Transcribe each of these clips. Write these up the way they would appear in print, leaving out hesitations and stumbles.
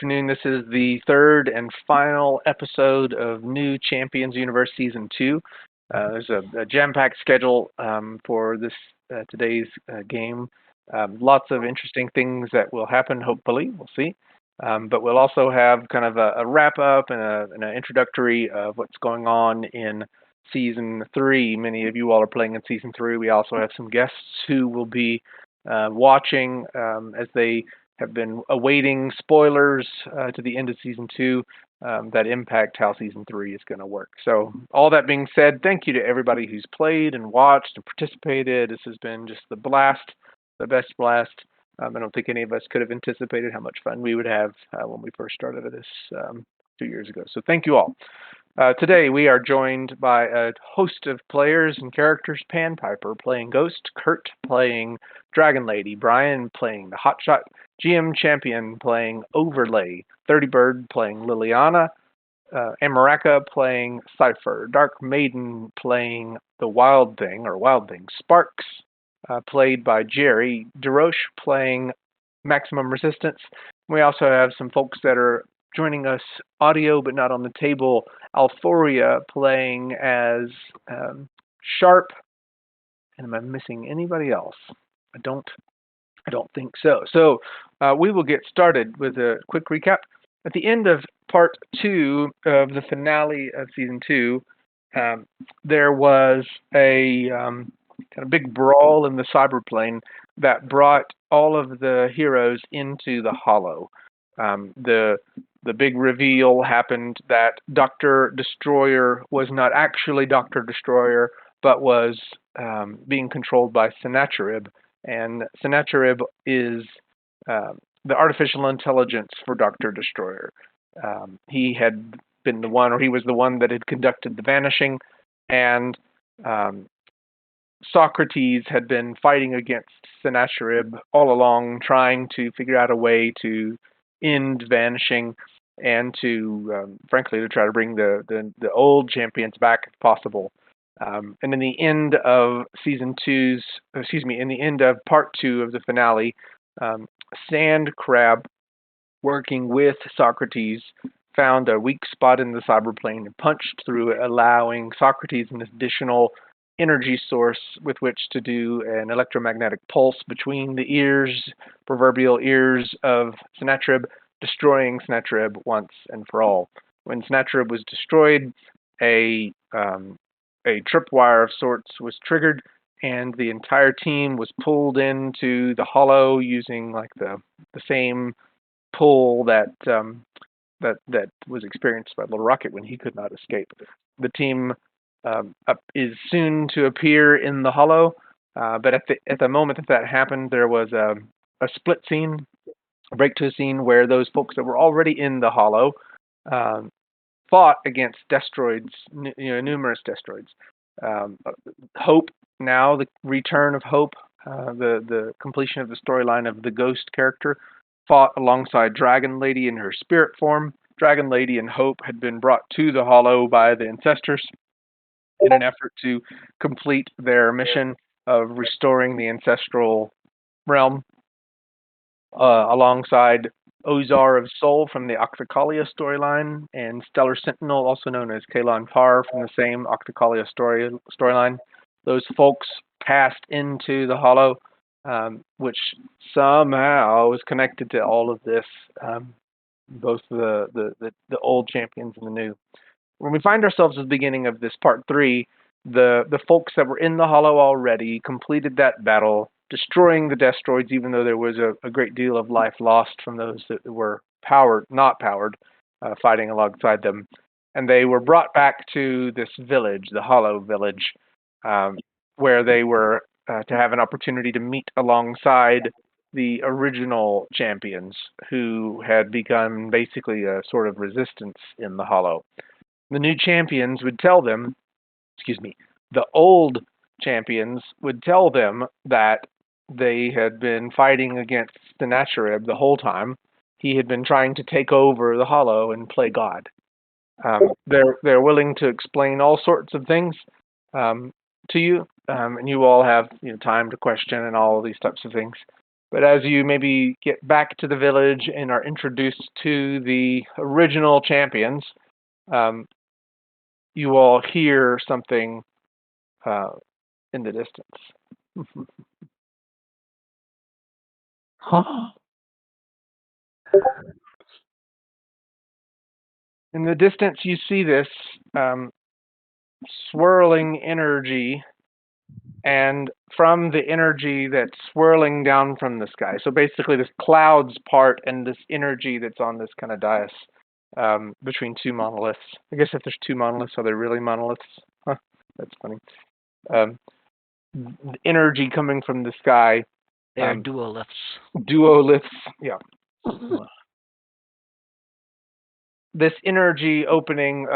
afternoon. This is the third and final episode of New Champions Universe Season 2. There's a jam-packed schedule for this today's game. Lots of interesting things that will happen, hopefully. We'll see. But we'll also have kind of a wrap-up and an introductory of what's going on in Season 3. Many of you all are playing in Season 3. We also have some guests who will be watching as they have been awaiting spoilers to the end of Season 2 that impact how Season 3 is going to work. So all that being said, thank you to everybody who's played and watched and participated. This has been just the blast, the best blast. I don't think any of us could have anticipated how much fun we would have when we first started this 2 years ago. So thank you all. Today we are joined by a host of players and characters. Pan Piper playing Ghost, Kurt playing Dragon Lady, Brian playing the Hotshot, GM Champion playing Overlay, 30 Bird playing Liliana, Amaraka playing Cypher, Dark Maiden playing the Wild Thing Sparks, played by Jerry, DeRoche playing Maximum Resistance. We also have some folks that are joining us audio but not on the table. Alforia playing as Sharp. And am I missing anybody else? I don't think so. So we will get started with a quick recap. At the end of part 2 of the finale of season 2, there was a kind of big brawl in the cyberplane that brought all of the heroes into the Hollow. The big reveal happened that Dr. Destroyer was not actually Dr. Destroyer, but was being controlled by Sennacherib. And Sennacherib is the artificial intelligence for Dr. Destroyer. He had been the one, or he was the one that had conducted the vanishing, and Socrates had been fighting against Sennacherib all along, trying to figure out a way to end vanishing and to, frankly, to try to bring the old champions back if possible. And in the end of in the end of part 2 of the finale, Sand Crab, working with Socrates, found a weak spot in the cyberplane and punched through it, allowing Socrates an additional energy source with which to do an electromagnetic pulse between the proverbial ears of Sennacherib, destroying Sennacherib once and for all. When Sennacherib was destroyed, a tripwire of sorts was triggered, and the entire team was pulled into the Hollow using like the same pull that was experienced by Little Rocket when he could not escape. The team is soon to appear in the Hollow, but at the moment that happened, there was a split scene, a breakthrough scene where those folks that were already in the Hollow fought against Destroids, numerous Destroids. Hope, now the return of Hope, the completion of the storyline of the Ghost character, fought alongside Dragon Lady in her spirit form. Dragon Lady and Hope had been brought to the Hollow by the Ancestors in an effort to complete their mission of restoring the ancestral realm, alongside Ozar of Soul from the Octocalia storyline and Stellar Sentinel, also known as Kalon Par from the same Octocalia storyline. Those folks passed into the Hollow, which somehow is connected to all of this, both the old champions and the new. When we find ourselves at the beginning of this part 3, the folks that were in the Hollow already completed that battle, destroying the Destroids, even though there was a great deal of life lost from those that were not powered, fighting alongside them. And they were brought back to this village, the Hollow Village, where they were to have an opportunity to meet alongside the original champions who had begun basically a sort of resistance in the Hollow. The new champions would tell them, the old champions would tell them that they had been fighting against Sennacherib the whole time. He had been trying to take over the Hollow and play God. They're willing to explain all sorts of things to you, and you all have time to question and all of these types of things. But as you maybe get back to the village and are introduced to the original champions, you all hear something in the distance. Huh? In the distance, you see this swirling energy, and from the energy that's swirling down from the sky. So basically, this clouds part and this energy that's on this kind of dais between two monoliths. I guess if there's two monoliths, are they really monoliths? Huh, that's funny. The energy coming from the sky. They're duoliths. Duoliths, yeah. This energy opening,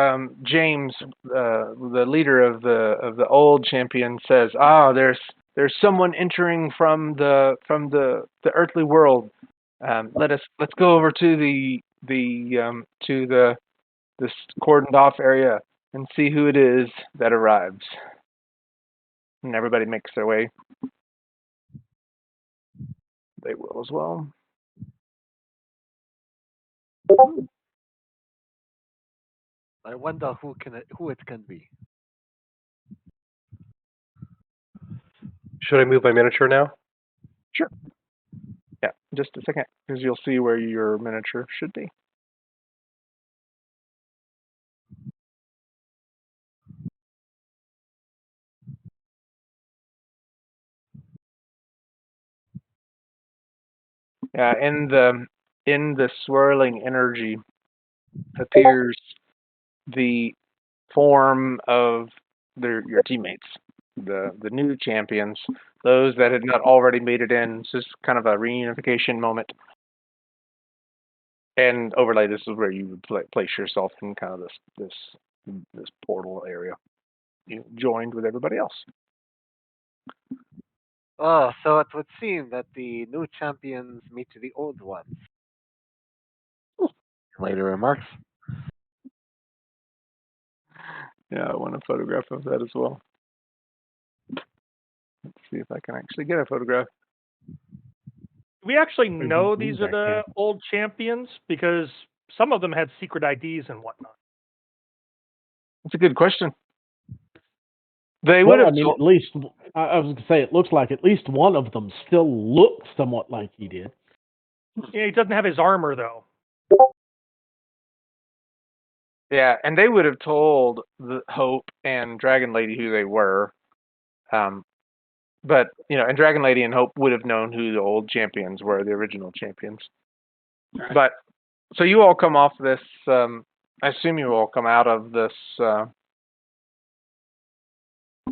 James, the leader of the old champion, says, there's someone entering from the earthly world. Let's go over to this cordoned off area and see who it is that arrives. And everybody makes their way. They will as well. I wonder who it can be. Should I move my miniature now? Sure. Yeah, just a second, because you'll see where your miniature should be. Yeah, in the swirling energy appears the form of your teammates, the new champions, those that had not already made it in. It's just kind of a reunification moment. And overlay, this is where you would place yourself in kind of this portal area. You joined with everybody else. Oh, so it would seem that the new champions meet the old ones. Later remarks. Yeah, I want a photograph of that as well. Let's see if I can actually get a photograph. We actually know these are the old champions because some of them had secret IDs and whatnot. That's a good question. They would have. I mean, at least I was going to say it looks like at least one of them still looks somewhat like he did. Yeah, he doesn't have his armor though. Yeah, and they would have told the Hope and Dragon Lady who they were. But, and Dragon Lady and Hope would have known who the old champions were, the original champions. Right. But, so you all come off this, I assume you all come out of this,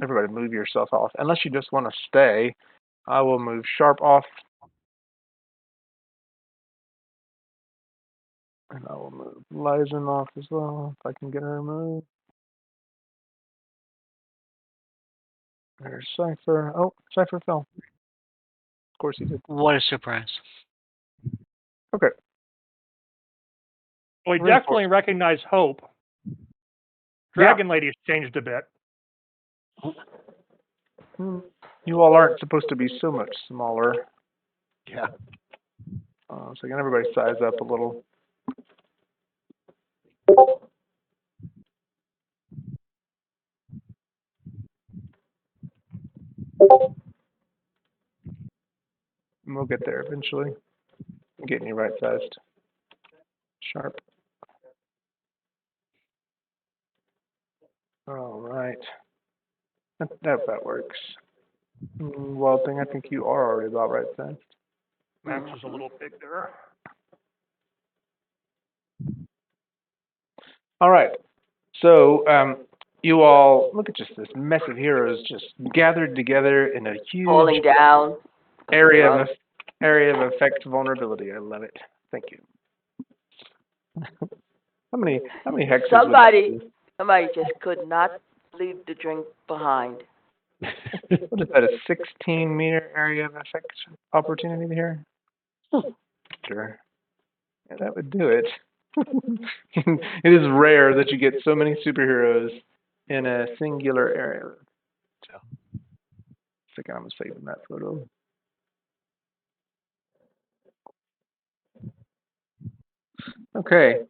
everybody move yourself off. Unless you just want to stay, I will move Sharp off. And I will move Lysen off as well, if I can get her moved. There's Cypher. Oh, Cypher fell. Of course he did. What a surprise. Okay. We definitely recognize Hope. Dragon Lady's changed a bit. You all aren't supposed to be so much smaller. Yeah. So can everybody size up a little? And we'll get there eventually. I'm getting you right sized. Sharp. All right. That works. Wild Thing, I think you are already about right sized. Max is a little big there. All right. So you all look at just this mess of heroes just gathered together in a huge falling down area of effect vulnerability. I love it. Thank you. How many hexes? Somebody just could not leave the drink behind. What is that? A 16-meter area of effect opportunity here? Sure. Yeah, that would do it. It is rare that you get so many superheroes in a singular area. So, I'm saving that photo. Okay.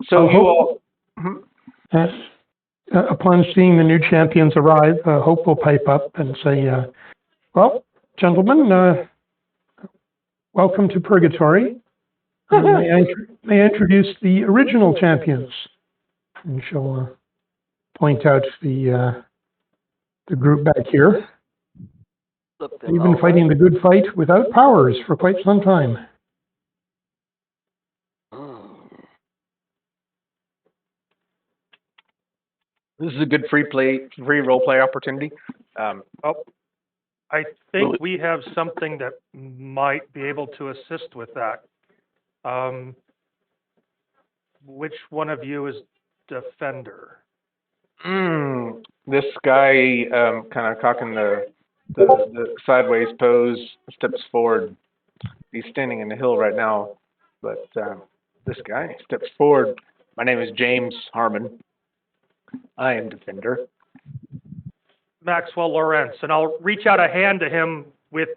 So I you hope- all. Mhm. Upon seeing the new champions arrive, Hope will pipe up and say, well, gentlemen, welcome to Purgatory. May I introduce the original champions? And she'll point out the group back here. Look them They've been over. fighting the good fight without powers for quite some time. This is a good free role play opportunity. I think we have something that might be able to assist with that. Which one of you is defender? This guy, kind of cocking the sideways pose, steps forward. He's standing in the hill right now, but this guy steps forward. My name is James Harmon. I am defender. Maxwell Lawrence, and I'll reach out a hand to him with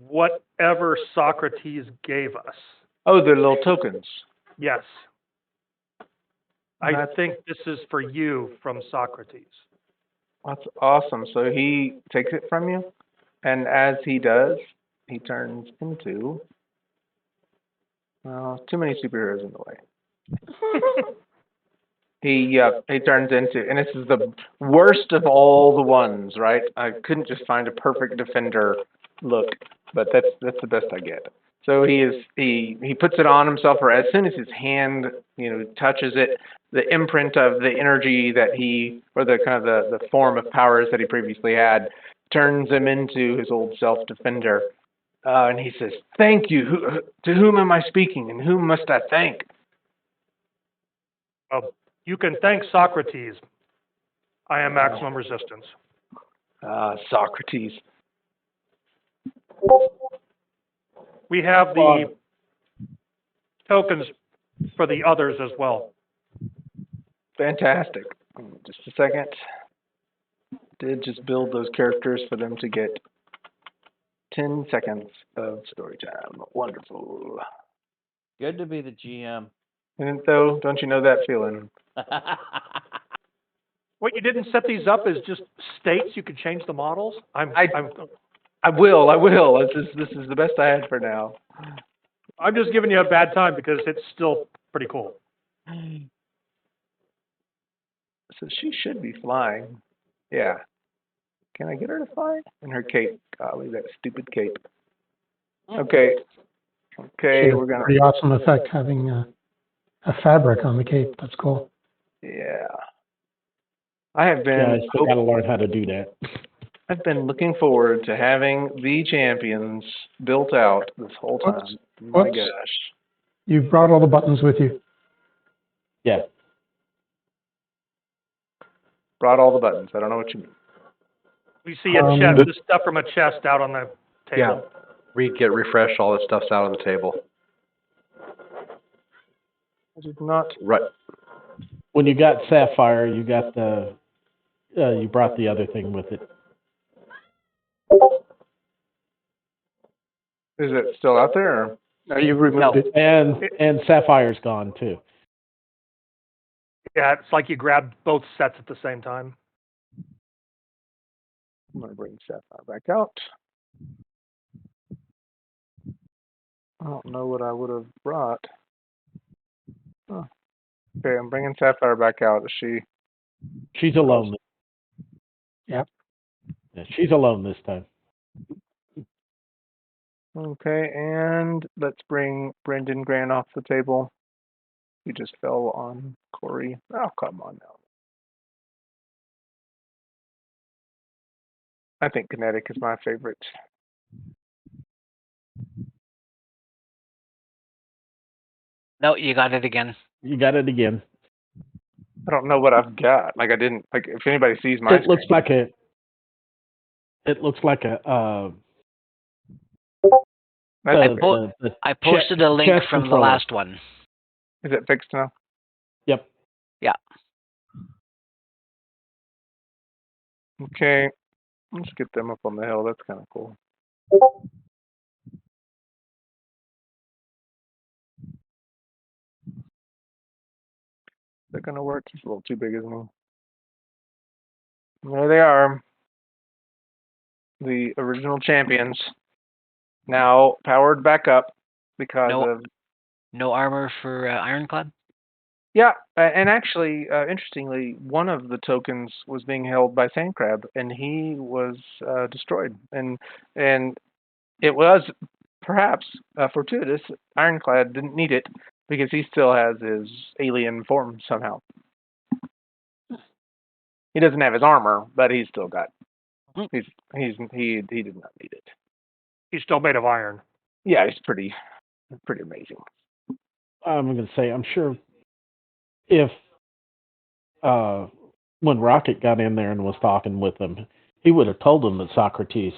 whatever Socrates gave us. Oh, the little tokens. Yes. I That's- think this is for you from Socrates. That's awesome. So he takes it from you, and as he does, he turns into. Too many superheroes in the way. He turns into, and this is the worst of all the ones, right? I couldn't just find a perfect defender look, but that's the best I get. So he puts it on himself, or as soon as his hand touches it, the imprint of the energy that the kind of the form of powers that he previously had, turns him into his old self, defender. And he says, "Thank you. To whom am I speaking, and whom must I thank?" You can thank Socrates. I am maximum resistance. Socrates. We have the tokens for the others as well. Fantastic. Just a second. Did just build those characters for them to get 10 seconds of story time. Wonderful. Good to be the GM. And though, don't you know that feeling? What, you didn't set these up as just states you could change the models? I will. This is the best I had for now. I'm just giving you a bad time because it's still pretty cool. So she should be flying. Yeah. Can I get her to fly? In her cape. Golly, that stupid cape. Okay. Okay, we're gonna. Pretty awesome effect having a fabric on the cape. That's cool. Yeah. I have Yeah, I been. still got to learn how to do that. I've been looking forward to having the champions built out this whole time. Whoops. My Whoops. gosh. You've brought all the buttons with you. Yeah. Brought all the buttons. I don't know what you mean. We see a chest, the stuff from a chest out on the table. Yeah. Get refresh, all this stuff's out on the table. I did not. Right. When you got Sapphire, you got you brought the other thing with it. Is it still out there? Or? No, you removed it. And Sapphire's gone too. Yeah, it's like you grabbed both sets at the same time. I'm going to bring Sapphire back out. I don't know what I would have brought. Huh. Okay, I'm bringing Sapphire back out. Is she? She's alone. Yep. Yeah, she's alone this time. Okay, and let's bring Brendan Grant off the table. He just fell on Corey. Oh, come on now. I think Kinetic is my favorite. No, you got it again. You got it again. I don't know what I've got. Like I didn't. Like if anybody sees my. It looks like a. It looks like a. I posted a link chest from the controller. last one. Is it fixed now? Yep. Yeah. Okay. Let's get them up on the hill. That's kind of cool. they're going to work. He's a little too big, isn't he? There they are. The original champions. Now powered back up because of... No armor for Ironclad? Yeah, and actually, interestingly, one of the tokens was being held by Sandcrab, and he was destroyed. And it was perhaps fortuitous. Ironclad didn't need it because he still has his alien form somehow. He doesn't have his armor, but he's still got. He did not need it. He's still made of iron. Yeah, he's pretty amazing. I'm going to say, I'm sure if when Rocket got in there and was talking with them, he would have told them that Socrates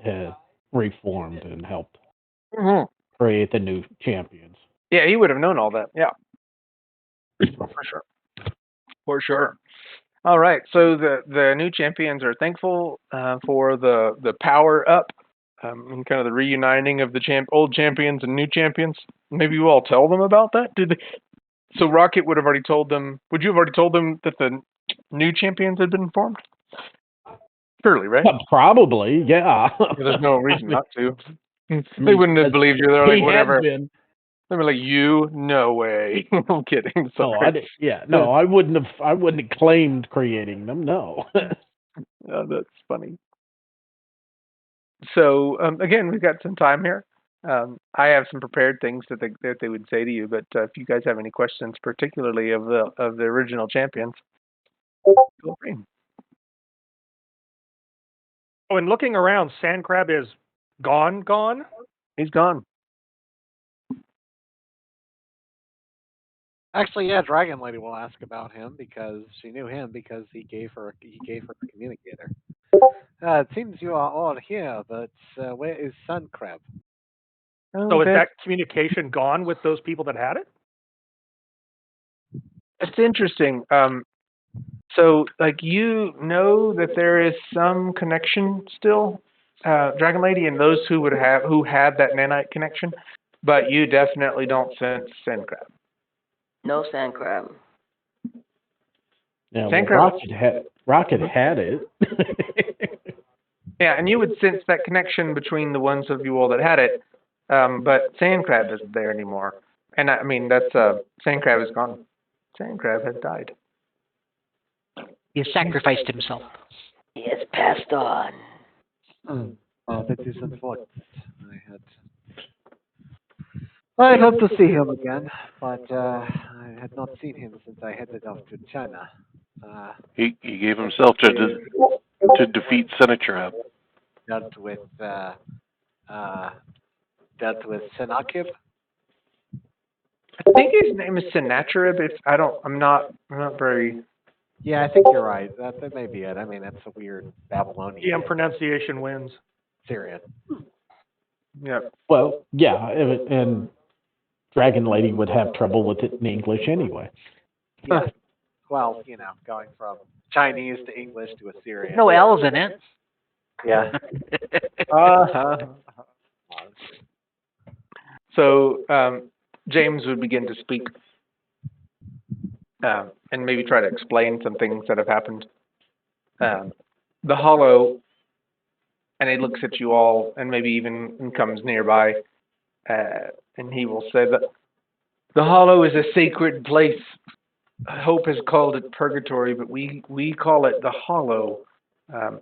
had reformed and helped create the new champions. Yeah, he would have known all that. Yeah, for sure. All right, so the new champions are thankful for the power up and kind of the reuniting of the old champions and new champions. Maybe you all tell them about that. So Rocket would have already told them. Would you have already told them that the new champions had been formed? Surely, right? Probably, yeah. There's no reason not to. They wouldn't have believed you. They're like, whatever. They'd be like, you? No way. I'm kidding. Sorry. I wouldn't have claimed creating them. No. Oh, that's funny. So again, we've got some time here. I have some prepared things that they would say to you, but if you guys have any questions, particularly of the original champions, feel free. Oh, and looking around, Sandcrab is gone? He's gone. Actually, yeah, Dragon Lady will ask about him because she knew him because he gave her a communicator. It seems you are all here, but where is Sandcrab? So is that communication gone with those people that had it? It's interesting. So, like, you know that there is some connection still, Dragon Lady, and those who had that nanite connection, but you definitely don't sense Sandcrab. No Sandcrab. Yeah, Sandcrab, Rocket had it. yeah, and you would sense that connection between the ones of you all that had it, but Sandcrab isn't there anymore. And I mean, that's Sandcrab is gone. Sandcrab has died. He has sacrificed himself. He has passed on. Oh, that is unfortunate. I'd love to see him again, but I had not seen him since I headed off to China. He gave himself to defeat Sennacherib. Dealt with Sennacherib. I think his name is Sennacherib. I'm not very. Yeah, I think you're right. That may be it. I mean, that's a weird Babylonian. GM pronunciation wins. Syrian. Yeah. Well, yeah, and Dragon Lady would have trouble with it in English anyway. Yeah. Well, going from Chinese to English to Assyrian. No L's in it. Yeah. So James would begin to speak and maybe try to explain some things that have happened. The Hollow, and he looks at you all and maybe even comes nearby, and he will say that the Hollow is a sacred place. Hope has called it purgatory, but we call it the Hollow.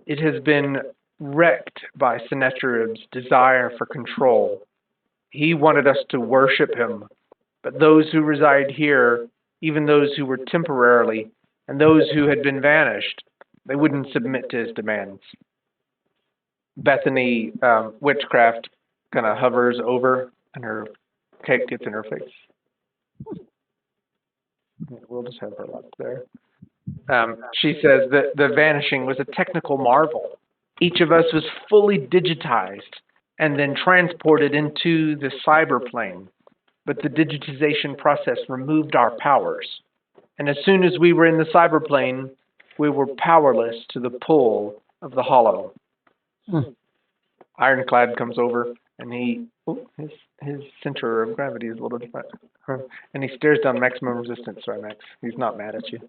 It has been wrecked by Sennacherib's desire for control. He wanted us to worship him, but those who reside here, even those who were temporarily, and those who had been vanished, they wouldn't submit to his demands. Bethany, witchcraft, kind of hovers over, and her cape gets in her face. We'll just have her up there. She says that the vanishing was a technical marvel. Each of us was fully digitized and then transported into the cyberplane. But the digitization process removed our powers. And as soon as we were in the cyberplane, we were powerless to the pull of the Hollow. Ironclad comes over, and his center of gravity is a little different. And he stares down maximum resistance. Sorry, Max. He's not mad at you.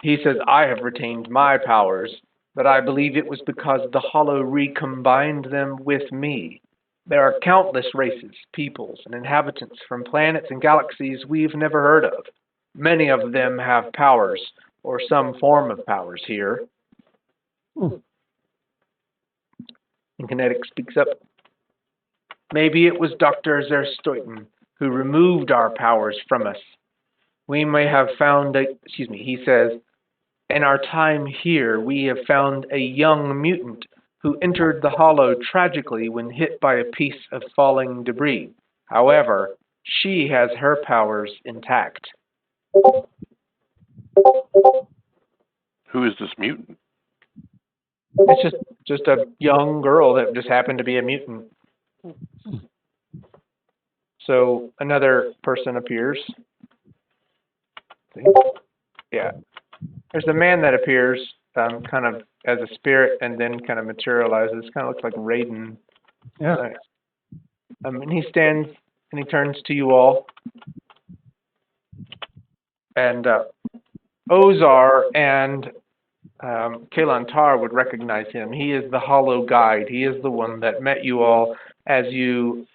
He says, I have retained my powers, but I believe it was because the Hollow recombined them with me. There are countless races, peoples, and inhabitants from planets and galaxies we've never heard of. Many of them have powers, or some form of powers here. And Kinetic speaks up. Maybe it was Dr. Zerstoiten who removed our powers from us. We may have found he says, in our time here, we have found a young mutant who entered the Hollow tragically when hit by a piece of falling debris. However, she has her powers intact. Who is this mutant? It's just a young girl that just happened to be a mutant. So another person appears. Yeah. There's a man that appears kind of as a spirit and then kind of materializes. Kind of looks like Raiden. Yeah. And he stands and he turns to you all. And Ozar and Kaelan Tar would recognize him. He is the Hollow Guide. He is the one that met you all as you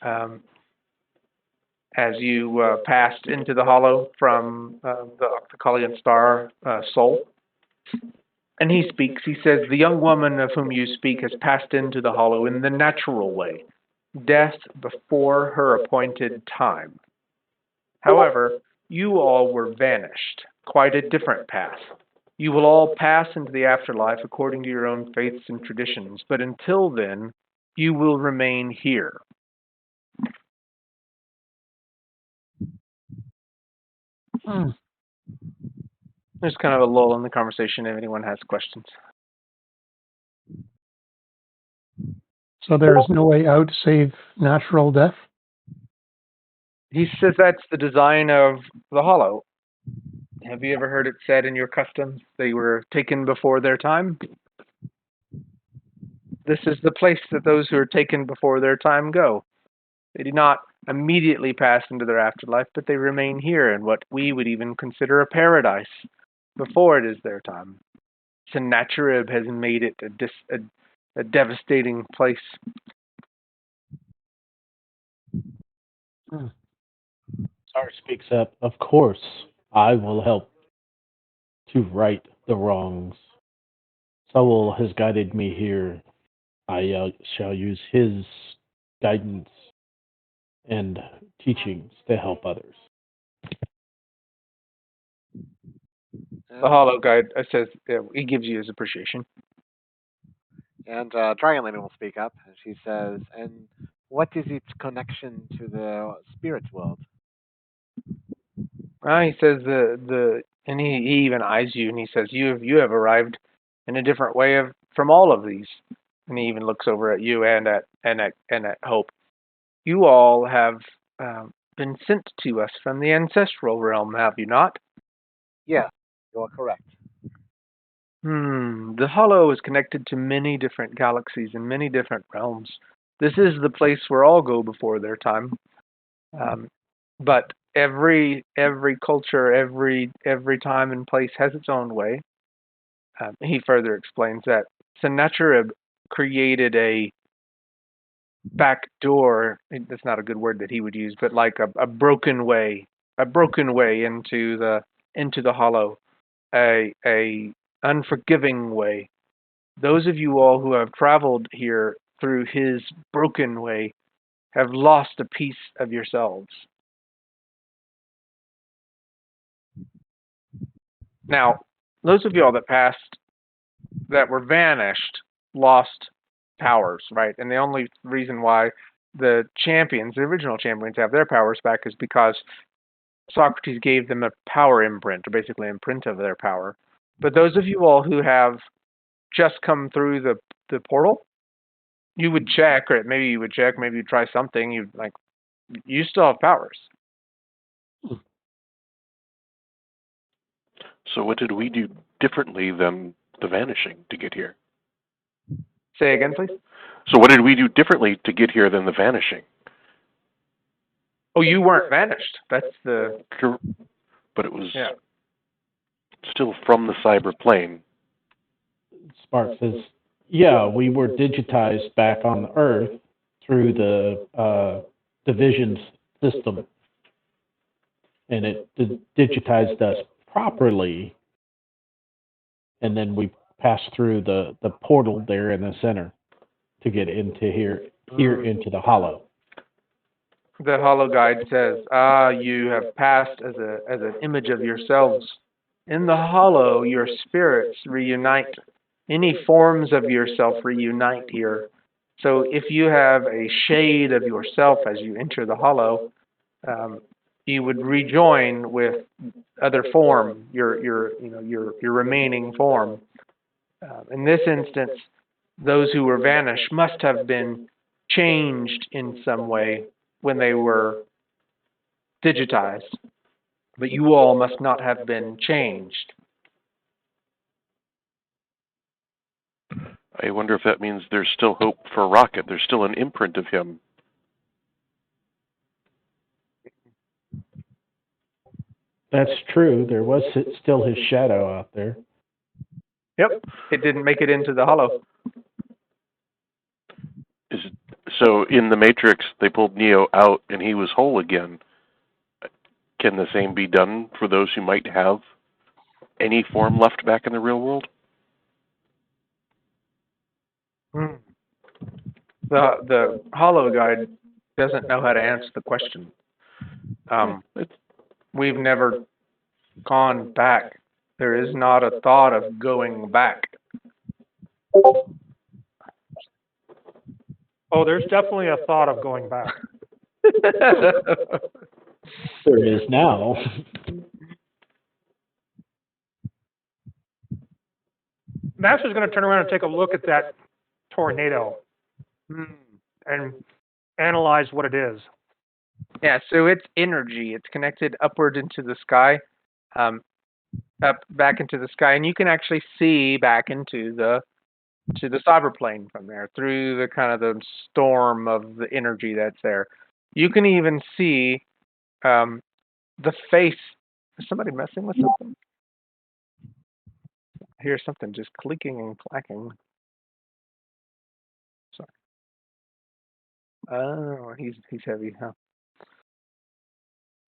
passed into the Hollow from the Octocolian Star Soul. And he speaks. He says, the young woman of whom you speak has passed into the Hollow in the natural way, death before her appointed time. However, you all were vanished, quite a different path. You will all pass into the afterlife according to your own faiths and traditions, but until then, you will remain here. There's kind of a lull in the conversation if anyone has questions. So there is no way out save natural death? He says that's the design of the Hollow. Have you ever heard it said in your customs they were taken before their time? This is the place that those who are taken before their time go. They do not immediately pass into their afterlife, but they remain here in what we would even consider a paradise before it is their time. Sennacherib has made it a devastating place. Sar speaks up. Of course, I will help to right the wrongs. Saul has guided me here. I shall use his guidance and teachings to help others. The Hollow Guide says he gives you his appreciation. And Dragon Lady will speak up. And she says, and what is its connection to the spirit world? He says and he even eyes you and he says you have arrived in a different way from all of these. And he even looks over at you and at Hope. You all have been sent to us from the ancestral realm, have you not? Yeah, you are correct. The Hollow is connected to many different galaxies and many different realms. This is the place where all go before their time. But every culture, every time and place has its own way. He further explains that Sennacherib created a back door. That's not a good word that he would use, but like a broken way into the Hollow, a unforgiving way. Those of you all who have traveled here through his broken way have lost a piece of yourselves. Now, those of you all that passed, that were vanished, lost powers, right? And the only reason why the original champions, have their powers back is because Socrates gave them a power imprint, or basically imprint of their power. But those of you all who have just come through the portal, you would check, or maybe you would check, maybe you'd try something, you still have powers. So what did we do differently than the vanishing to get here? Say again, please? So what did we do differently to get here than the vanishing? Oh, you weren't vanished. That's the But it was yeah. still from the cyber plane. Spark says, yeah, we were digitized back on Earth through the division system. And it digitized us properly. And then we passed through the portal there in the center to get into here into the hollow. The Hollow Guide says, you have passed as an image of yourselves. In the Hollow, your spirits reunite. Any forms of yourself reunite here. So if you have a shade of yourself as you enter the Hollow, you would rejoin with other form, your remaining form. In this instance, those who were vanished must have been changed in some way when they were digitized, but you all must not have been changed. I wonder if that means there's still hope for Rocket. There's still an imprint of him. That's true. There was still his shadow out there. Yep, it didn't make it into the Hollow. So in the Matrix, they pulled Neo out and he was whole again. Can the same be done for those who might have any form left back in the real world? The Hollow Guide doesn't know how to answer the question. We've never gone back. There is not a thought of going back. Oh, there's definitely a thought of going back. There is now. Master's going to turn around and take a look at that tornado and analyze what it is. Yeah, so it's energy. It's connected upward into the sky, up back into the sky, and you can actually see back into the cyber plane from there through the kind of the storm of the energy that's there. You can even see the face. Is somebody messing with something? I hear something just clicking and clacking. Sorry. Oh, he's heavy, huh?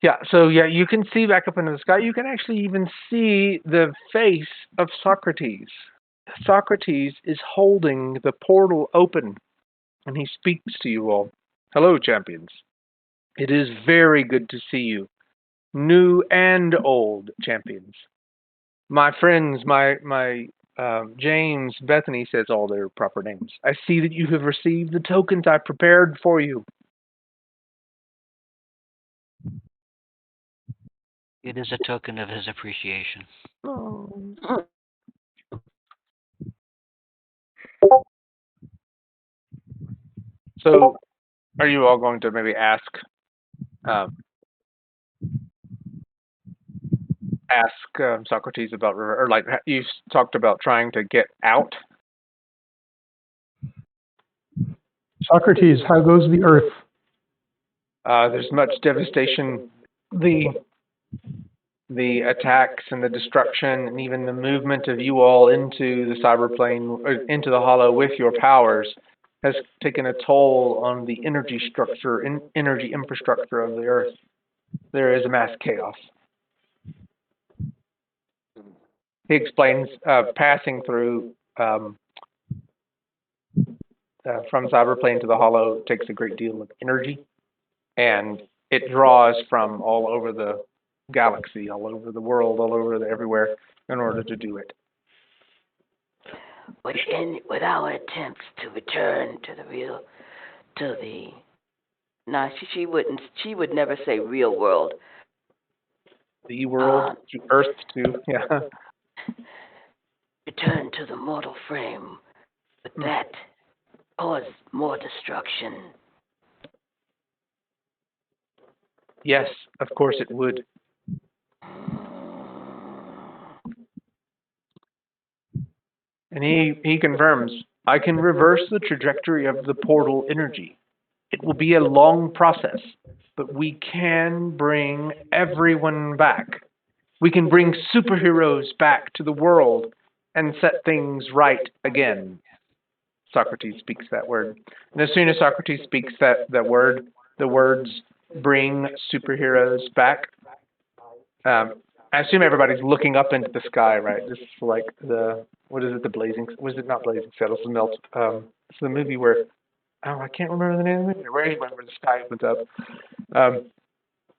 Yeah, so yeah, you can see back up into the sky. You can actually even see the face of Socrates. Socrates is holding the portal open, and he speaks to you all. Hello, champions. It is very good to see you, new and old champions. My friends, my James, Bethany says all their proper names. I see that you have received the tokens I prepared for you. It is a token of his appreciation. Oh. So, are you all going to maybe ask Socrates about, or like you talked about trying to get out? Socrates, how goes the Earth? There's much devastation. The attacks and the destruction, and even the movement of you all into the cyberplane, or into the Hollow with your powers, has taken a toll on the energy structure and energy infrastructure of the Earth. There is a mass chaos. He explains passing through from cyberplane to the Hollow takes a great deal of energy, and it draws from all over the galaxy, all over the world, all over everywhere, in order to do it. With our attempts to return she would never say real world. The world, to Earth, too, yeah. Return to the mortal frame, but that cause more destruction. Yes, of course it would. And he confirms, I can reverse the trajectory of the portal energy. It will be a long process, but we can bring everyone back. We can bring superheroes back to the world and set things right again. Socrates speaks that word. And as soon as Socrates speaks that word, the words bring superheroes back. I assume everybody's looking up into the sky, right? This is like the, what is it, the Blazing, was it not Blazing Saddles, the Melt, it's the movie where, I can't remember the name of it, where the sky opens up.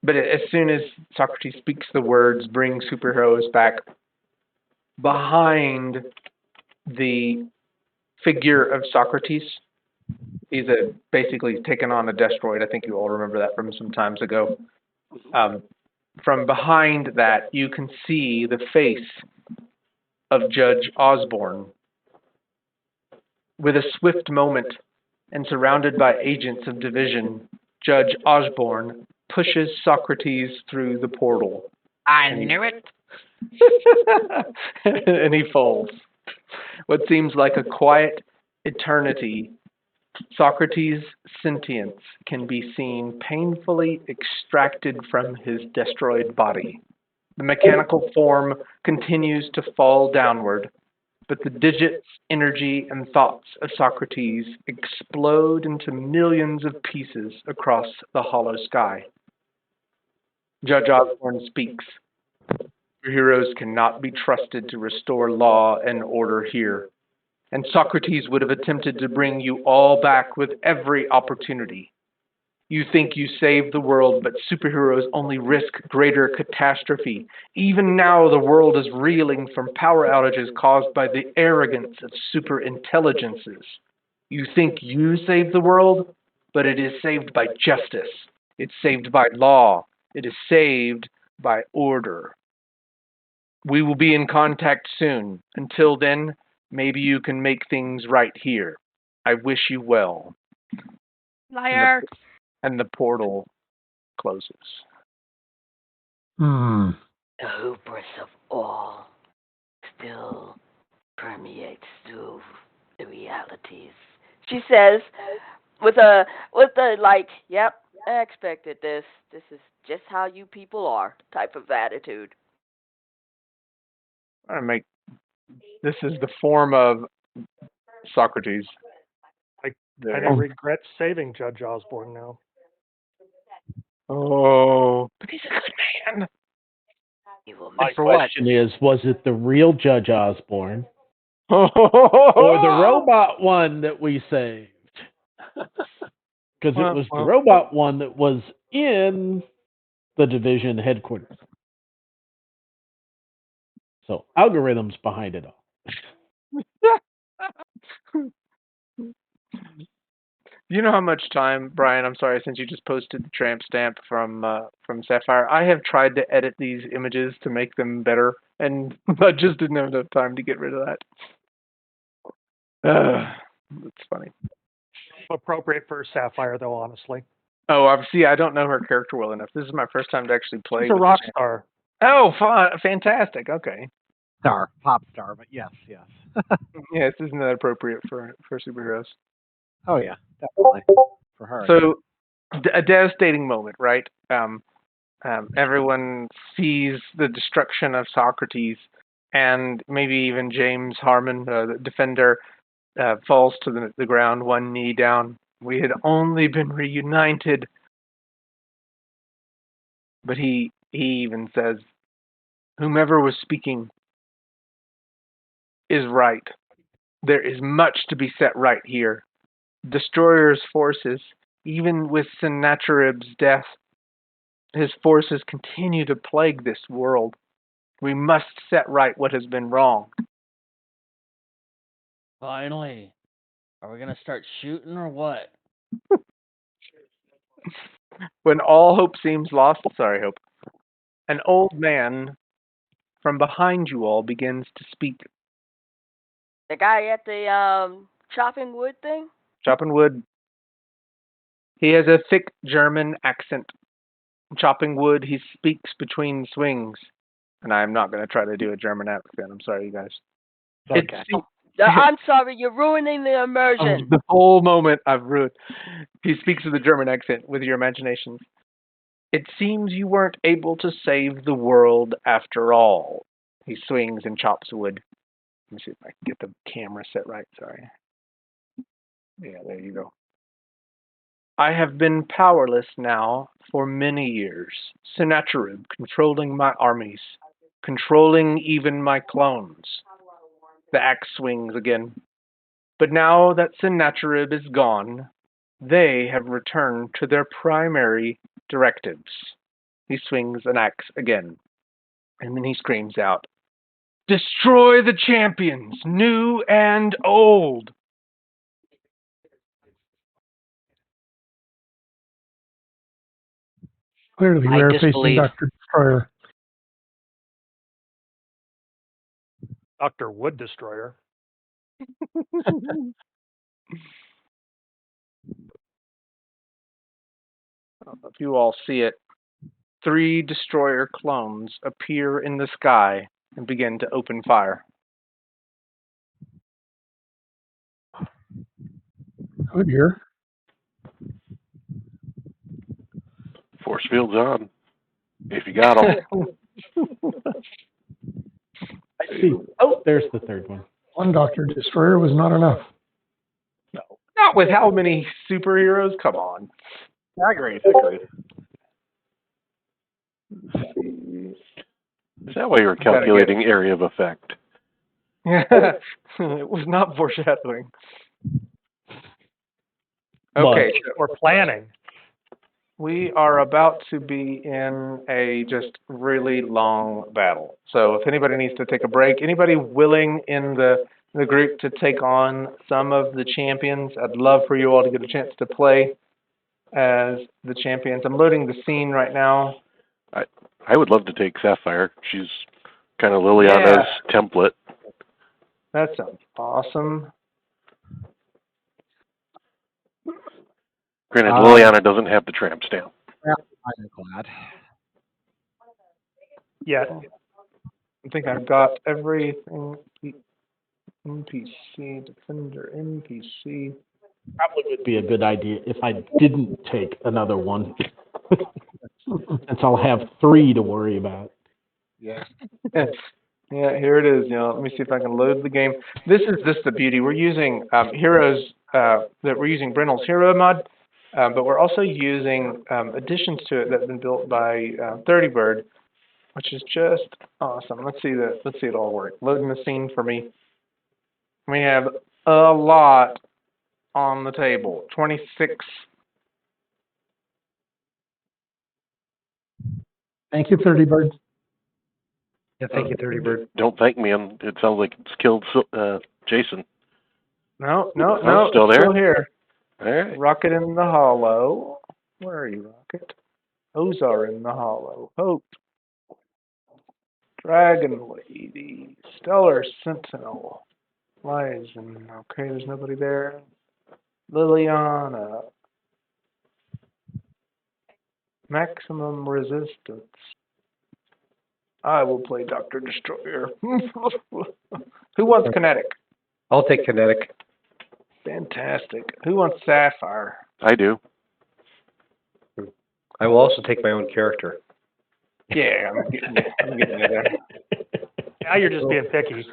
But as soon as Socrates speaks the words, bring superheroes back, behind the figure of Socrates, he's basically taken on a Destroid. I think you all remember that from some times ago. From behind that, you can see the face of Judge Osborne. With a swift moment and surrounded by agents of division, Judge Osborne pushes Socrates through the portal. I knew it. And he falls. What seems like a quiet eternity, Socrates' sentience can be seen painfully extracted from his destroyed body. The mechanical form continues to fall downward, but the digits, energy, and thoughts of Socrates explode into millions of pieces across the hollow sky. Judge Osborne speaks. Heroes cannot be trusted to restore law and order here. And Socrates would have attempted to bring you all back with every opportunity. You think you saved the world, but superheroes only risk greater catastrophe. Even now, the world is reeling from power outages caused by the arrogance of superintelligences. You think you saved the world, but it is saved by justice. It's saved by law. It is saved by order. We will be in contact soon. Until then, maybe you can make things right here. I wish you well. Liar. And the portal closes. The hubris of all still permeates through the realities. She says, with a like, yep, I expected this. This is just how you people are type of attitude. This is the form of Socrates. I regret saving Judge Osborne now. Oh, but he's a good man. My question is, was it the real Judge Osborne or the robot one that we saved? Because it was the robot one that was in the division headquarters. So algorithms behind it all. You know how much time, Brian, I'm sorry, since you just posted the tramp stamp from Sapphire, I have tried to edit these images to make them better, and I just didn't have enough time to get rid of that. That's funny. Appropriate for Sapphire, though, honestly. Oh, obviously, I don't know her character well enough. This is my first time to actually play. She's a rock star. Oh, fantastic. Okay. Pop star, but yes. Yes, isn't that appropriate for superheroes? Oh yeah, definitely for her. So, a devastating moment, right? Everyone sees the destruction of Socrates, and maybe even James Harmon, the defender, falls to the ground, one knee down. We had only been reunited. But he even says, whomever was speaking is right. There is much to be set right here. Destroyer's forces, even with Sennacherib's death, his forces continue to plague this world. We must set right what has been wrong. Finally. Are we going to start shooting or what? When all hope seems lost, Hope, an old man from behind you all begins to speak. The guy at the chopping wood thing? Chopping wood. He has a thick German accent. Chopping wood, he speaks between swings. And I'm not going to try to do a German accent. I'm sorry, you guys. Okay. I'm sorry, you're ruining the immersion. The whole moment I've ruined. He speaks with a German accent with your imaginations. It seems you weren't able to save the world after all. He swings and chops wood. Let me see if I can get the camera set right. Sorry. Yeah, there you go. I have been powerless now for many years. Sennacherib controlling my armies, controlling even my clones. The axe swings again. But now that Sennacherib is gone, they have returned to their primary directives. He swings an axe again, and then he screams out, "Destroy the champions, new and old!" Clearly, I we're facing disbelieve. Dr. Destroyer. Dr. Wood Destroyer. If you all see it, 3 destroyer clones appear in the sky and begin to open fire. Oh dear. Force field's on. If you got them. I see. Oh, there's the third one. One Dr. Destroyer was not enough. No. Not with how many superheroes? Come on. Agreed. Is that why you were calculating area of effect? It was not foreshadowing. Okay, Or planning. we are about to be in a just really long battle. So if anybody needs to take a break, anybody willing in the group to take on some of the champions, I'd love for you all to get a chance to play as the champions. I'm loading the scene right now. I would love to take Sapphire. She's kind of Liliana's template. That sounds awesome. Granted, Liliana doesn't have the tramp stamp. I'm glad. Yeah. I think I've got everything. NPC, Defender, NPC. Probably would be a good idea if I didn't take another one. Since I'll have 3 to worry about. Yeah. Yeah, here it is. Let me see if I can load the game. This is just the beauty. We're using heroes that we're using Brennel's hero mod, but we're also using additions to it that have been built by 30Bird, which is just awesome. Let's see it all work. Loading the scene for me. We have a lot on the table. 26. Thank you, 30 Bird. Yeah, thank you, 30Bird. Don't thank me, and it sounds like it's killed Jason. No, Still there? Still here. All right. Rocket in the Hollow. Where are you, Rocket? Ozar in the Hollow. Hope. Dragon Lady. Stellar Sentinel. Lizen. Okay, there's nobody there. Liliana. Maximum Resistance. I will play Dr. Destroyer. Who wants Kinetic? I'll take Kinetic. Fantastic. Who wants Sapphire? I do. I will also take my own character. Yeah, I'm getting you there. Now you're just being picky.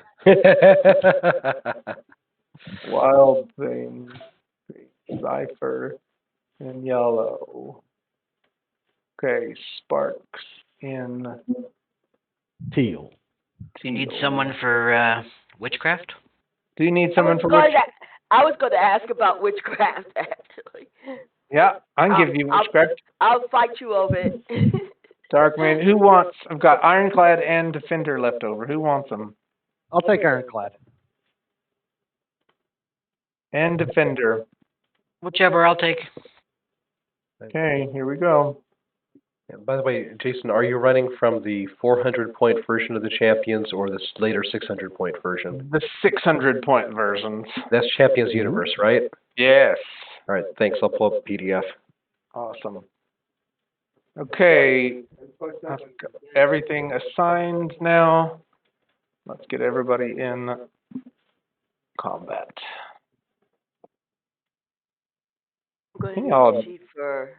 Wild Thing, Cypher, and Yellow. Okay, Sparks in Teal. Do you need someone for witchcraft? Do you need someone for I was going to ask about witchcraft, actually. Yeah, I can give you witchcraft. I'll fight you over it. Darkman, who wants? I've got Ironclad and Defender left over. Who wants them? I'll take Ironclad. And Defender. Whichever, I'll take. Okay, here we go. Yeah, by the way, Jason, are you running from the 400-point version of the Champions or the later 600-point version? The 600-point versions. That's Champions Universe, right? Yes. All right, thanks. I'll pull up the PDF. Awesome. Okay, I've got everything assigned now. Let's get everybody in combat. I'm going to Can need y'all- a sheet for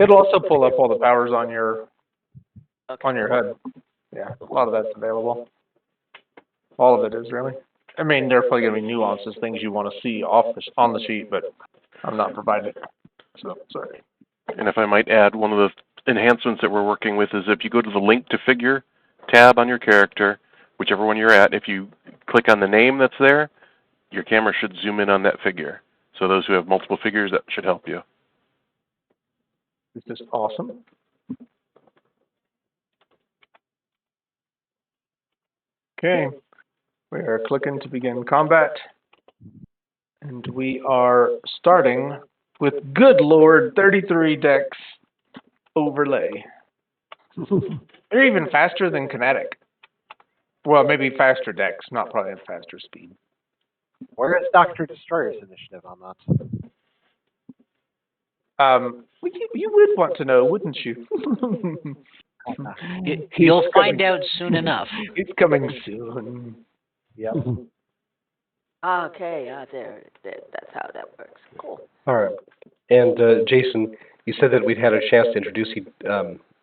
It'll also pull up all the powers on your okay. HUD. Yeah, a lot of that's available. All of it is really. I mean, there are probably going to be nuances, things you want to see on the sheet, but I'm not providing it. So sorry. And if I might add, one of the enhancements that we're working with is if you go to the link to figure tab on your character, whichever one you're at, if you click on the name that's there, your camera should zoom in on that figure. So those who have multiple figures, that should help you. This is awesome. Okay, we are clicking to begin combat. And we are starting with good Lord 33 Dex overlay. They're even faster than Kinetic. Well, maybe faster Dex, not probably a faster speed. Where is Dr. Destroyer's initiative on that? Well, you would want to know, wouldn't you? You'll find out soon enough. It's coming soon. Yep. Okay, there, that's how that works. Cool. All right. And Jason, you said that we'd had a chance to introduce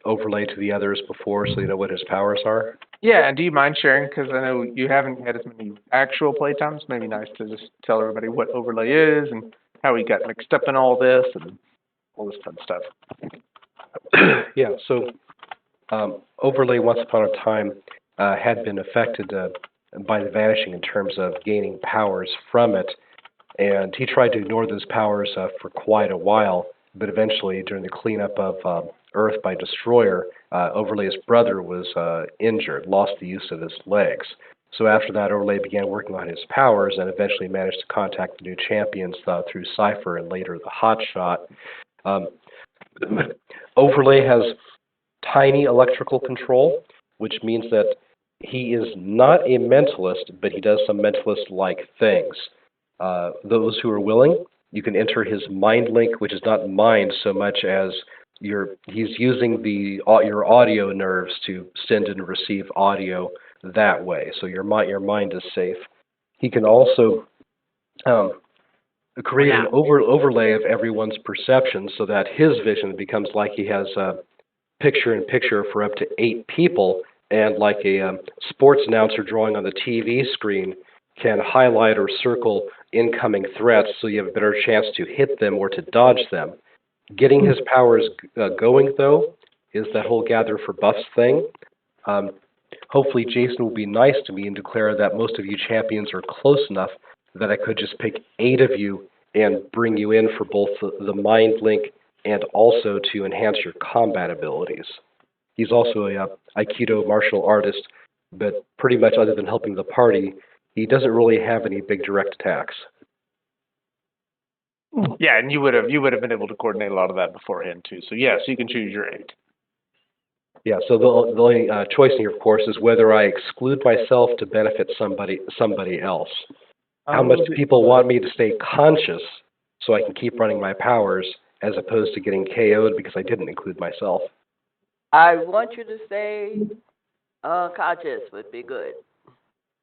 Overlay to the others before, so you know what his powers are. Yeah, and do you mind sharing? Because I know you haven't had as many actual playtimes. Maybe nice to just tell everybody what Overlay is and how he got mixed up in all this and all this fun stuff. Yeah, so Overlay, once upon a time, had been affected by the Vanishing in terms of gaining powers from it, and he tried to ignore those powers for quite a while, but eventually, during the cleanup of Earth by Destroyer, Overlay's brother was injured, lost the use of his legs. So after that, Overlay began working on his powers and eventually managed to contact the new champions through Cypher and later the Hotshot. Overlay has tiny electrical control, which means that he is not a mentalist, but he does some mentalist-like things. Those who are willing, you can enter his mind link, which is not mind so much as he's using your audio nerves to send and receive audio that way. So your mind is safe. He can also create an overlay of everyone's perception so that his vision becomes like he has picture-in-picture for up to 8 people, and like a sports announcer drawing on the TV screen can highlight or circle incoming threats so you have a better chance to hit them or to dodge them. Getting his powers going, though, is that whole gather for buffs thing. Hopefully Jason will be nice to me and declare that most of you champions are close enough that I could just pick 8 of you and bring you in for both the mind link and also to enhance your combat abilities. He's also a Aikido martial artist, but pretty much other than helping the party, he doesn't really have any big direct attacks. Yeah, and you would have been able to coordinate a lot of that beforehand too. So yes, you can choose your 8. Yeah, so the only choice here, of course, is whether I exclude myself to benefit somebody else. How much do people want me to stay conscious so I can keep running my powers as opposed to getting KO'd because I didn't include myself? I want you to stay conscious would be good.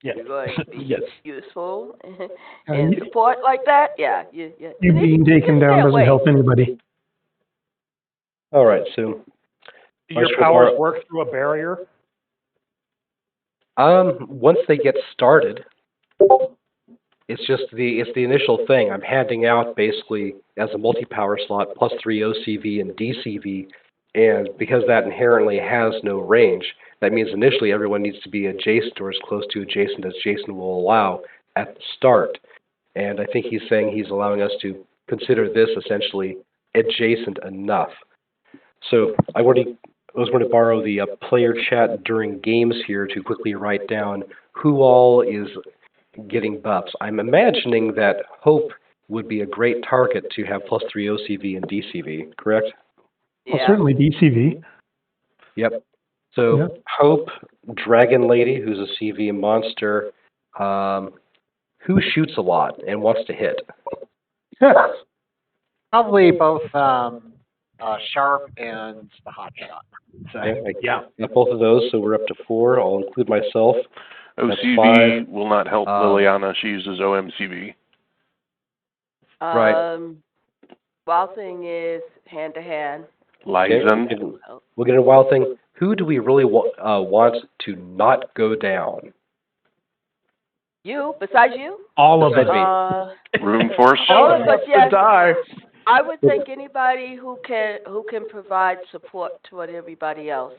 Yes. You're going to be Yes. useful in support like that. Yeah, You being taken down doesn't help anybody. All right, so Do your Marshal powers Bar- work through a barrier? once they get started, it's just the initial thing. I'm handing out basically as a multi-power slot +3 OCV and DCV, and because that inherently has no range, that means initially everyone needs to be adjacent or as close to adjacent as Jason will allow at the start. And I think he's saying he's allowing us to consider this essentially adjacent enough. So I was going to borrow the player chat during games here to quickly write down who all is getting buffs. I'm imagining that Hope would be a great target to have +3 OCV and DCV, correct? Well, certainly DCV. Yep. So Yeah. Hope, Dragon Lady, who's a CV monster, who shoots a lot and wants to hit. Probably both Sharp and the Hotshot. So, Okay, I got both of those, so we're up to 4. I'll include myself. OCV will not help Um, Liliana. She uses OMCV. Right. Wild Thing is hand to hand. Okay, Lizen. we'll get a wild thing. Who do we really want to not go down? You, besides you? All of Besides it. me. Room Force. All of us, yes. Die. I would think anybody who can provide support toward everybody else.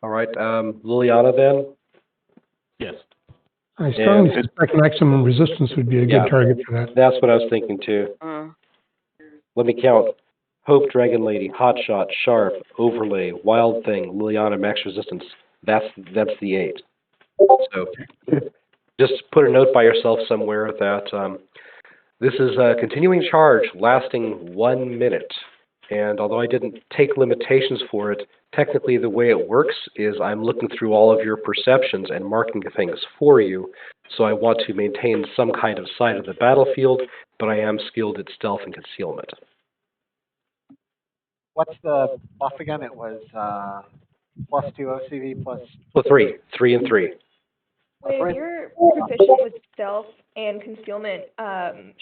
All right, Liliana then? Yes. I strongly Yeah. suspect maximum resistance would be a Yeah. good target for that. That's what I was thinking too. Mm. Let me count. Hope, Dragon Lady, Hotshot, Sharp, Overlay, Wild Thing, Liliana, Max Resistance. That's the 8. So just put a note by yourself somewhere that this is a continuing charge lasting 1 minute. And although I didn't take limitations for it, technically the way it works is I'm looking through all of your perceptions and marking things for you. So I want to maintain some kind of sight of the battlefield, but I am skilled at stealth and concealment. What's the buff again? It was +2 OCV plus. Well, 3 and 3. When you're proficient with stealth and concealment,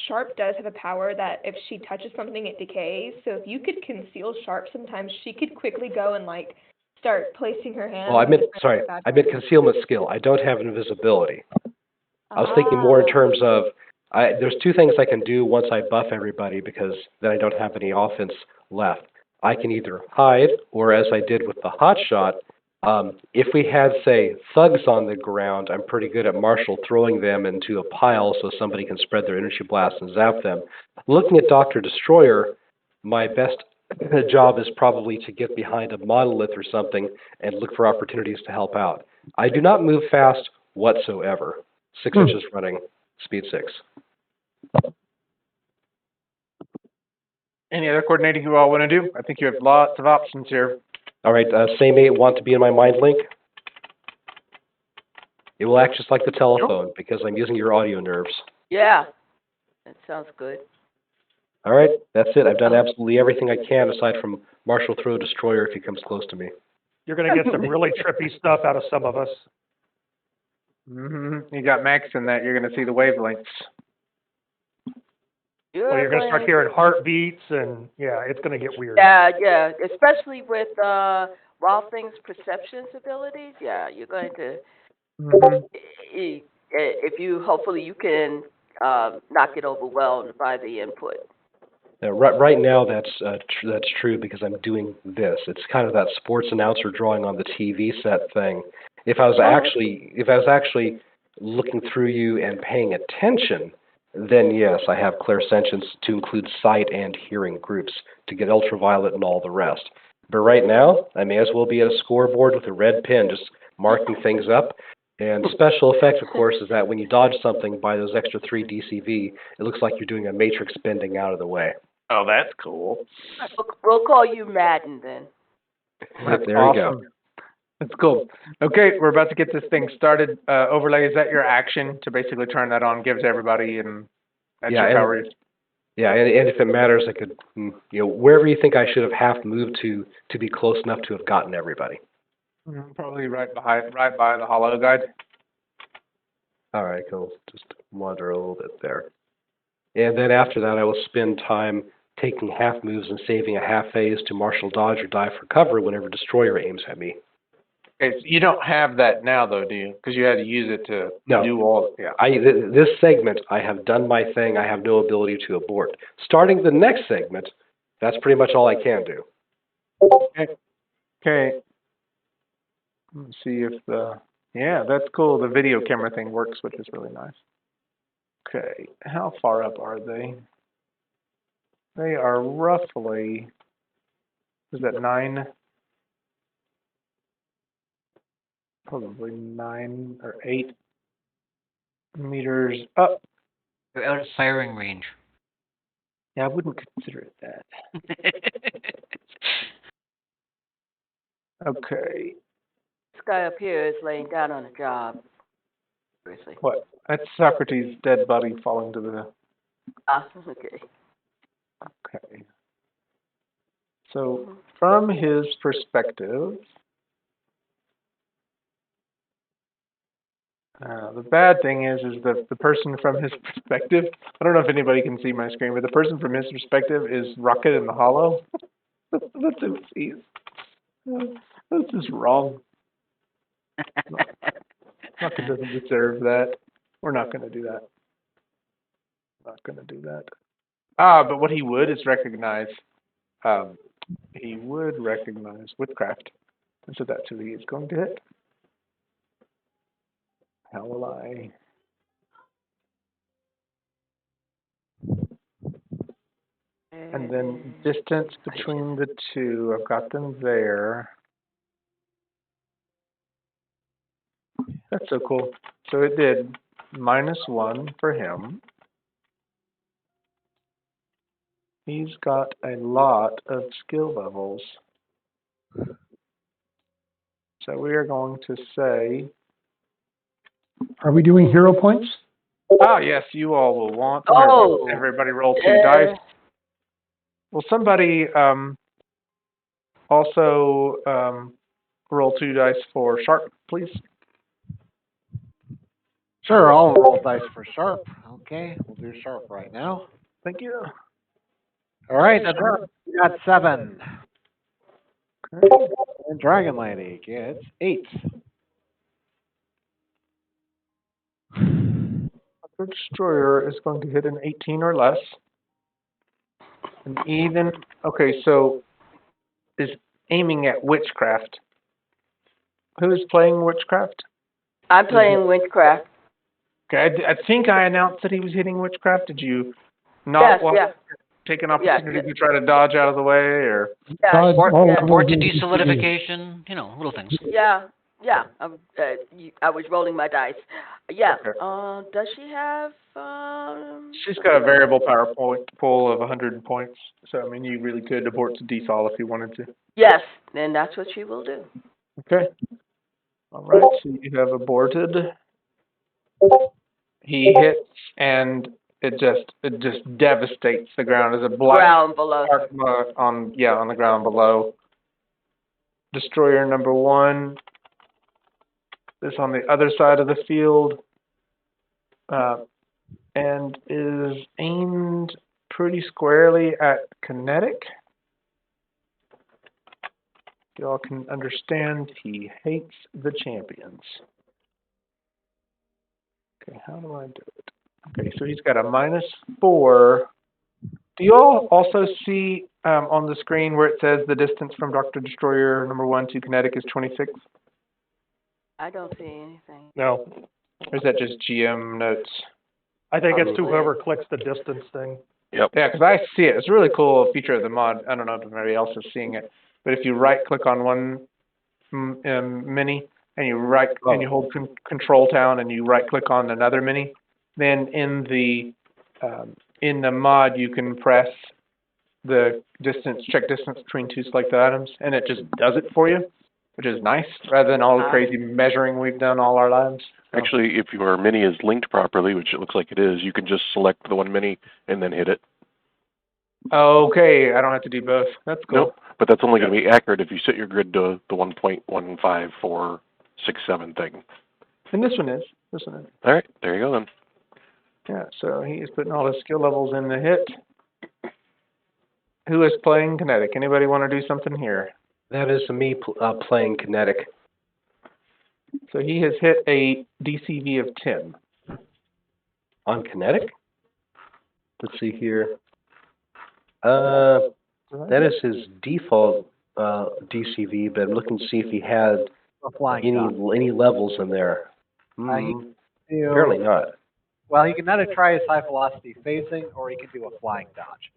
Sharp does have a power that if she touches something, it decays. So if you could conceal Sharp, sometimes she could quickly go and like start placing her hand. Well, I meant concealment skill. I don't have invisibility. I was thinking more in terms of, there's 2 things I can do once I buff everybody because then I don't have any offense left. I can either hide, or as I did with the Hotshot, if we had, say, thugs on the ground, I'm pretty good at martial throwing them into a pile so somebody can spread their energy blast and zap them. Looking at Dr. Destroyer, my best job is probably to get behind a monolith or something and look for opportunities to help out. I do not move fast whatsoever. 6 inches running, speed 6. Any other coordinating you all want to do? I think you have lots of options here. All right, same 8 want to be in my mind link? It will act just like the telephone because I'm using your audio nerves. Yeah, that sounds good. All right, that's it. I've done absolutely everything I can aside from martial throw Destroyer if he comes close to me. You're going to get some really trippy stuff out of some of us. You got Max in that. You're going to see the wavelengths. Well, you're going to start hearing heartbeats, and yeah, it's going to get weird. Yeah, especially with Wild Thing's perceptions abilities. Yeah, you're going to. If you hopefully you can not get overwhelmed by the input. Right now, that's true because I'm doing this. It's kind of that sports announcer drawing on the TV set thing. If I was actually looking through you and paying attention, then yes, I have clairsentience to include sight and hearing groups to get ultraviolet and all the rest. But right now, I may as well be at a scoreboard with a red pen, just marking things up. And special effect, of course, is that when you dodge something by those extra 3 DCV, it looks like you're doing a matrix bending out of the way. Oh, that's cool. We'll call you Madden then. That's there awesome. you go. That's cool. Okay, we're about to get this thing started. Overlay, is that your action to basically turn that on, gives everybody, and that's your power? Yeah, and if it matters, I could, wherever you think I should have half moved to be close enough to have gotten everybody. Probably right by the hollow guide. All right, cool. Just wander a little bit there. And then after that, I will spend time taking half moves and saving a half phase to martial dodge or dive for cover whenever Destroyer aims at me. Okay, so you don't have that now, though, do you? Because you had to use it to do all. Yeah. This segment, I have done my thing. I have no ability to abort. Starting the next segment, that's pretty much all I can do. Okay. Let's see if that's cool. The video camera thing works, which is really nice. Okay, how far up are they? They are roughly, is that 9? Probably 9 or 8 meters up. You're out of firing range. Yeah, I wouldn't consider it that. Okay. This guy up here is laying down on a job. Seriously. What? That's Socrates' dead body falling to the... Okay. Okay. So, from his perspective... The bad thing is the person from his perspective. I don't know if anybody can see my screen, but the person from his perspective is Rocket in the Hollow. That's who it sees. That's just wrong. Rocket doesn't deserve that. We're not going to do that. Not going to do that. But what he would is recognize. He would recognize Witchcraft, and so that's who he is going to hit. How will I? And then distance between the two. I've got them there. That's so cool. So it did -1 for him. He's got a lot of skill levels. So we are going to say... Are we doing hero points? Yes, you all will want. Oh. Everybody roll 2 dice. Will somebody also roll 2 dice for Sharp, please? Sure, I'll roll dice for Sharp. Okay, we'll do Sharp right now. Thank you. All right, that's Sharp. You got 7. Okay. And Dragon Lady gets 8. The Destroyer is going to hit an 18 or less. And even, okay, so is aiming at Witchcraft. Who is playing Witchcraft? I'm playing Witchcraft. Okay, I think I announced that he was hitting Witchcraft. Did you not want to take an opportunity to try to dodge out of the way, or? Yeah, Or to desolidification, little things. Yeah. I was rolling my dice. Yeah. Okay. Does she have? She's got a variable power pool of 100 points. So I mean, you really could abort to desol if you wanted to. Yes, then that's what she will do. Okay. All right. So you have aborted. He hits, and it just devastates the ground. There's a black ground below on the ground below. Destroyer number 1 is on the other side of the field, and is aimed pretty squarely at Kinetic. Y'all can understand he hates the champions. Okay, how do I do it? Okay, so he's got a -4. Do you all also see on the screen where it says the distance from Dr. Destroyer number 1 to Kinetic is 26? I don't see anything. No, Or is that just GM notes? I think it's to whoever clicks the distance thing. Yep. Yeah, because I see it. It's a really cool feature of the mod. I don't know if anybody else is seeing it, but if you right-click on one mini and you and you hold Control down and you right-click on another mini, then in the mod you can press the check distance between 2 selected items, and it just does it for you, which is nice, rather than all the crazy measuring we've done all our lives. Actually, if your mini is linked properly, which it looks like it is, you can just select the one mini and then hit it. Okay, I don't have to do both. That's cool. Nope, but that's only going to be accurate if you set your grid to the 1.15467 thing. And this one is. All right, there you go then. Yeah, so he is putting all his skill levels in the hit. Who is playing Kinetic? Anybody want to do something here? That is me playing Kinetic. So he has hit a DCV of 10. On Kinetic? Let's see here. That is his default DCV, but I'm looking to see if he had any levels in there. Apparently not. Well, he can either try his high velocity phasing, or he can do a flying dodge.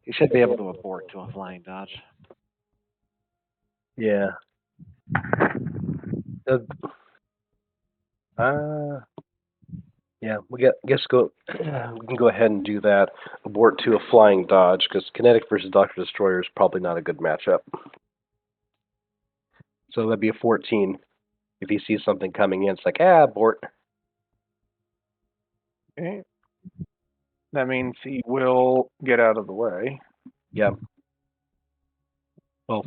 He should be able to abort to a flying dodge. Yeah. Yeah, we can go ahead and do that. Abort to a flying dodge, because Kinetic versus Dr. Destroyer is probably not a good matchup. So that'd be a 14. If he sees something coming in, it's like, abort. Okay. That means he will get out of the way. Yeah. Well,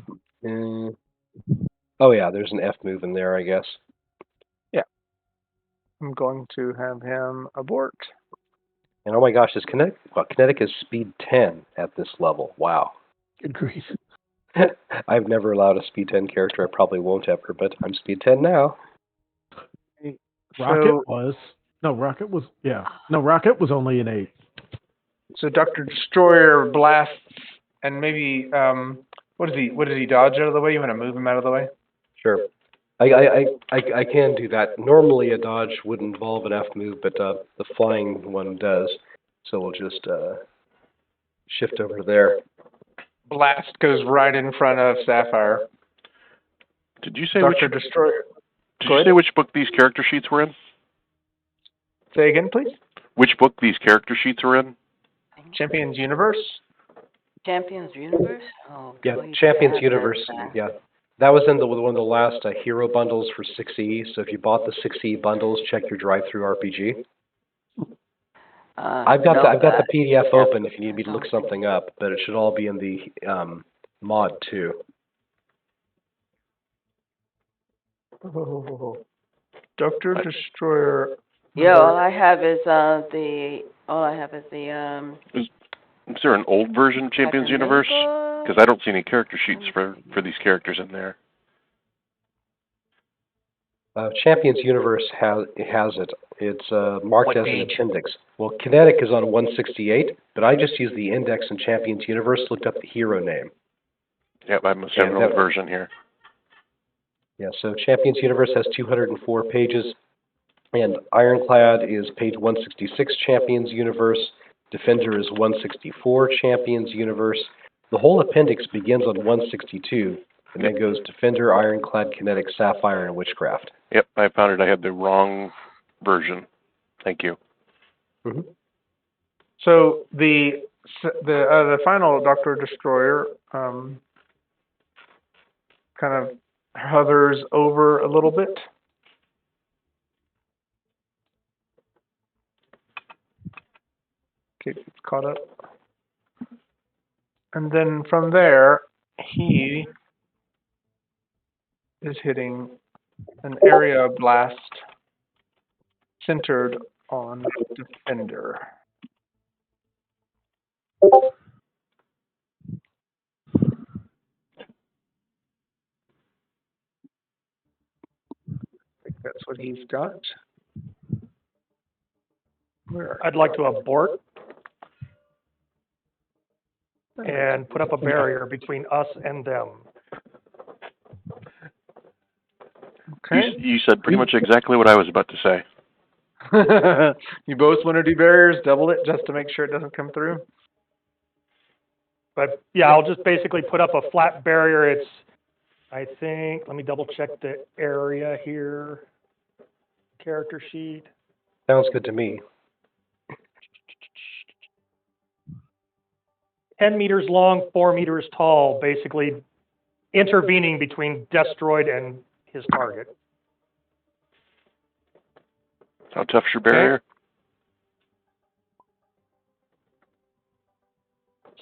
oh yeah, there's an F move in there, I guess. I'm going to have him abort. And oh my gosh, is Kinetic is speed 10 at this level. Wow. Good grief. I've never allowed a speed 10 character. I probably won't ever, but I'm speed 10 now. Rocket was. No, Rocket was. Yeah. No, Rocket was only an 8. So Dr. Destroyer blasts and maybe what does he dodge out of the way? You want to move him out of the way? Sure. I can do that. Normally a dodge would involve an F move, but the flying one does. So we'll just shift over there. Blast goes right in front of Sapphire. Did you say Dr. Destroyer. Did you say which book these character sheets were in? Say again, please. Which book these character sheets were in? Champions Universe. Champions Universe? Oh, Yeah, please Champions have Universe. that. Yeah, that was in one of the last hero bundles for 6E. So if you bought the 6E bundles, check your drive-through RPG. I've got the PDF open if you need me to look something up, but it should all be in the mod too. Dr. Destroyer. Yeah, all I have is the Is there an old version of Champions Universe? Because I don't see any character sheets for these characters in there. Champions Universe has it. It's marked What as page? an appendix. Well, Kinetic is on 168, but I just used the index in Champions Universe, looked up the hero name. Yep, I must have an old version here. Yeah, so Champions Universe has 204 pages, and Ironclad is page 166, Champions Universe. Defender is 164, Champions Universe. The whole appendix begins on 162, and then goes Defender, Ironclad, Kinetic, Sapphire, and Witchcraft. Yep, I found it. I had the wrong version. Thank you. Mm-hmm. So the final Dr. Destroyer kind of hovers over a little bit. Okay, it's caught up. And then from there, he is hitting an area blast centered on Defender. I think that's what he's got. Where? I'd like to abort and put up a barrier between us and them. Okay. You said pretty much exactly what I was about to say. You both want to do barriers, double it just to make sure it doesn't come through? But yeah, I'll just basically put up a flat barrier. It's, I think, let me double check the area here. Character sheet. Sounds good to me. 10 meters long, 4 meters tall, basically intervening between Destroid and his target. How tough's your barrier?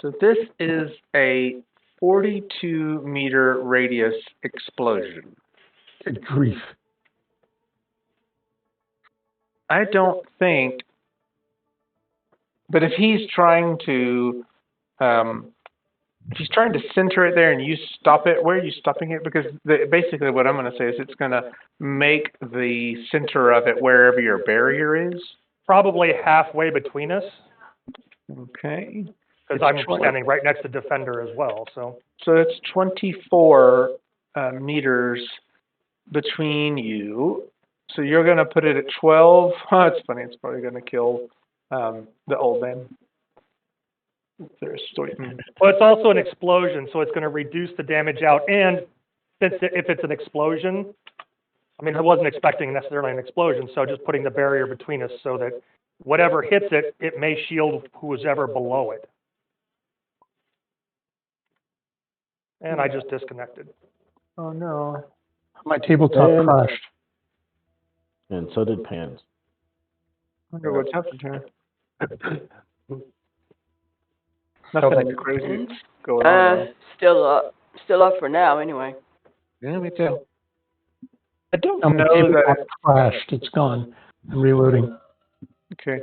So this is a 42-meter radius explosion. Good grief. I don't think, but if he's trying to, center it there and you stop it, where are you stopping it? Because basically what I'm going to say is it's going to make the center of it wherever your barrier is. Probably halfway between us, Okay. because I'm standing right next to Defender as well, so. So it's 24 meters between you. So you're going to put it at 12. It's funny. It's probably going to kill the old man. There's Well, it's also an explosion, so it's going to reduce the damage out. And since if it's an explosion, I mean, I wasn't expecting necessarily an explosion, so just putting the barrier between us so that whatever hits it, it may shield who's ever below it. And I just disconnected. Oh no. My tabletop crashed. And so did Pans. I wonder what's happened here. Sounds Nothing like crazy going on. Still up for now, anyway. Yeah, me too. I don't My know tabletop that. crashed. It's gone. I'm reloading. Okay.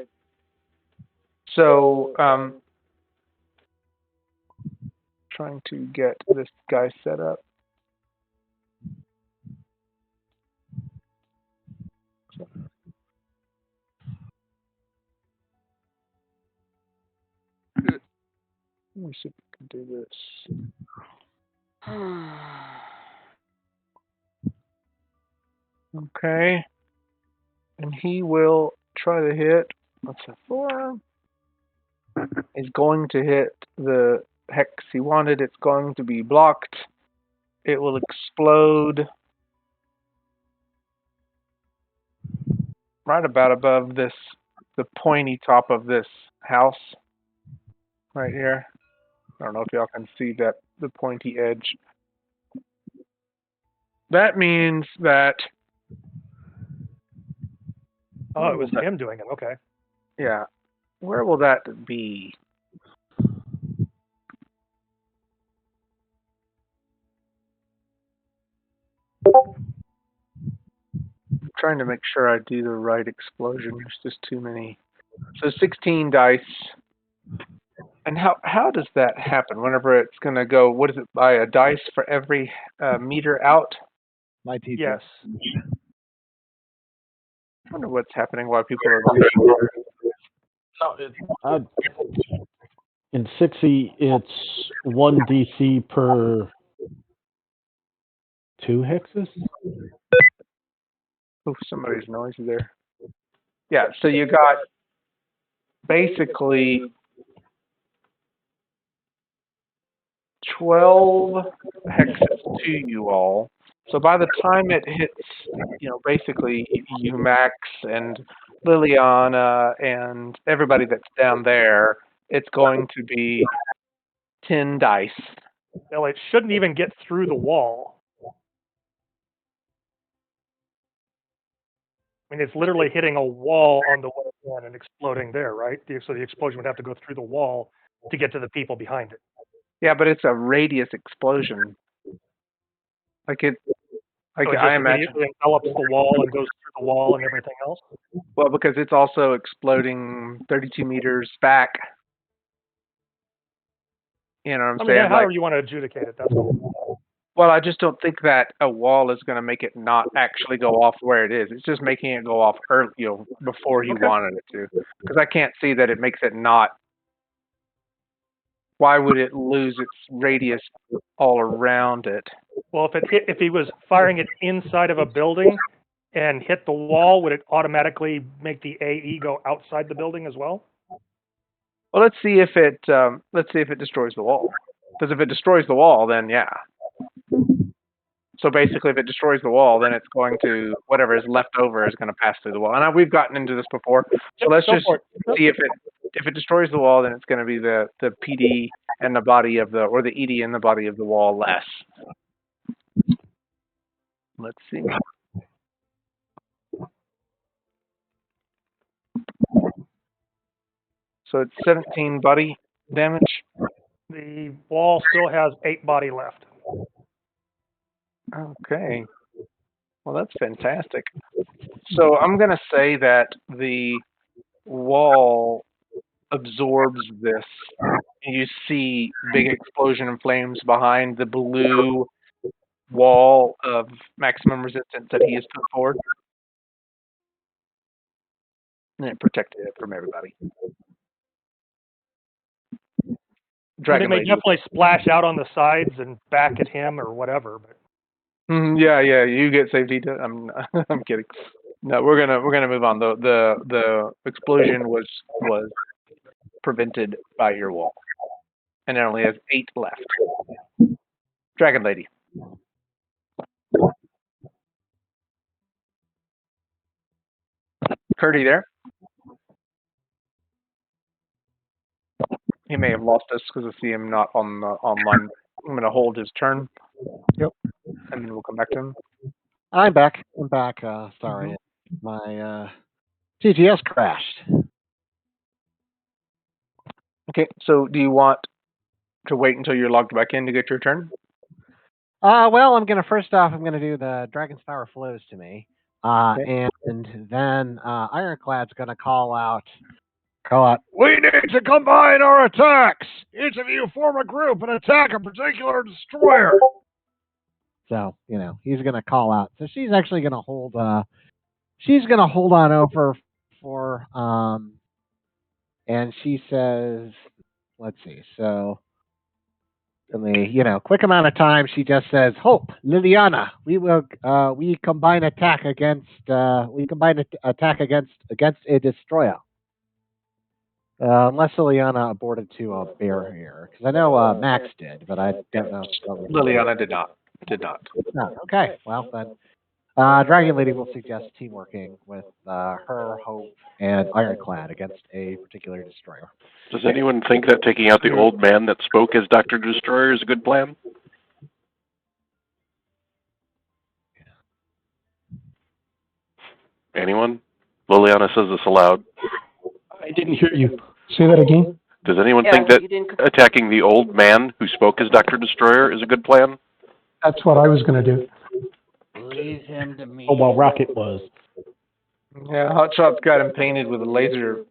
So, trying to get this guy set up. Let me see if we can do this. Okay. And he will try to hit. What's that for? He's going to hit the hex he wanted. It's going to be blocked. It will explode right about above this, the pointy top of this house right here. I don't know if y'all can see that, the pointy edge. That means that, Oh, it was him doing it. Okay. yeah, where will that be? I'm trying to make sure I do the right explosion. There's just too many. So 16 dice. And how does that happen? Whenever it's going to go, what is it, by a dice for every meter out? My TTS. Yes. I wonder what's happening while people are doing No, in 6E, it's 1 DC per 2 hexes? Oh, somebody's noisy there. Yeah, so you got basically 12 hexes to you all. So by the time it hits, basically you, Max, and Liliana, and everybody that's down there, it's going to be 10 dice. Well, it shouldn't even get through the wall. I mean, it's literally hitting a wall on the way in and exploding there, right? So the explosion would have to go through the wall to get to the people behind it. Yeah, but it's a radius explosion. Like it, like So it I just imagine. immediately envelops the wall and goes through the wall and everything else. Well, because it's also exploding 32 meters back. You know what I'm I mean, saying? however you want to adjudicate it, that's all. Well, I just don't think that a wall is going to make it not actually go off where it is. It's just making it go off early, before he wanted it to. Because I can't see that it makes it not. Why would it lose its radius all around it? Well, if he was firing it inside of a building and hit the wall, would it automatically make the AE go outside the building as well? Well, let's see if it destroys the wall. Because if it destroys the wall, then yeah. So basically, if it destroys the wall, then it's going to, whatever is left over is going to pass through the wall. And we've gotten into this before. So let's just see if it destroys the wall, then it's going to be the PD and the body of or the ED and the body of the wall less. Let's see. So it's 17 body damage. The wall still has 8 body left. Okay. Well, that's fantastic. So I'm going to say that the wall absorbs this. You see big explosion and flames behind the blue wall of maximum resistance that he has put forward. And it protected it from everybody. They may definitely splash out on the sides and back at him or whatever. But yeah, you get safety. I'm kidding. No, we're gonna move on. The explosion was prevented by your wall, and it only has 8 left. Dragon Lady. Curdy there? He may have lost us because I see him not on the online. I'm going to hold his turn. Yep. And then we'll come back to him. I'm back. Sorry. My TTS crashed. Okay, so do you want to wait until you're logged back in to get your turn? Well, I'm gonna do the Dragon's Power flows to me. And then Ironclad's going to call out, we need to combine our attacks. Each of you form a group and attack a particular destroyer. So, he's going to call out. So she's actually going to hold, on over for, and she says, let's see, so in the, quick amount of time, she just says, Hope, Liliana, we combine attack against a destroyer. Unless Liliana aborted to a barrier, because I know Max did, but I don't know. Liliana did not. No, okay, well then, Dragon Lady will suggest teamworking with her, Hope, and Ironclad against a particular destroyer. Does anyone think that taking out the old man that spoke as Dr. Destroyer is a good plan? Anyone? Liliana says this aloud. I didn't hear you. Say that again? Does anyone think that attacking the old man who spoke as Dr. Destroyer is a good plan? That's what I was going to do. Leave him to me. Oh, well, Rocket was. Yeah, Hotshot's got him painted with a laser.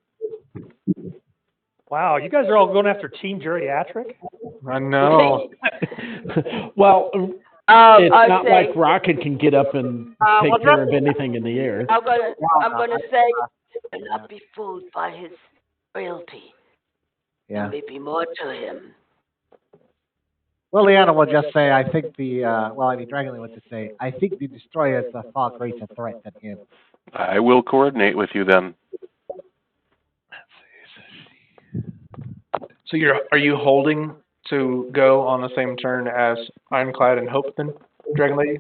Wow, you guys are all going after Team Geriatric? I know. Well, it's not say, like Rocket can get up and take care of anything in the air. I'm gonna say, do not be fooled by his frailty. Yeah. There may be more to him. Liliana will just say, I think Dragon Lady wants to say, I think the destroyer is a far greater threat than him. I will coordinate with you then. So are you holding to go on the same turn as Ironclad and Hope then, Dragon Lady?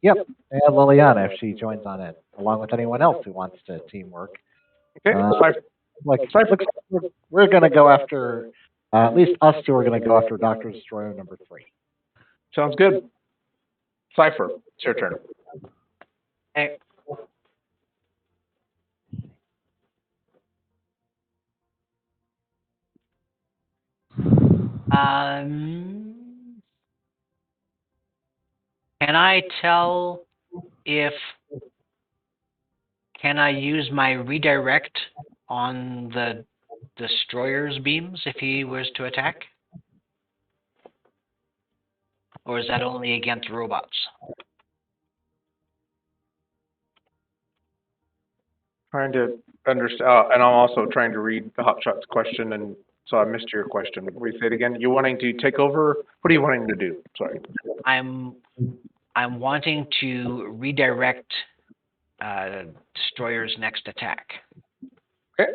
Yep, and Liliana if she joins on it, along with anyone else who wants to teamwork. Okay, We're going to go after, at least us two are going to go after Dr. Destroyer number 3. Sounds good. Cypher, it's your turn. Hey. Can I tell if can I use my redirect on the destroyer's beams if he was to attack? Or is that only against robots? Trying to understand, and I'm also trying to read the Hotshot's question, and so I missed your question. Will you say it again? You wanting to take over? What are you wanting to do? Sorry. I'm wanting to redirect Destroyer's next attack. Okay.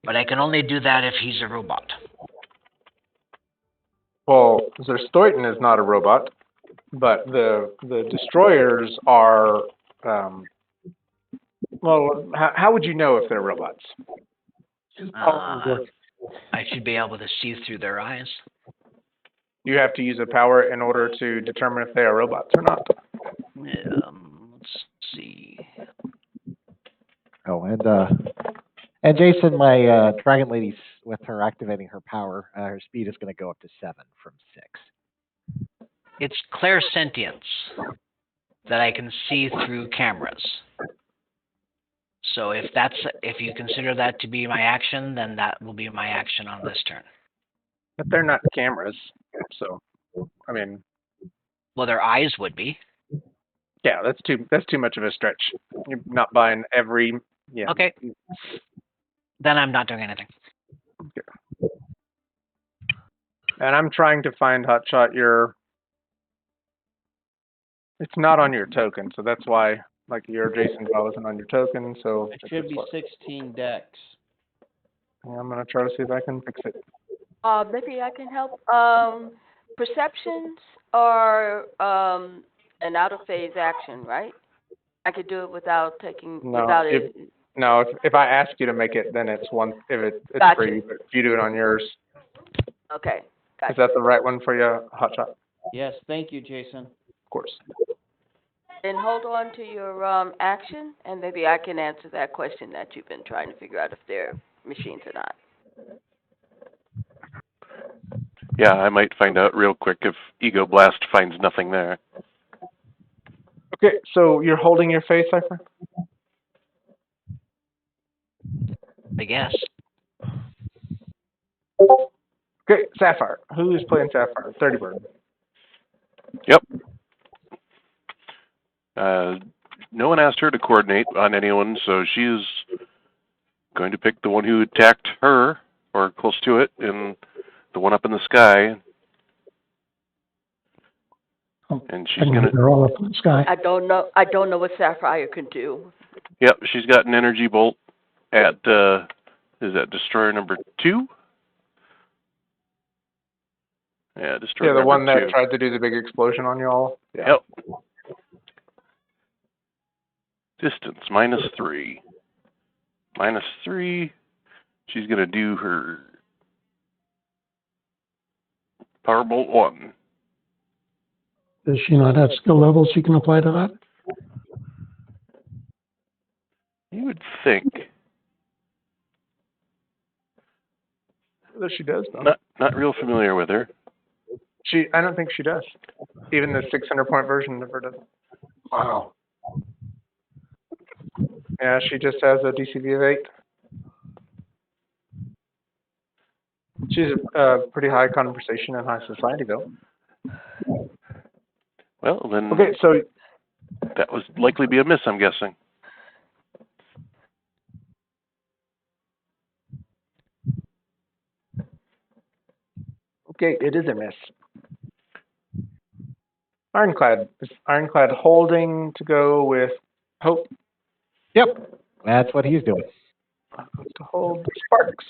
But I can only do that if he's a robot. Well, Zerstoiten is not a robot, but the destroyers are. Well, how would you know if they're robots? I should be able to see through their eyes. You have to use a power in order to determine if they are robots or not. Let's see. Oh, and Jason, my Dragon Lady, with her activating her power, her speed is going to go up to 7 from 6. It's clairsentience that I can see through cameras. So if you consider that to be my action, then that will be my action on this turn. But they're not cameras, so I mean. Well, their eyes would be. Yeah, that's too much of a stretch. You're not buying every. Yeah. Okay. Then I'm not doing anything. Okay. And I'm trying to find Hotshot it's not on your token, so that's why, like, your Jason Ball isn't on your token, so. It should be 16 decks. Yeah, I'm going to try to see if I can fix it. Maybe I can help. Perceptions are an out of phase action, right? I could do it without it. No, if I ask you to make it, then it's one. It's Gotcha. free. But if you do it on yours. Okay. Gotcha. Is that the right one for you, Hotshot? Yes, thank you, Jason. Of course. Then hold on to your action, and maybe I can answer that question that you've been trying to figure out if they're machines or not. Yeah, I might find out real quick if Ego Blast finds nothing there. Okay, so you're holding your face, Cypher? I guess. Okay, Sapphire. Who is playing Sapphire? 30 Bird. Yep. No one asked her to coordinate on anyone, so she is going to pick the one who attacked her, or close to it, and the one up in the sky. And she's gonna. They're all up in the sky. I don't know what Sapphire can do. Yep, she's got an energy bolt at is that destroyer number 2? Yeah, destroyer Yeah, the number one that 2. tried to do the big explosion on you all. Yeah. Yep. Distance -3. -3. She's gonna do her Powerbolt 1. Does she not have skill levels she can apply to that? You would think. Whether she does, though. Not real familiar with her. I don't think she does. Even the 600-point version of her doesn't. Wow. Yeah, she just has a DCV of 8. She's a pretty high conversation and high society, though. Well, then Okay, so that was likely be a miss, I'm guessing. okay, it is a miss. Ironclad. Is Ironclad holding to go with Hope Yep, that's what he's doing. to hold Sparks?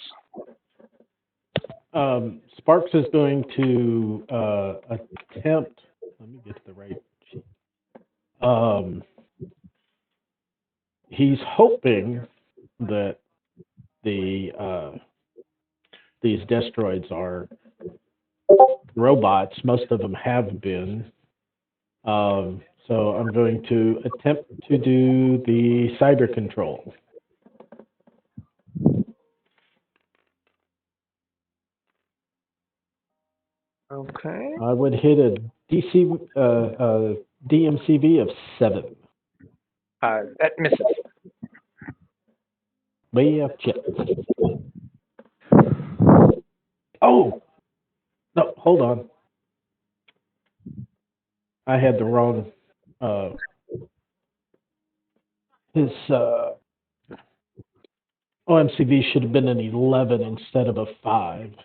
Sparks is going to attempt. Let me get to the right sheet. He's hoping that these destroids are robots. Most of them have been. So I'm going to attempt to do the cyber control. Okay. I would hit a DMCV of 7. That misses. Way up check. Oh! No, hold on. I had the wrong, his, OMCV should have been an 11 instead of a 5.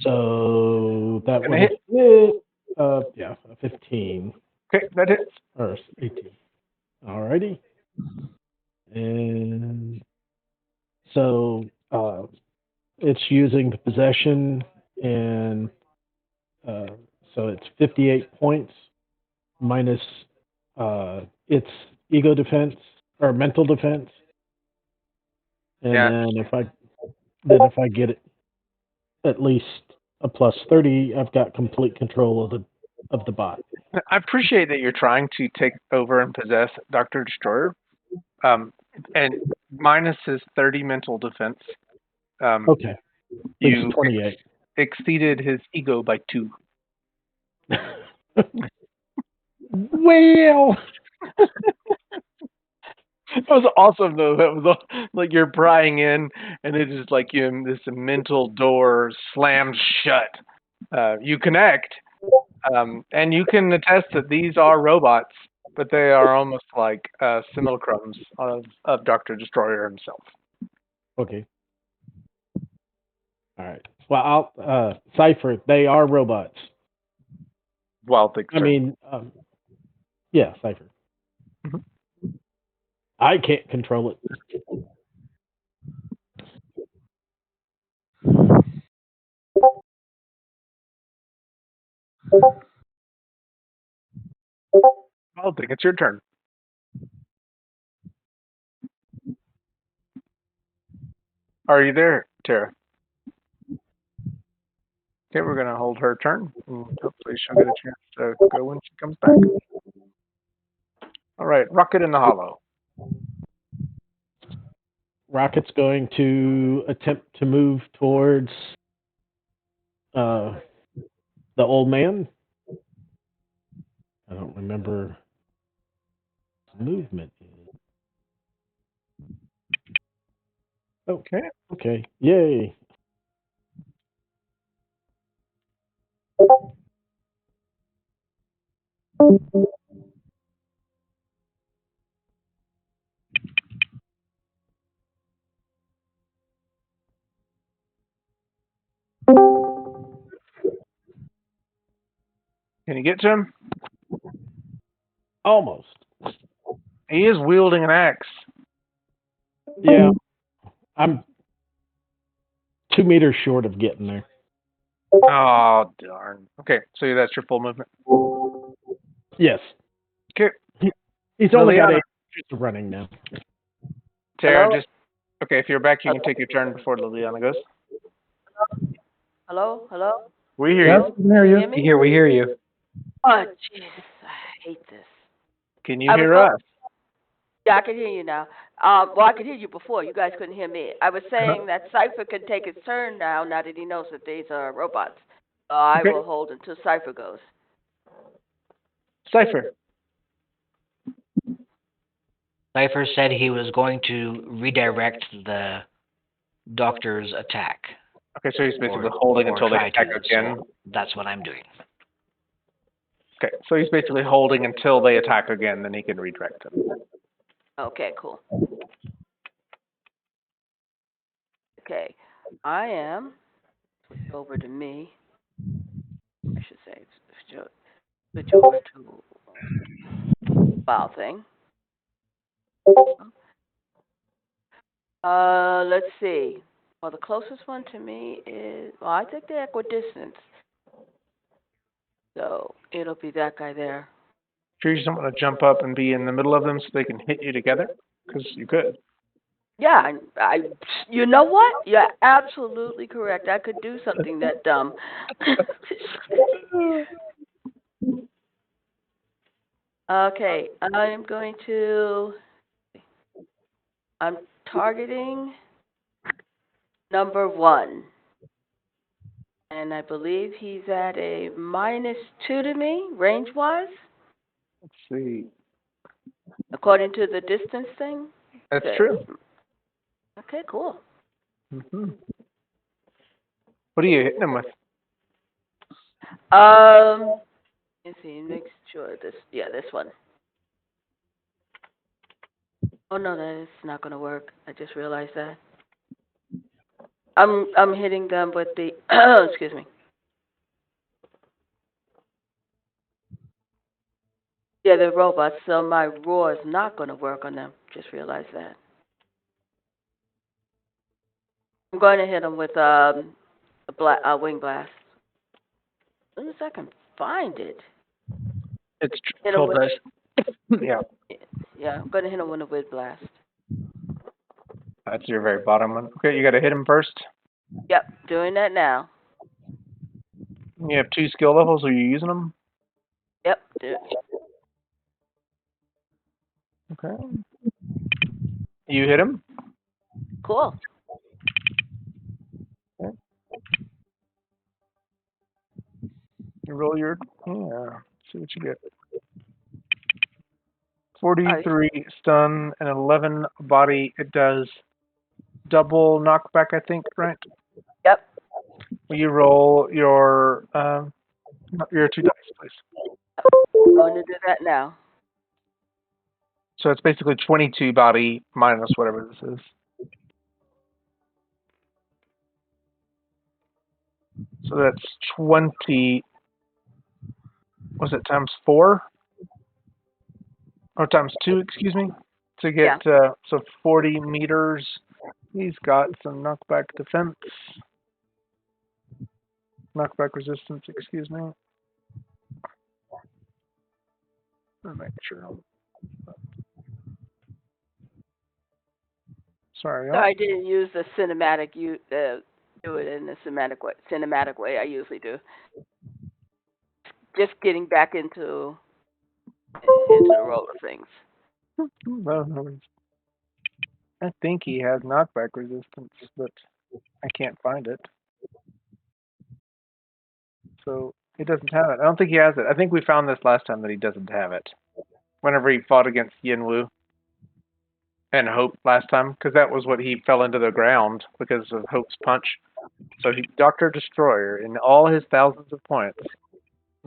So that Gonna would hit. yeah, a 15 Okay, that hits. or 18. Alrighty. And so it's using the possession, and so it's 58 points minus its ego defense or mental defense. And Yeah. then if I get it at least a plus 30, I've got complete control of the bot. I appreciate that you're trying to take over and possess Dr. Destroyer. And minus his 30 mental defense. Okay. You It's 28. exceeded his ego by 2. Well, That was awesome, though. That was like you're prying in, and it is like this mental door slams shut. You connect, and you can attest that these are robots, but they are almost like simulacrums of Dr. Destroyer himself. okay. All right. Well, I'll Cypher. They are robots. Wild things. I mean, yeah, Cypher. Mhm. I can't control it. Wild thing. It's your turn. Are you there, Tara? Okay, we're gonna hold her turn, and hopefully she'll get a chance to go when she comes back. All right, Rocket in the Hollow. Rocket's going to attempt to move towards the old man. I don't remember movement is. Okay. Okay. Yay. Can you get to him? Almost. He is wielding an axe. Yeah. I'm 2 meters short of getting there. Oh, darn. Okay, so that's your full movement. Yes. Okay. He's only got Liliana. 8 inches of running now. Tara, Hello? just... Okay, if you're back, you can take your turn before Liliana goes. Hello? Hello? We hear Yes, you. I can hear you. Hear me? We hear you. Oh, Jesus, I hate this. Can you I was hear going- us? Yeah, I can hear you now. Well, I could hear you before. You guys couldn't hear me. I was saying that Cypher can take his turn now that he knows that these are robots. So I Okay. will hold until Cypher goes. Cypher. Cypher said he was going to redirect the doctor's attack. Okay, so he's basically or- holding or until they try attack to, again. so that's what I'm doing. Okay, so he's basically holding until they attack again, then he can redirect them. Okay, cool. Okay, I am switch over to me. I should say switch over to file thing. Let's see. Well, the closest one to me is, well, I think the equidistance. So it'll be that guy there. Sure you just don't want to jump up and be in the middle of them so they can hit you together? Because you could. Yeah, you know what? You're absolutely correct. I could do something that dumb. Okay, I'm targeting number 1. And I believe he's at a -2 to me, range-wise, Let's see. according to the distance thing. That's Okay. true. Okay, cool. Hmm. What are you hitting him with? Let's see, make sure this one. Oh no, that is not gonna work. I just realized that. I'm hitting them with the excuse me. Yeah, they're robots, so my roar is not gonna work on them. Just realized that. I'm going to hit them with a wing blast. As soon as I can find it. It's Hit 'em 12 with- dice. Yeah, Yeah, I'm gonna hit him with a wind blast. that's your very bottom one. Okay, you got to hit him first. Yep, doing that now. You have 2 skill levels. Are you using them? Yep. Okay. You hit him. Cool. Okay. You roll your, yeah, see what you get. 43 stun and 11 body. It does double knockback, I think, right? Yep. You roll your 2 dice, please. Going to do that now. So it's basically 22 body minus whatever this is. So that's 20. Was it times 4? Or times 2, excuse me, to get, so 40 meters. He's got some knockback defense. Knockback resistance, excuse me. I'll make sure. Sorry, So I didn't use the cinematic. Do it in the cinematic way I usually do. Just getting back into the roll of things. No worries. I think he has knockback resistance, but I can't find it. So he doesn't have it. I don't think he has it. I think we found this last time that he doesn't have it. whenever he fought against Yin Wu and Hope last time, because that was what he fell into the ground because of Hope's punch. So Dr. Destroyer, in all his thousands of points,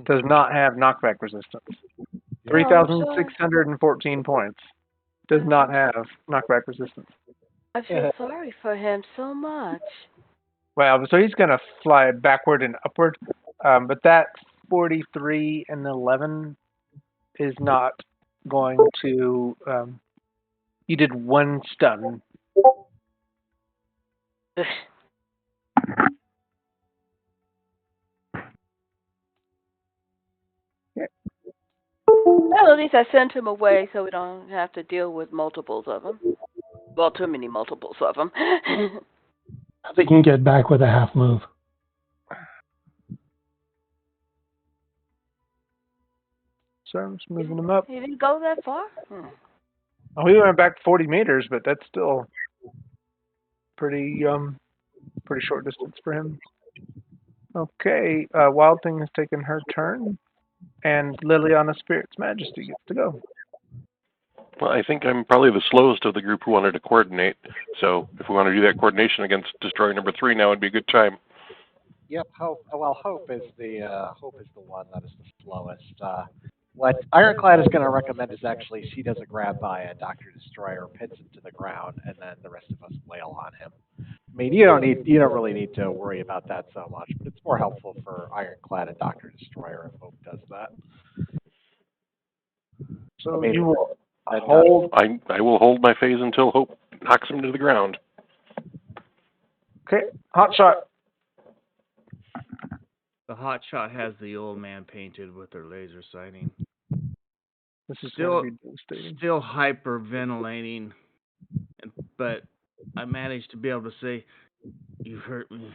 does not have knockback resistance. 3,614 points. Does not have knockback resistance. I feel sorry for him so much. Well, so he's going to fly backward and upward, but that 43 and 11 is not going to. You did one stun. Well, at least I sent him away so we don't have to deal with multiples of them. Well, too many multiples of them. They can get back with a half move. So I'm just moving him up. He didn't go that far? Oh, he went back 40 meters, but that's still pretty short distance for him. Okay, Wild Thing has taken her turn, and Liliana Spirit's Majesty gets to go. Well, I think I'm probably the slowest of the group who wanted to coordinate. So if we want to do that coordination against Destroyer number 3 now, would be a good time. Yep, Hope. Well, Hope is the one that is the slowest. What Ironclad is going to recommend is actually she does a grab by a Dr. Destroyer, pins him to the ground, and then the rest of us wail on him. I mean, you don't really need to worry about that so much, but it's more helpful for Ironclad and Dr. Destroyer if Hope does that. So I mean, you will Hold. I will hold my phase until Hope knocks him to the ground. Okay, hot shot. The hot shot has the old man painted with their laser sighting. This is Still, going to be devastating. still hyperventilating, but I managed to be able to say, "You hurt me.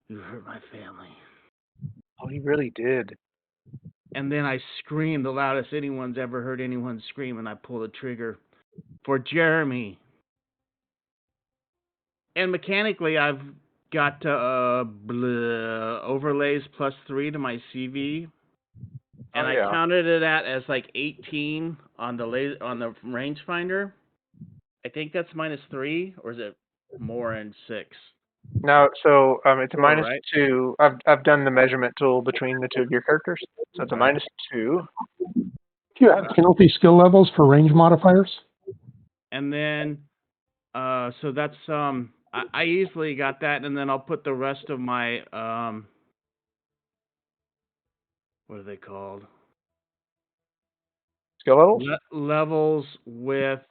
You hurt my family." Oh, he really did. And then I screamed the loudest anyone's ever heard anyone scream, and I pulled the trigger for Jeremy. And mechanically, I've got overlays +3 to my CV, and I counted it at as like 18 on the rangefinder. I think that's -3, or is it more in 6? No, so it's a Four, right? -2. I've done the measurement tool between the two of your characters, so it's a -2. Do you have penalty skill levels for range modifiers? And then, so that's I easily got that, and then I'll put the rest of my what are they called? Skill levels? Levels with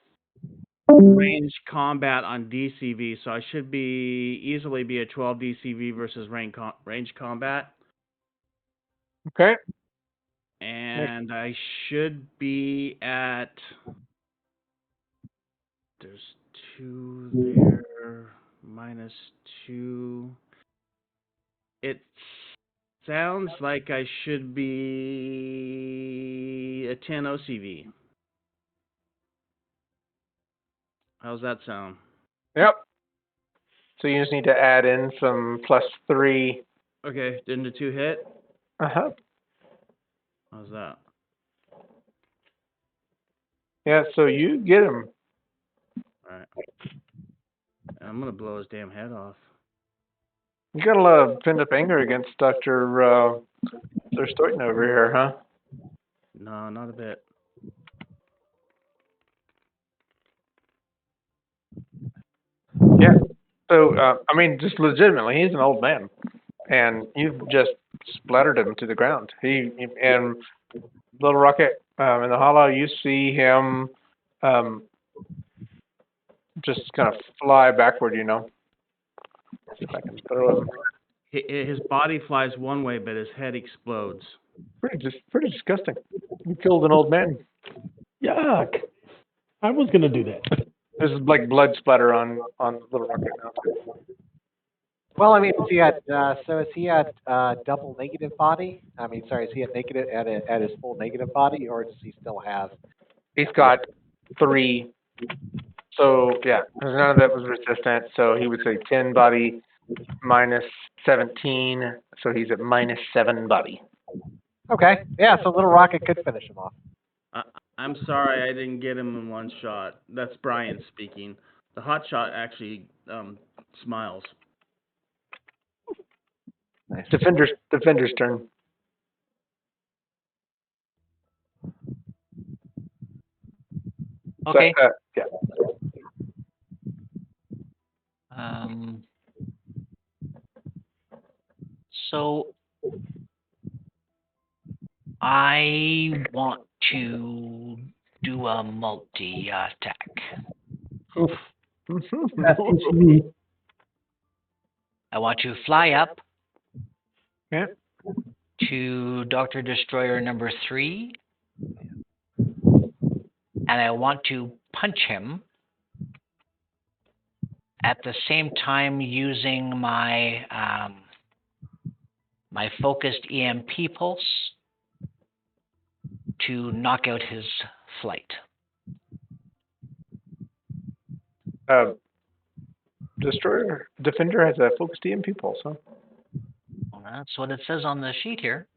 range combat on DCV, so I should easily be a 12 DCV versus range combat. Okay. And I should be at. There's 2 there, -2. It sounds like I should be a 10 OCV. How's that sound? Yep. So you just need to add in some +3. Okay, didn't the 2 hit? Uh-huh. How's that? Yeah, so you get him. Alright. I'm gonna blow his damn head off. You got a lot of pinned up anger against Dr. Stoyton over here, huh? No, not a bit. Yeah. So, I mean, just legitimately, he's an old man, and you've just splattered him to the ground. And Little Rocket in the hollow, you see him just kind of fly backward, See if I can throw him. His body flies one way, but his head explodes. Pretty disgusting. You killed an old man. Yuck. I was going to do that. There's like blood splatter on Little Rocket now. Well, I mean, is he at double negative body? I mean, sorry, is he at negative at his full negative body, or does he still have? He's got 3. So yeah, none of that was resistant. So he would say 10 body -17. So he's at -7 body. Okay, yeah. So Little Rocket could finish him off. I'm sorry I didn't get him in one shot. That's Brian speaking. The hot shot actually smiles. Nice. Defender's turn. Okay. So, yeah. So I want to do a multi-attack. Oof. That's easy. I want to fly up Yeah. to Dr. Destroyer number 3, and I want to punch him at the same time using my my focused EMP pulse to knock out his flight. Defender has a focused EMP pulse, huh? Well, that's what it says on the sheet here.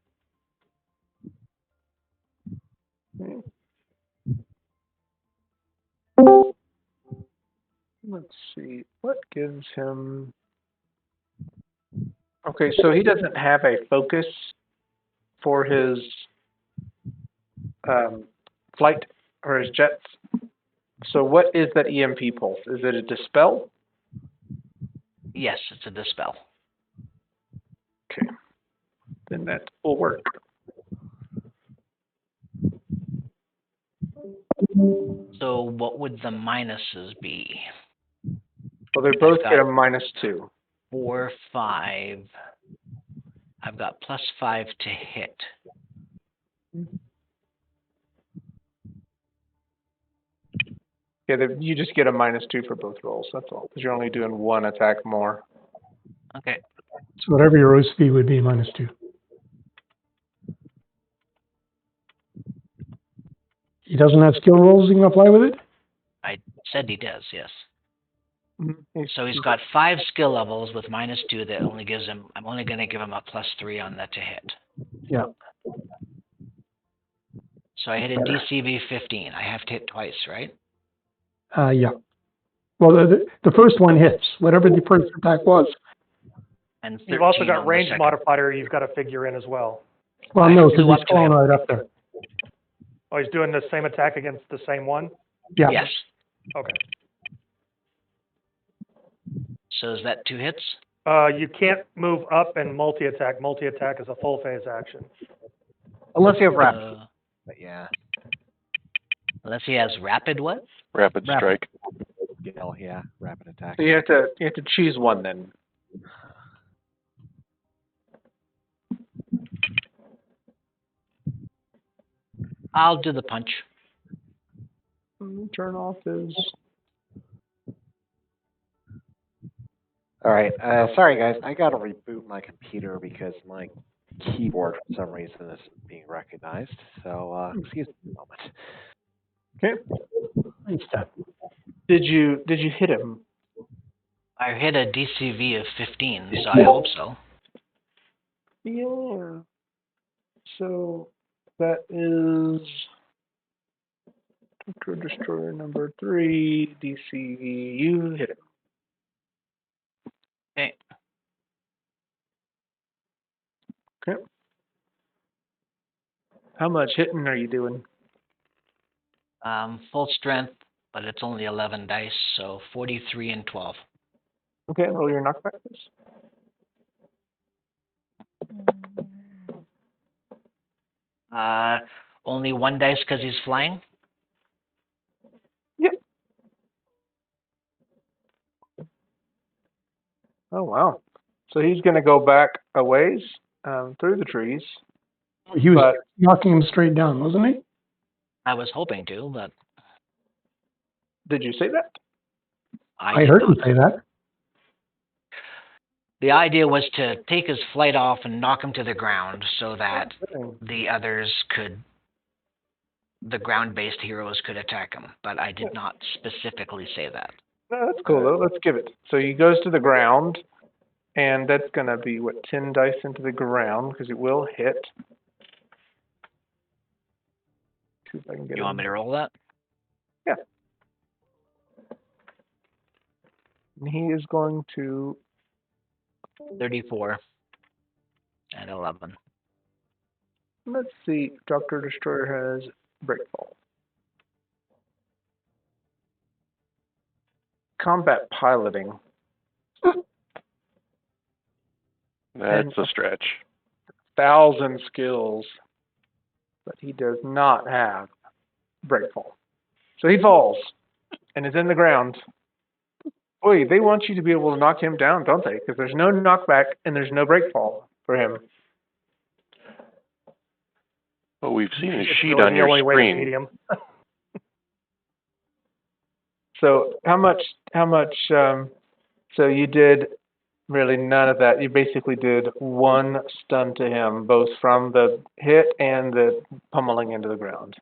Let's see. What gives him... Okay, so he doesn't have a focus for his flight or his jets. So what is that EMP pulse? Is it a dispel? Yes, it's a dispel. Okay. Then that will work. So what would the minuses be? Well, they both get a -2. 4, 5. I've got +5 to hit. Yeah, you just get a -2 for both rolls. That's all, because you're only doing one attack more. Okay. So whatever your OSP would be, -2. He doesn't have skill rolls he can apply with it? I said he does, yes. Mm-hmm. So he's got 5 skill levels with -2 that only gives him, I'm only going to give him a +3 on that to hit. Yeah. So I hit a DCV 15. I have to hit twice, right? Yeah. Well, the first one hits, whatever the first attack was. And You've also 13 got on the range second. modifier you've got to figure in as well. Well, I no, flew because up he's to falling him. right up there. Oh, he's doing the same attack against the same one? Yeah. Yes. Okay. So is that 2 hits? You can't move up and multi-attack. Multi-attack is a full phase action. Unless you have rapid. But yeah. Unless he has rapid what? Rapid strike. Skill, yeah, rapid attack. So you have to choose one then. I'll do the punch. Turn off his... All right. Sorry, guys. I got to reboot my computer because my keyboard, for some reason, isn't being recognized. So, excuse me a moment. Okay. Nice stuff. Did you hit him? I hit a DCV of 15, so I hope so. Yeah. So that is Dr. Destroyer number 3, DCV. You hit him. Okay. Okay. How much hitting are you doing? Full strength, but it's only 11 dice, so 43 and 12. Okay, roll your knockback, please. Only 1 dice because he's flying? Yep. Oh, wow. So he's going to go back a ways through the trees. He was knocking him straight down, wasn't he? I was hoping to, but... Did you say that? I heard him say that. The idea was to take his flight off and knock him to the ground so that the others could, the ground-based heroes could attack him, but I did not specifically say that. No, that's cool, though. Let's give it. So he goes to the ground, and that's going to be, 10 dice into the ground, because it will hit. See if I can get You want me to roll that? Yeah. And he is going to 34 and 11. let's see. Dr. Destroyer has Breakfall. Combat piloting. That's a stretch. 1,000 skills, but he does not have Breakfall. So he falls and is in the ground. Boy, they want you to be able to knock him down, don't they? Because there's no knockback and there's no Breakfall for him. Well, we've seen a It's sheet really on the your only way to beat screen. him. So how much, so you did really none of that. You basically did one stun to him, both from the hit and the pummeling into the ground.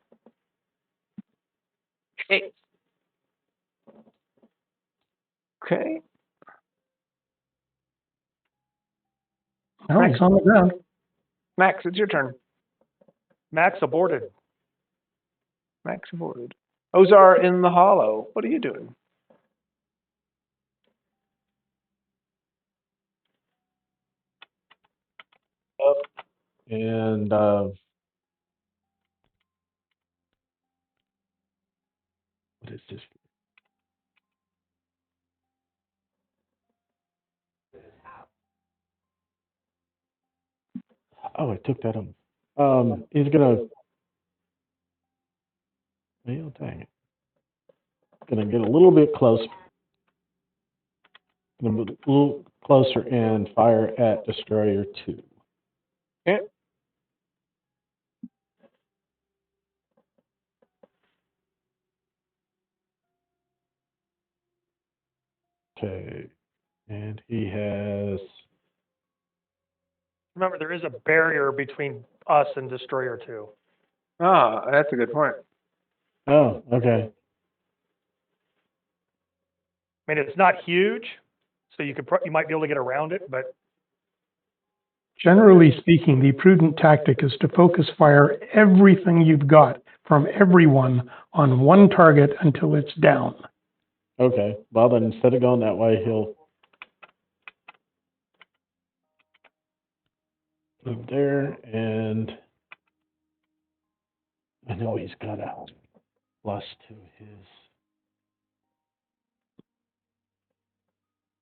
Okay. Okay. Oh, he's on the ground. Max, it's your turn. Max aborted. Max aborted. Ozar in the hollow. What are you doing? And what is this? Oh, I took that on. He's gonna. Well, dang it. Gonna get a little bit close. Gonna move a little closer and fire at Destroyer 2. Okay. Okay. And he has. Remember, there is a barrier between us and Destroyer 2. Ah, that's a good point. Oh, okay. I mean, it's not huge, so you could you might be able to get around it, but Generally speaking, the prudent tactic is to focus fire everything you've got from everyone on one target until it's down. Okay. Well, then instead of going that way, he'll move there, and I know he's got a plus to his.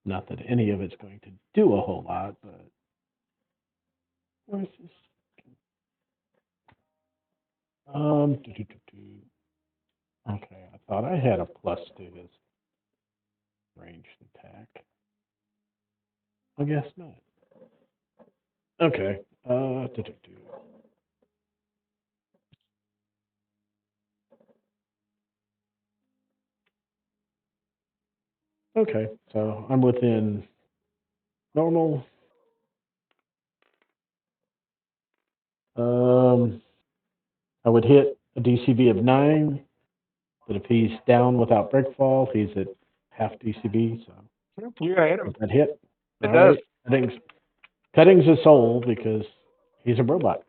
Not that any of it's going to do a whole lot, but where's this? Okay, I thought I had a plus to his ranged attack. I guess not. Okay. Okay, so I'm within normal. I would hit a DCB of 9, but if he's down without breakfall, he's at half DCB. So You gotta hit him. that hit. It All does. right. Cutting's a soul because he's a robot.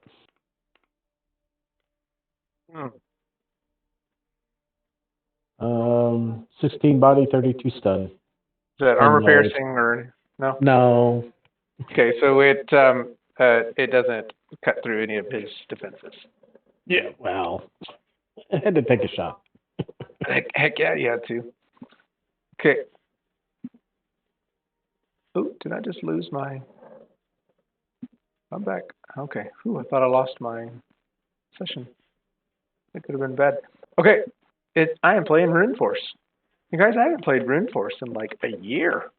Hmm. 16 body, 32 stun. Is that armor No. piercing or no? No. Okay, so it doesn't cut through any of his defenses. Yeah. Well, I had to take a shot. Heck yeah, you had to. Okay. Oh, did I just lose my? I'm back. Okay. Ooh, I thought I lost my session. That could have been bad. Okay. I am playing Rune Force. You guys, I haven't played Rune Force in like a year.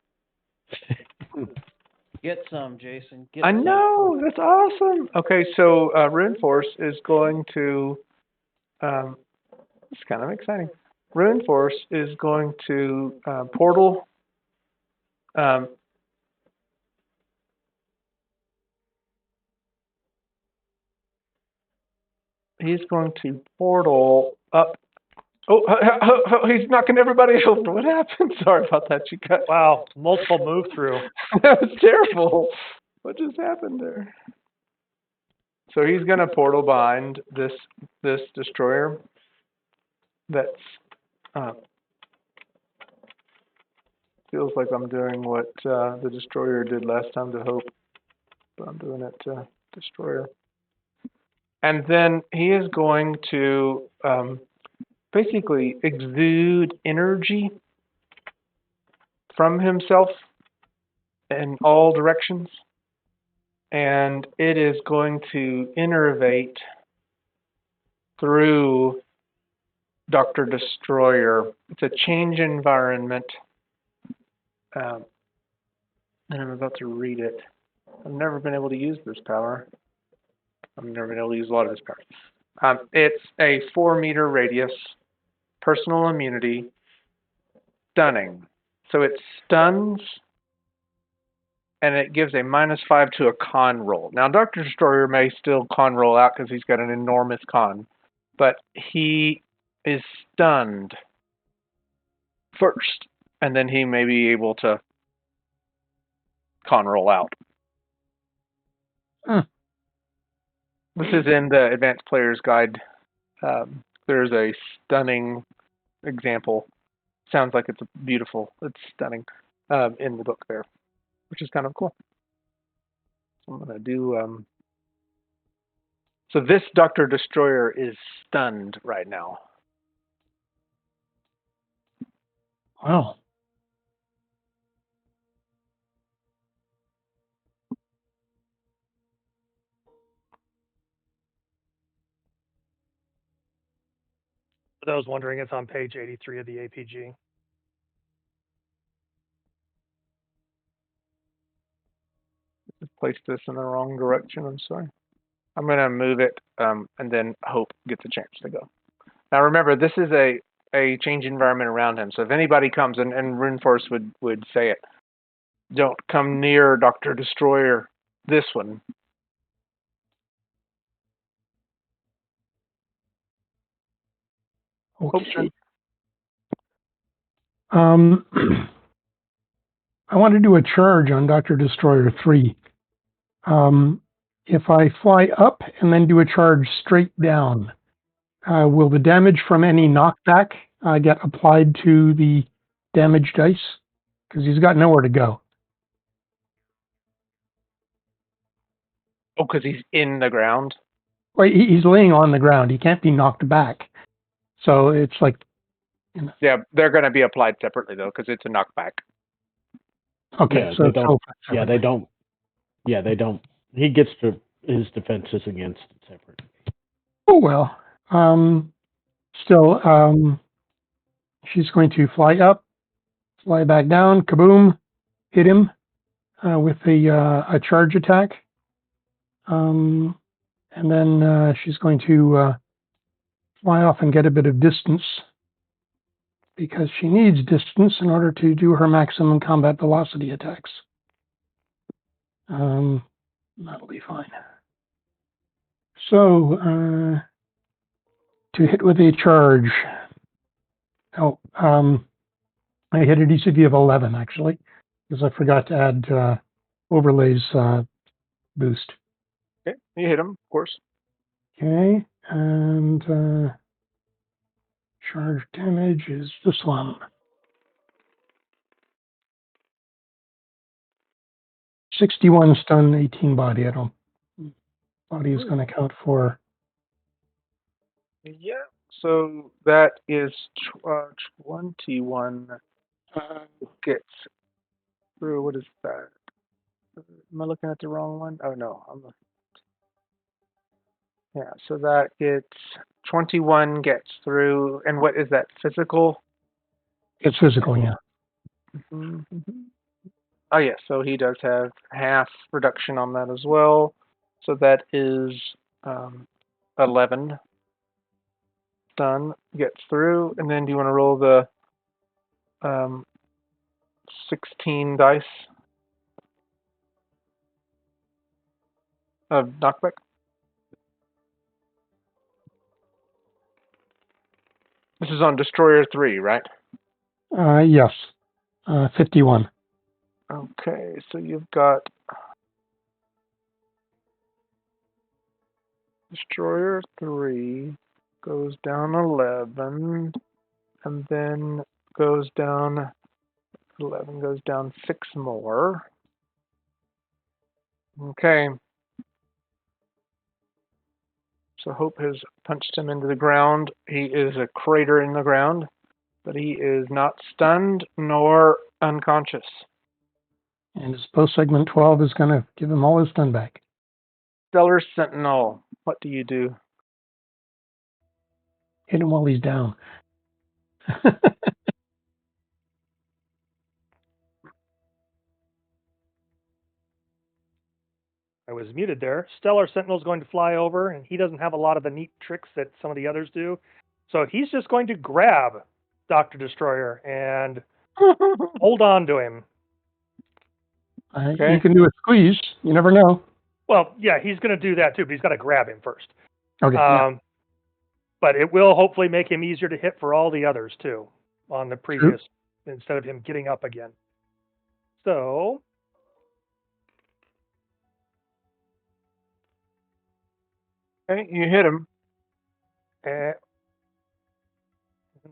Get some, Jason. Get I some. know, that's awesome. Okay, so Rune Force is going to, it's kind of exciting. Rune Force is going to portal, he's going to portal up. Oh, he's knocking everybody over. What happened? Sorry about that. You got. wow, multiple move through. That was terrible. What just happened there? So he's going to portal behind this destroyer. That's feels like I'm doing what the destroyer did last time to Hope, but I'm doing it to destroyer. And then he is going to basically exude energy from himself in all directions, and it is going to innervate through Dr. Destroyer. It's a change environment, and I'm about to read it. I've never been able to use this power. I've never been able to use a lot of this power. It's a 4-meter radius, personal immunity, stunning. So it stuns, and it gives a -5 to a con roll. Now, Dr. Destroyer may still con roll out because he's got an enormous con, but he is stunned first, and then he may be able to con roll out. This is in the Advanced Player's Guide. There's a stunning example. Sounds like it's beautiful. It's stunning in the book there, which is kind of cool. So I'm going to do... so this Dr. Destroyer is stunned right now. Wow. For those wondering, it's on page 83 of the APG. Placed this in the wrong direction, I'm sorry. I'm going to move it, and then Hope gets a chance to go. Now remember, this is a change environment around him, so if anybody comes, and RuneForce would say it, don't come near Dr. Destroyer, this one. Okay. I want to do a charge on Dr. Destroyer 3. If I fly up and then do a charge straight down, will the damage from any knockback get applied to the damage dice? Because he's got nowhere to go. Oh, because he's in the ground? Well, he's laying on the ground. He can't be knocked back. So it's like... You know. Yeah, they're going to be applied separately, though, because it's a knockback. Okay, Yeah, so they don't. Yeah, they don't. Yeah, they don't. He gets his defenses against it separate. Oh, well. Still, she's going to fly up, fly back down, kaboom, hit him with a charge attack. And then she's going to fly off and get a bit of distance because she needs distance in order to do her maximum combat velocity attacks. That'll be fine. So, to hit with a charge. Oh, I hit a DCV of 11, actually, because I forgot to add overlays boost. Okay, you hit him, of course. Okay, and charge damage is this one. 61 stun, 18 body. I don't... Body is going to count for... Yeah, so that is 21 gets through. What is that? Am I looking at the wrong one? Oh, no. Yeah, so that gets 21 gets through. And what is that, physical? It's physical, yeah. Mm-hmm. Oh, yeah, so he does have half reduction on that as well. So that is 11. Stun gets through. And then do you want to roll the 16 dice of knockback? This is on Destroyer 3, right? Yes. 51. Okay, so you've got Destroyer 3 goes down 11, and then goes down 11, goes down 6 more. Okay. So Hope has punched him into the ground. He is a crater in the ground, but he is not stunned nor unconscious. And his post segment 12 is going to give him all his stun back. Stellar Sentinel, what do you do? Hit him while he's down. I was muted there. Stellar Sentinel's going to fly over, and he doesn't have a lot of the neat tricks that some of the others do. So he's just going to grab Dr. Destroyer and hold on to him. You can do a squeeze. You never know. Well, yeah, he's going to do that too, but he's got to grab him first. Okay. But it will hopefully make him easier to hit for all the others too on the previous, instead of him getting up again. So okay, you hit him. And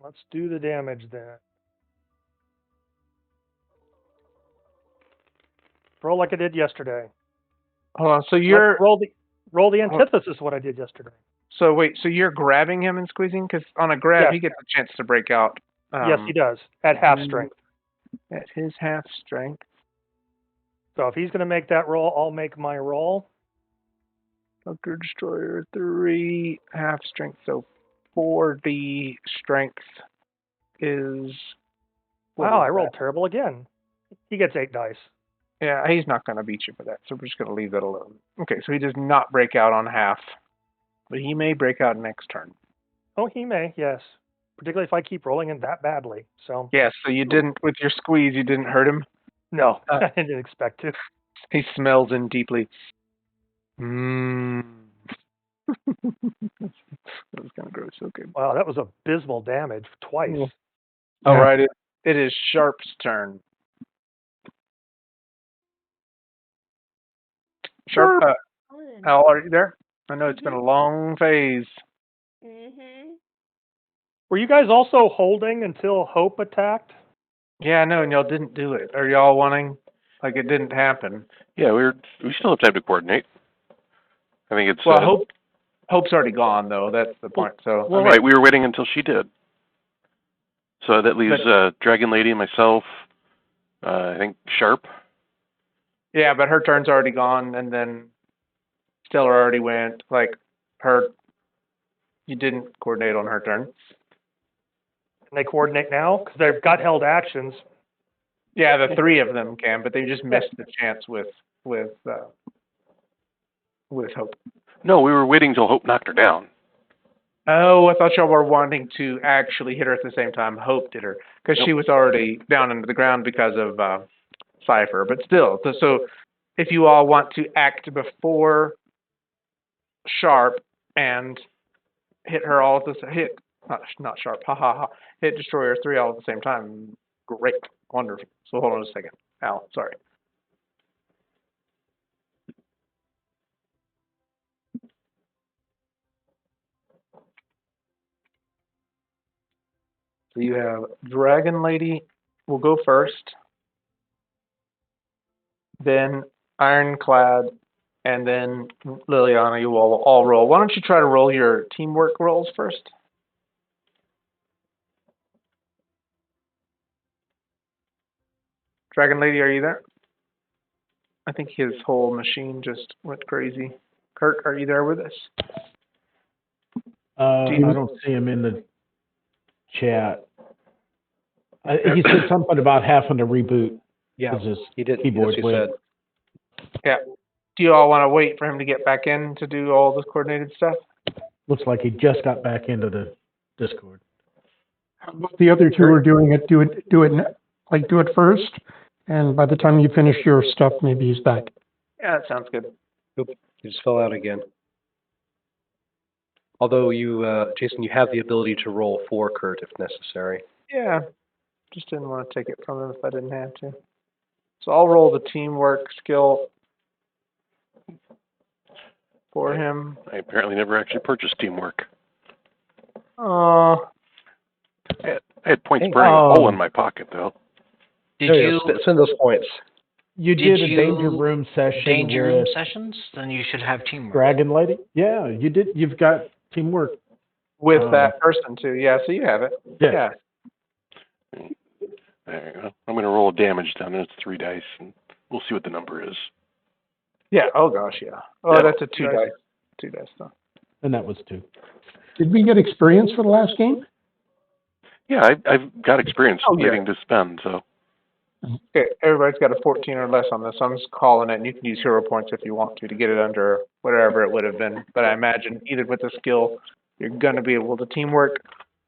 let's do the damage then. Roll like I did yesterday. Hold on. So you're roll the antithesis of what I did yesterday. So wait. So you're grabbing him and squeezing? Because on a grab, he gets a chance to break out. Yes, he does at half strength. At his half strength. So if he's going to make that roll, I'll make my roll. Dr. Destroyer 3 half strength. So 4D strength is. Wow, I rolled terrible again. He gets 8 dice. Yeah, he's not going to beat you for that, so we're just going to leave that alone. Okay, so he does not break out on half, but he may break out next turn. Oh, he may, yes. Particularly if I keep rolling in that badly. So. Yes, so you didn't, with your squeeze, you didn't hurt him? No, I didn't expect to. He smells in deeply. That was kind of gross. Okay. Wow, that was abysmal damage twice. All right, it is Sharp's turn. Sharp, Al, are you there? I know it's been a long phase. Were you guys also holding until Hope attacked? Yeah, I know, and y'all didn't do it. Are y'all wanting? Like it didn't happen. Yeah, we still have time to coordinate. I think it's well. Hope's already gone though. That's the point. So well, right, we were waiting until she did. So that leaves Dragon Lady, myself, I think Sharp. Yeah, but her turn's already gone, and then Stellar already went. Like you didn't coordinate on her turn. Can they coordinate now? Because they've got held actions. Yeah, the 3 of them can, but they just missed the chance with Hope. No, we were waiting till Hope knocked her down. Oh, I thought y'all were wanting to actually hit her at the same time Hope did her, because she was already down into the ground because of Cypher. But still, so if you all want to act before Sharp and hit her all at the hit, not Sharp, hit Destroyer 3 all at the same time, great, wonderful. So hold on a second, Al, sorry. So you have Dragon Lady will go first, then Ironclad, and then Liliana. You will all roll. Why don't you try to roll your teamwork rolls first? Dragon Lady, are you there? I think his whole machine just went crazy. Kurt, are you there with us? I don't see him in the chat. He said something about having to reboot. Yeah, he did. Keyboard went. Yeah. Do you all want to wait for him to get back in to do all this coordinated stuff? Looks like he just got back into the Discord. How about the other 2 are doing it? Do it first, and by the time you finish your stuff, maybe he's back. Yeah, that sounds good. Oop, you just fell out again. Although you, Jason, you have the ability to roll for Kurt if necessary. Yeah, just didn't want to take it from him if I didn't have to. So I'll roll the teamwork skill. for him. I apparently never actually purchased Teamwork. Oh, I had points burning a hole in my pocket, though. Did There you Send those points. You Did did a danger you- room session danger room with sessions? Then you should have teamwork. Dragon Lady? Yeah, you did. You've got teamwork. with that person too. Yeah, so you have it. Yeah. There you go. I'm going to roll a damage down, and it's 3 dice, and we'll see what the number is. Yeah. Oh gosh, yeah. Oh, Yeah. that's a 2 dice. 2 dice though. And that was 2. Did we get experience for the last game? Yeah, I've got experience Oh, yeah. waiting to spend, so. Okay, everybody's got a 14 or less on this. I'm just calling it, and you can use hero points if you want to get it under whatever it would have been. But I imagine either with the skill, you're going to be able to teamwork.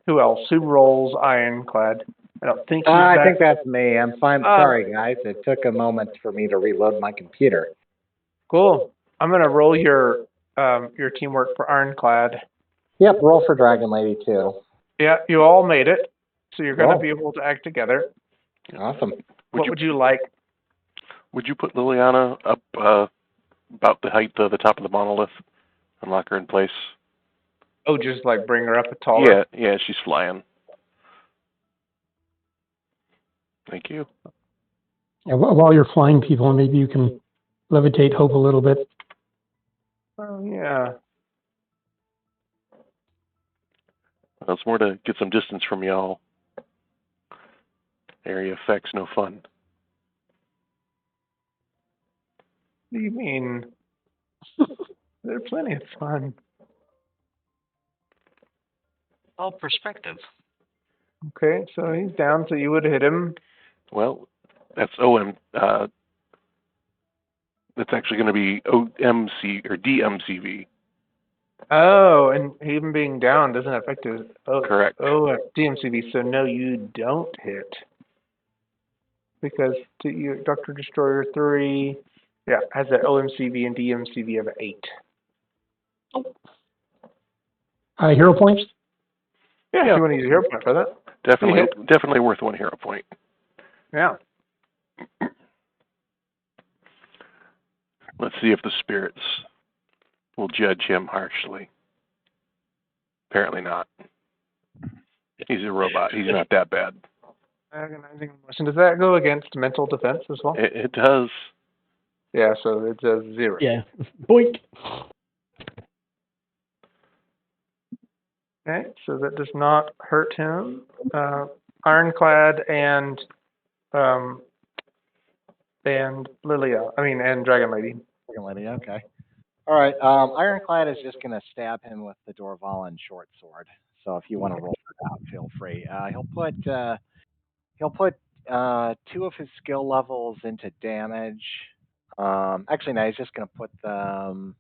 Who else? Who rolls Ironclad? I don't think he's I back. think that's me. I'm fine. Sorry, guys. It took a moment for me to reload my computer. Cool. I'm going to roll your teamwork for Ironclad. Yep, roll for Dragon Lady too. Yeah, you all made it. So you're going to Cool. be able to act together. Awesome. Would you like? Would you put Liliana up about the height of the top of the monolith and lock her in place? Oh, just like bring her up a taller? Yeah, she's flying. Thank you. Yeah, while you're flying people, maybe you can levitate Hope a little bit. Oh, yeah. Well, it's more to get some distance from y'all. Area effects, no fun. What do you mean? They're plenty of fun. All perspective. Okay, so he's down, so you would hit him. Well, that's OM. That's actually going to be OMC or DMCV. Oh, and him being down doesn't affect his. Oh, Correct. Oh, DMCV. So no, you don't hit because Dr. Destroyer 3, yeah, has that OMCV and DMCV of 8. Hero points? Yeah, if you want to use a hero point for that. Definitely worth 1 hero point. Yeah. Let's see if the spirits will judge him harshly. Apparently not. He's a robot. He's not that bad. Agonizing emotion. Does that go against mental defense as well? It does. Yeah, so it does 0. Yeah. Boink. Okay, so that does not hurt him. Ironclad and Lilia. And Dragon Lady. Dragon Lady, okay. All right. Ironclad is just gonna stab him with the Dorvalan short sword. So if you want to roll it out, feel free. He'll put 2 of his skill levels into damage. Actually, no, he's just gonna put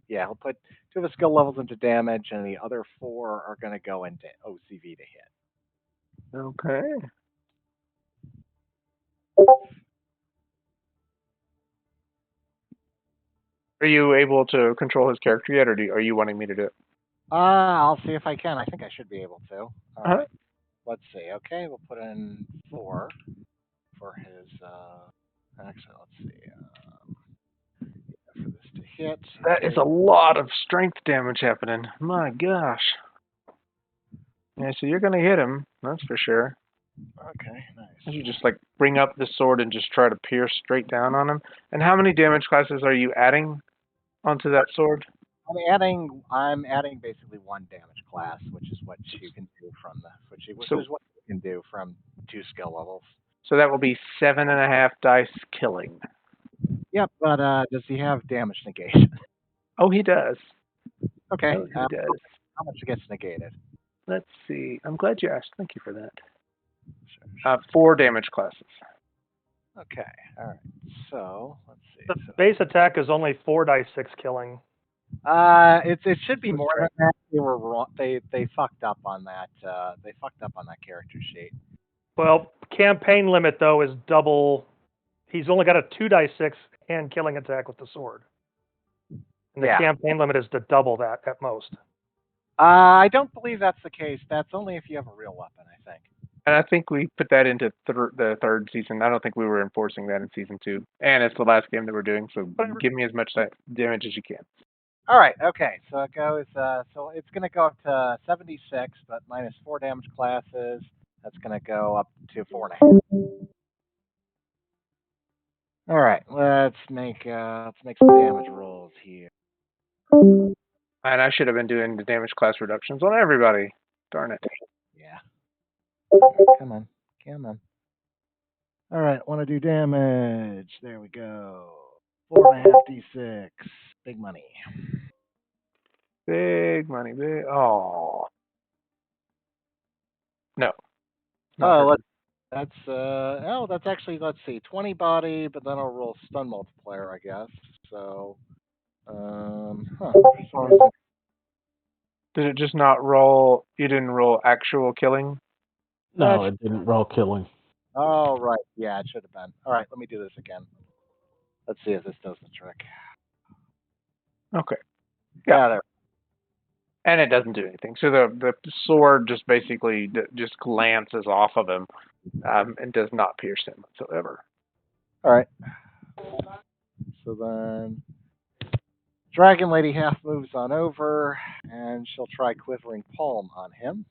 he'll put 2 of his skill levels into damage, and the other 4 are gonna go into OCV to hit. Okay. Are you able to control his character yet, or are you wanting me to do it? I'll see if I can. I think I should be able to. All Uh-huh. right. Let's see. Okay, we'll put in 4 for his. Actually, let's see. For this to hit. That is a lot of strength damage happening. My gosh. Yeah, so you're gonna hit him. That's for sure. Okay, nice. You just like bring up the sword and just try to pierce straight down on him. And how many damage classes are you adding onto that sword? I'm adding basically 1 damage class, which is what you can do from which is what you can do from 2 skill levels. So that will be 7.5 dice killing. Yep, but does he have damage negation? Oh, he does. Okay. Oh, he does. How much gets negated? Let's see. I'm glad you asked. Thank you for that. 4 damage classes. Okay. All right. So let's see. The base attack is only 4 dice 6 killing. It should be more than that. They were wrong. They fucked up on that. They fucked up on that character sheet. Well, campaign limit though is double. He's only got a 2 dice 6 hand killing attack with the sword. And the campaign limit is to double that at most. I don't believe that's the case. That's only if you have a real weapon, I think. And I think we put that into the 3rd season. I don't think we were enforcing that in season 2. And it's the last game that we're doing, so give me as much damage as you can. All right. Okay. So it goes. So it's going to go up to 76, but minus 4 damage classes. That's going to go up to 4.5. All right. Let's make some damage rolls here. And I should have been doing the damage class reductions on everybody. Darn it. Yeah. Come on. Come on. All right. Want to do damage? There we go. 4.5 d6. Big money. Big money. Big. Oh. No. Oh, that's actually, let's see, 20 body, but then I'll roll stun multiplier, I guess. So, Did it just not roll? You didn't roll actual killing? No, it didn't roll killing. Oh, right. Yeah, it should have been. All right, let me do this again. Let's see if this does the trick. Okay. Yeah, there. And it doesn't do anything. So the sword just basically just glances off of him and does not pierce him whatsoever. All right. So then, Dragon Lady half moves on over, and she'll try Quivering Palm on him.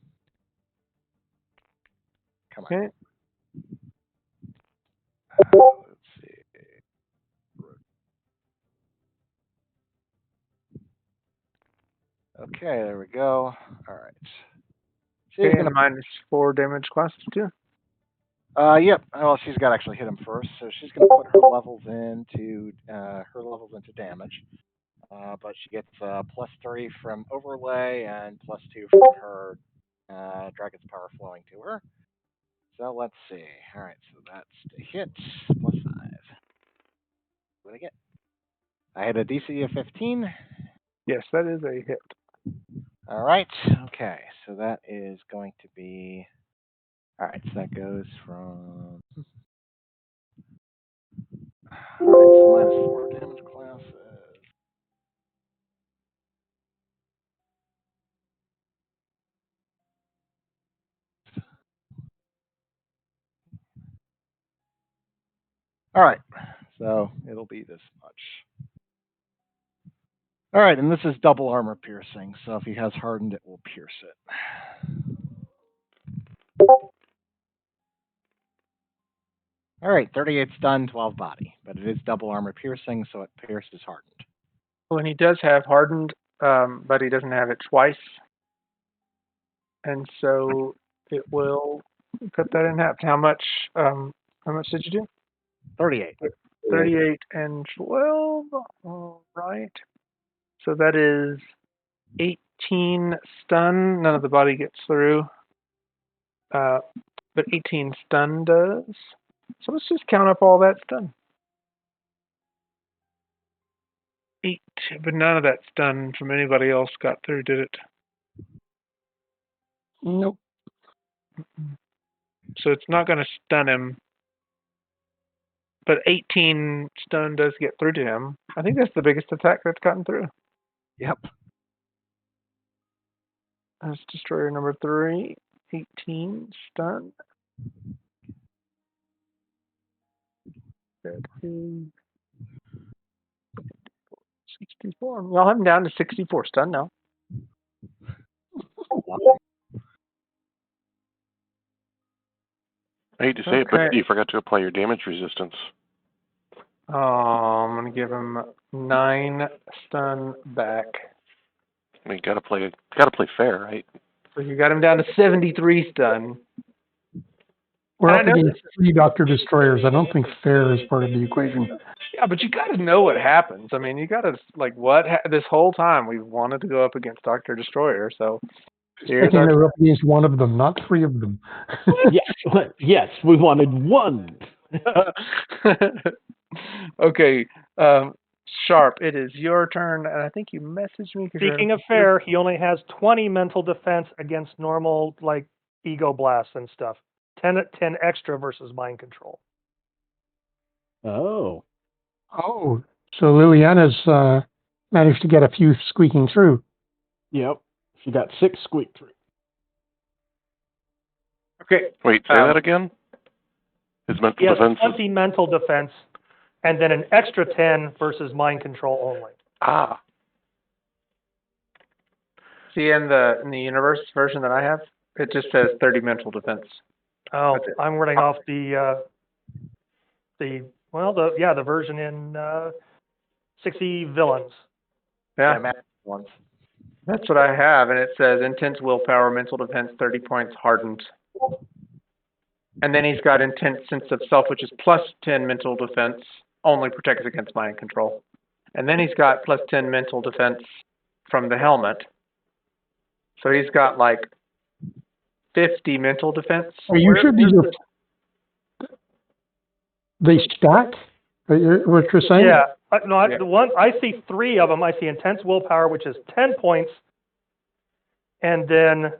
Come on. Okay. Let's see. Okay, there we go. All right. She's Okay, gonna minus 4 damage classes too. Yep. Well, she's got to actually hit him first, so she's going to put her levels into damage. But she gets +3 from overlay and +2 from her dragon's power flowing to her. So let's see. All right, so that's the hit +5. What did I get? I had a DC of 15. Yes, that is a hit. All right. Okay, so that is going to be. All right, so that goes from. All right, so -4 damage classes. All right, so it'll be this much. All right, and this is double armor piercing, so if he has hardened, it will pierce it. All right, 38 stun, 12 body, but it is double armor piercing, so it pierces hardened. Well, and he does have hardened, but he doesn't have it twice. And so it will cut that in half. How much did you do? 38. 38 and 12. All right. So that is 18 stun. None of the body gets through. But 18 stun does. So let's just count up all that stun. 8, but none of that stun from anybody else got through, did it? Nope. So it's not going to stun him. But 18 stun does get through to him. I think that's the biggest attack that's gotten through. Yep. That's destroyer number 3. 18 stun. That is 64. Well, I'm down to 64 stun now. I hate to say it, but you forgot to apply your damage resistance. Oh, I'm going to give him 9 stun back. I mean, gotta play fair, right? So you got him down to 73 stun. We're up against 3 Dr. Destroyers. I don't think fair is part of the equation. Yeah, but you got to know what happens. I mean, you got to, like, this whole time we've wanted to go up against Dr. Destroyer, so here's Thinking they were up against one of them, not 3 of them. Yes, we wanted 1. Okay, Sharp, it is your turn, and I think you messaged me. Speaking of fair, he only has 20 mental defense against normal, like, ego blasts and stuff. 10 extra versus mind control. Oh. Oh, so Liliana's managed to get a few squeaking through. Yep. She got 6 squeak through. Okay. Wait, say that again? His mental He has defense? 20 mental defense, and then an extra 10 versus mind control only. Ah. See, in the universe version that I have, it just says 30 mental defense. Oh, That's it. I'm running off the version in 60 villains. Yeah, Matt ones. that's what I have, and it says intense willpower, mental defense, 30 points, hardened. And then he's got intense sense of self, which is plus 10 mental defense, only protects against mind control. And then he's got plus 10 mental defense from the helmet. So he's got like 50 mental defense. Are you sure these are, they stack? What you're saying? Yeah. The one I see 3 of them. I see intense willpower, which is 10 points, and then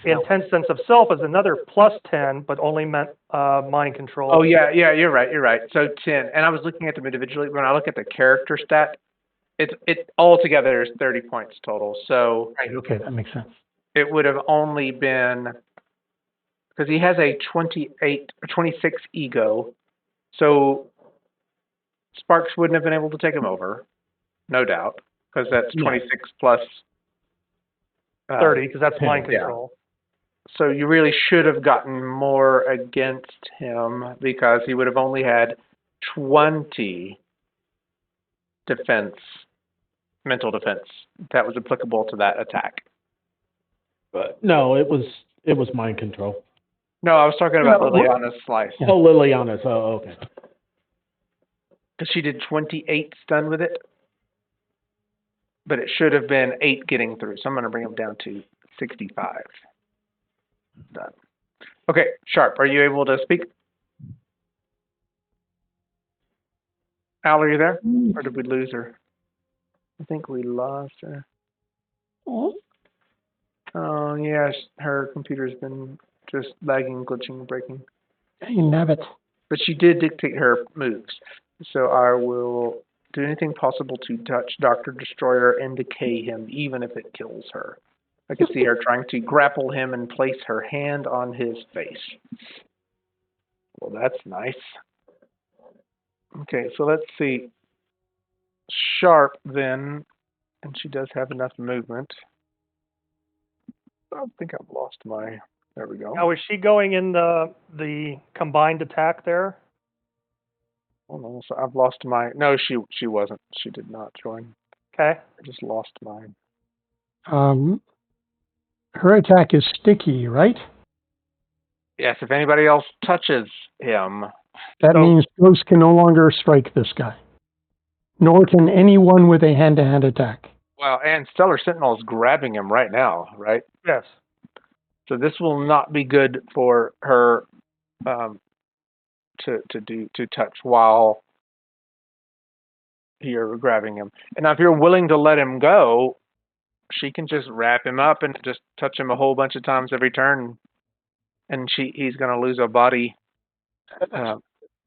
intense sense of self is another plus 10, but only meant mind control. Oh yeah, you're right. So 10, and I was looking at them individually. When I look at the character stat, it altogether is 30 points total. So Right. Okay, that makes sense. it would have only been because he has a 26 ego, so Sparks wouldn't have been able to take him over, no doubt, because that's 26 plus 30, because that's mind yeah. control. So you really should have gotten more against him because he would have only had 20 defense, mental defense, that was applicable to that attack. But no, it was mind control. No, I was talking about Liliana's slice. Oh, Liliana's. Oh, okay. Because she did 28 stun with it. But it should have been 8 getting through. So I'm going to bring him down to 65. Done. Okay, Sharp, are you able to speak? Al, are you there? Or did we lose her? I think we lost her. Oh, yes, her computer's been just lagging, glitching, breaking. Hey, nabbit. But she did dictate her moves. So I will do anything possible to touch Dr. Destroyer and decay him, even if it kills her. I can see her trying to grapple him and place her hand on his face. Well, that's nice. Okay, so let's see. Sharp, then, and she does have enough movement. I think I've lost my... There we go. Now, is she going in the combined attack there? Oh no, so I've lost my... No, she wasn't. She did not join. Okay. I just lost mine. Her attack is sticky, right? Yes, if anybody else touches him... That means Ghost can no longer strike this guy. Nor can anyone with a hand-to-hand attack. Well, and Stellar Sentinel is grabbing him right now, right? Yes. So this will not be good for her to touch while you're grabbing him. And now if you're willing to let him go, she can just wrap him up and just touch him a whole bunch of times every turn, and he's going to lose a body.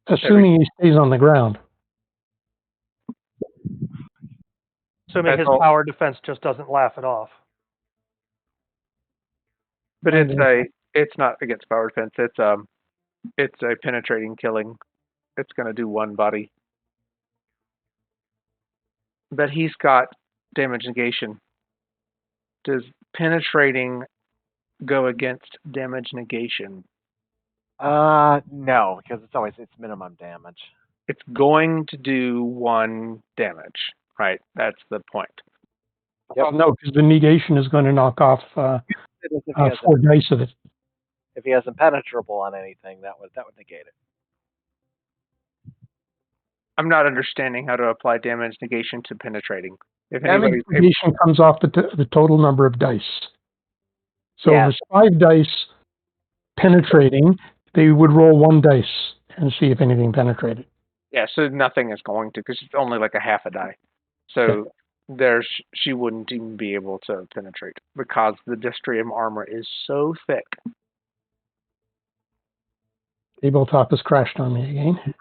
Assuming he stays on the ground. Assuming his power defense just doesn't laugh it off. But it's not against power defense. It's a penetrating killing. It's going to do one body. But he's got damage negation. Does penetrating go against damage negation? No, because it's minimum damage. It's going to do 1 damage, right? That's the point. Well, no, because the negation is going to knock off 4 dice of it. If he has impenetrable on anything, that would negate it. I'm not understanding how to apply damage negation to penetrating. If Damage negation comes off the total number of dice. So if it's 5 dice penetrating, they would roll 1 dice and see if anything penetrated. Yeah, so nothing is going to, because it's only like a half a die. So she wouldn't even be able to penetrate because the Destrium armor is so thick. Tabletop has crashed on me again.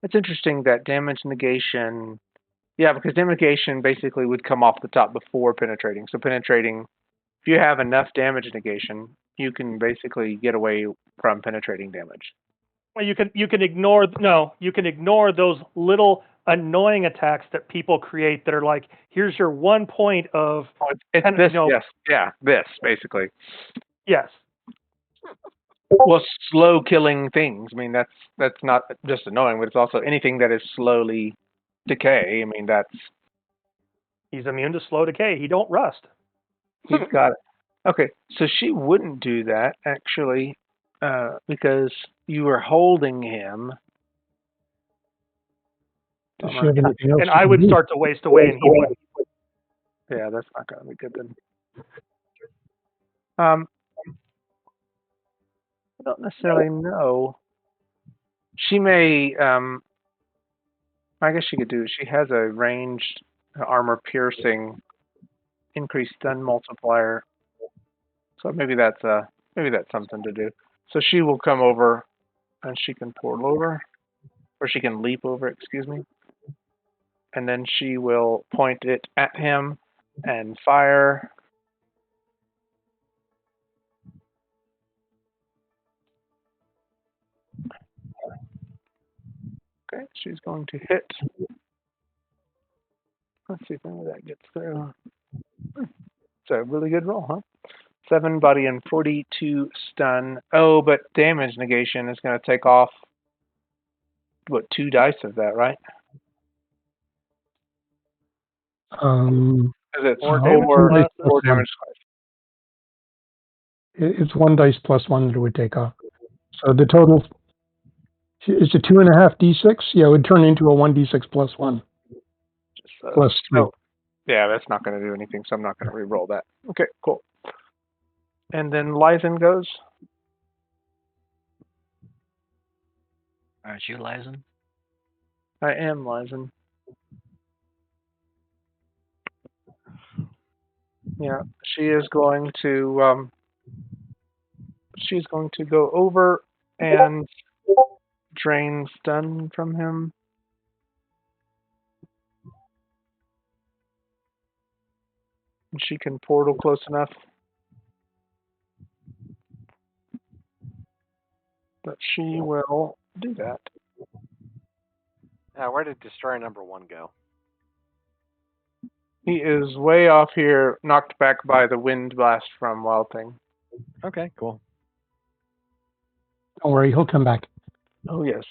It's interesting that damage negation, because damage negation basically would come off the top before penetrating. So penetrating, if you have enough damage negation, you can basically get away from penetrating damage. Well, you can ignore those little annoying attacks that people create that are like, here's your 1 point of, It's and, this, you know, yes, yeah, this basically. yes. Well, slow killing things. I mean, that's not just annoying, but it's also anything that is slowly decay. I mean, that's He's immune to slow decay. He don't rust. he's got it. Okay, so she wouldn't do that actually, because you were holding him. Does she have anything else? And she I can would do? start to waste away, and he wouldn't. Yeah, that's not going to be good then. I don't necessarily know. She may. I guess she could do. She has a ranged armor piercing, increased stun multiplier. So maybe that's something to do. So she will come over, and she can portal over, or she can leap over. Excuse me. And then she will point it at him and fire. Okay, she's going to hit. Let's see if any of that gets through. It's a really good roll, huh? 7 body and 42 stun. Oh, but damage negation is going to take off, what, 2 dice of that, right? Is it Four damage damage or plus damage? It's 1 dice plus 1 that it would take off. So the total is it 2.5 d6? Yeah, it would turn into a 1d6 plus 1 plus 3. No. Yeah, that's not going to do anything, so I'm not going to re-roll that. Okay, cool. And then Lysen goes. Aren't you, Lysen? I am Lysen. Yeah, she is going to go over and drain stun from him. And she can portal close enough that she will do that. Where did Destroyer number 1 go? He is way off here, knocked back by the wind blast from Wild Thing. Okay, cool. Don't worry, he'll come back. Oh, yes.